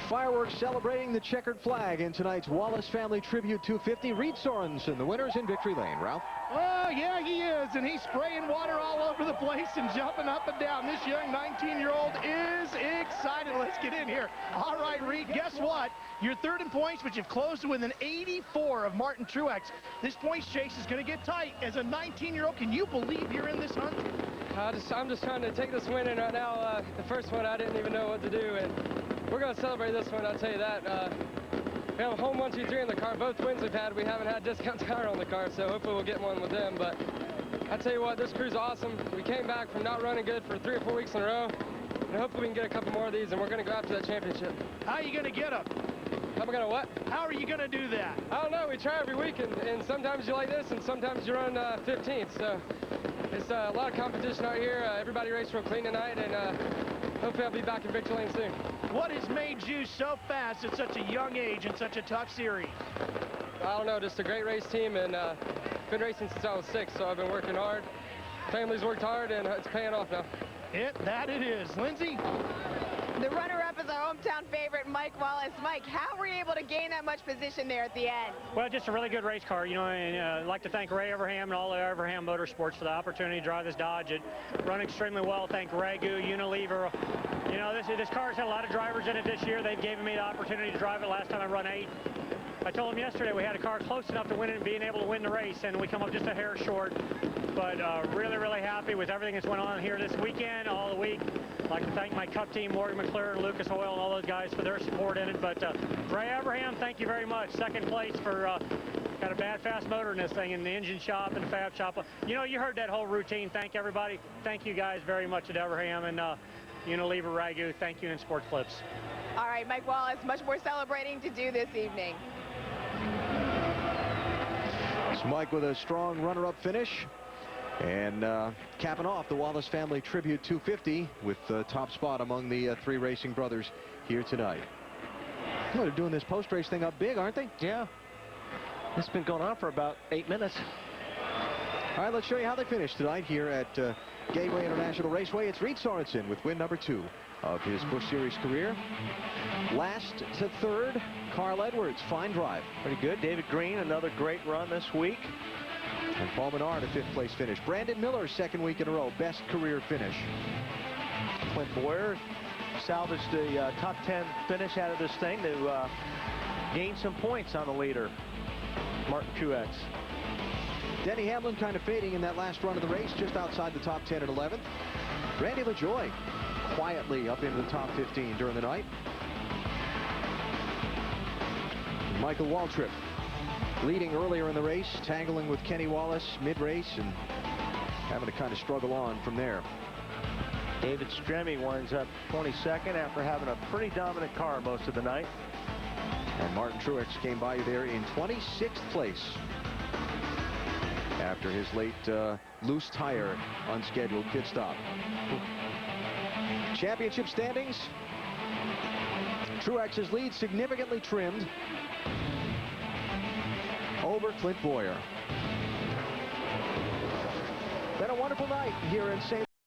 Fireworks celebrating the checkered flag in tonight's Wallace Family Tribute 250. Reed Sorensen, the winners in victory lane. Ralph? Oh, yeah, he is, and he's spraying water all over the place and jumping up and down. This young 19-year-old is excited. Let's get in here. All right, Reed, guess what? You're third in points, but you've closed with an 84 of Martin Truex. This points chase is going to get tight. As a 19-year-old, can you believe you're in this hunt? I'm just trying to take this win in right now. The first one, I didn't even know what to do, and we're going to celebrate this one, I'll tell you that. We have a home 1, 2, 3 in the car. Both wins we've had, we haven't had discount tire on the car, so hopefully we'll get one with them. But I tell you what, this crew's awesome. We came back from not running good for 3 or 4 weeks in a row, and hopefully we can get a couple more of these, and we're going to go after that championship. How are you going to get them? How am I going to what? How are you going to do that? I don't know. We try every week, and sometimes you like this, and sometimes you run 15th. So it's a lot of competition out here. Everybody raced real clean tonight, and hopefully I'll be back in victory lane soon. What has made you so fast at such a young age in such a tough series? I don't know, just a great race team, and been racing since I was 6, so I've been working hard. Family's worked hard, and it's paying off now. That it is. Lindsay? The runner-up is our hometown favorite, Mike Wallace. Mike, how were you able to gain that much position there at the end? Well, just a really good race car, you know, and I'd like to thank Ray Everham and all of Everham Motorsports for the opportunity to drive this Dodge. It run extremely well. Thank Ragu, Unilever. You know, this car's had a lot of drivers in it this year. They've given me the opportunity to drive it. Last time I run 8. I told them yesterday we had a car close enough to win it and being able to win the race, and we come up just a hair short. But really, really happy with everything that's went on here this weekend, all the week. I'd like to thank my Cup team, Morgan McClure, Lucas Oil, and all those guys for their support in it. But Ray Everham, thank you very much. Second place for got a bad fast motor in this thing in the engine shop and the fab shop. You know, you heard that whole routine. Thank everybody. Thank you guys very much at Everham and Unilever, Ragu. Thank you in Sport Clips. All right, Mike Wallace, much more celebrating to do this evening. It's Mike with a strong runner-up finish. And capping off the Wallace Family Tribute 250 with the top spot among the 3 racing brothers here tonight. Well, they're doing this post-race thing up big, aren't they? Yeah. It's been going on for about 8 minutes. All right, let's show you how they finished tonight here at Gateway International Raceway. It's Reed Sorensen with win number 2 of his Busch Series career. Last to third, Carl Edwards, fine drive. Pretty good. David Green, another great run this week. And Paul Menard, a 5th place finish. Brandon Miller, 2nd week in a row, best career finish. Clint Boyer salvaged the top 10 finish out of this thing to gain some points on the leader, Martin Truex. Denny Hamlin kind of fading in that last run of the race, just outside the top 10 at 11th. Randy LaJoie quietly up into the top 15 during the night. Michael Waltrip leading earlier in the race, tangling with Kenny Wallace mid-race and having to kind of struggle on from there. David Stremme winds up 22nd after having a pretty dominant car most of the night. And Martin Truex came by you there in 26th place after his late loose tire unscheduled pit stop. Championship standings. Truex's lead significantly trimmed over Clint Boyer. Been a wonderful night here in St.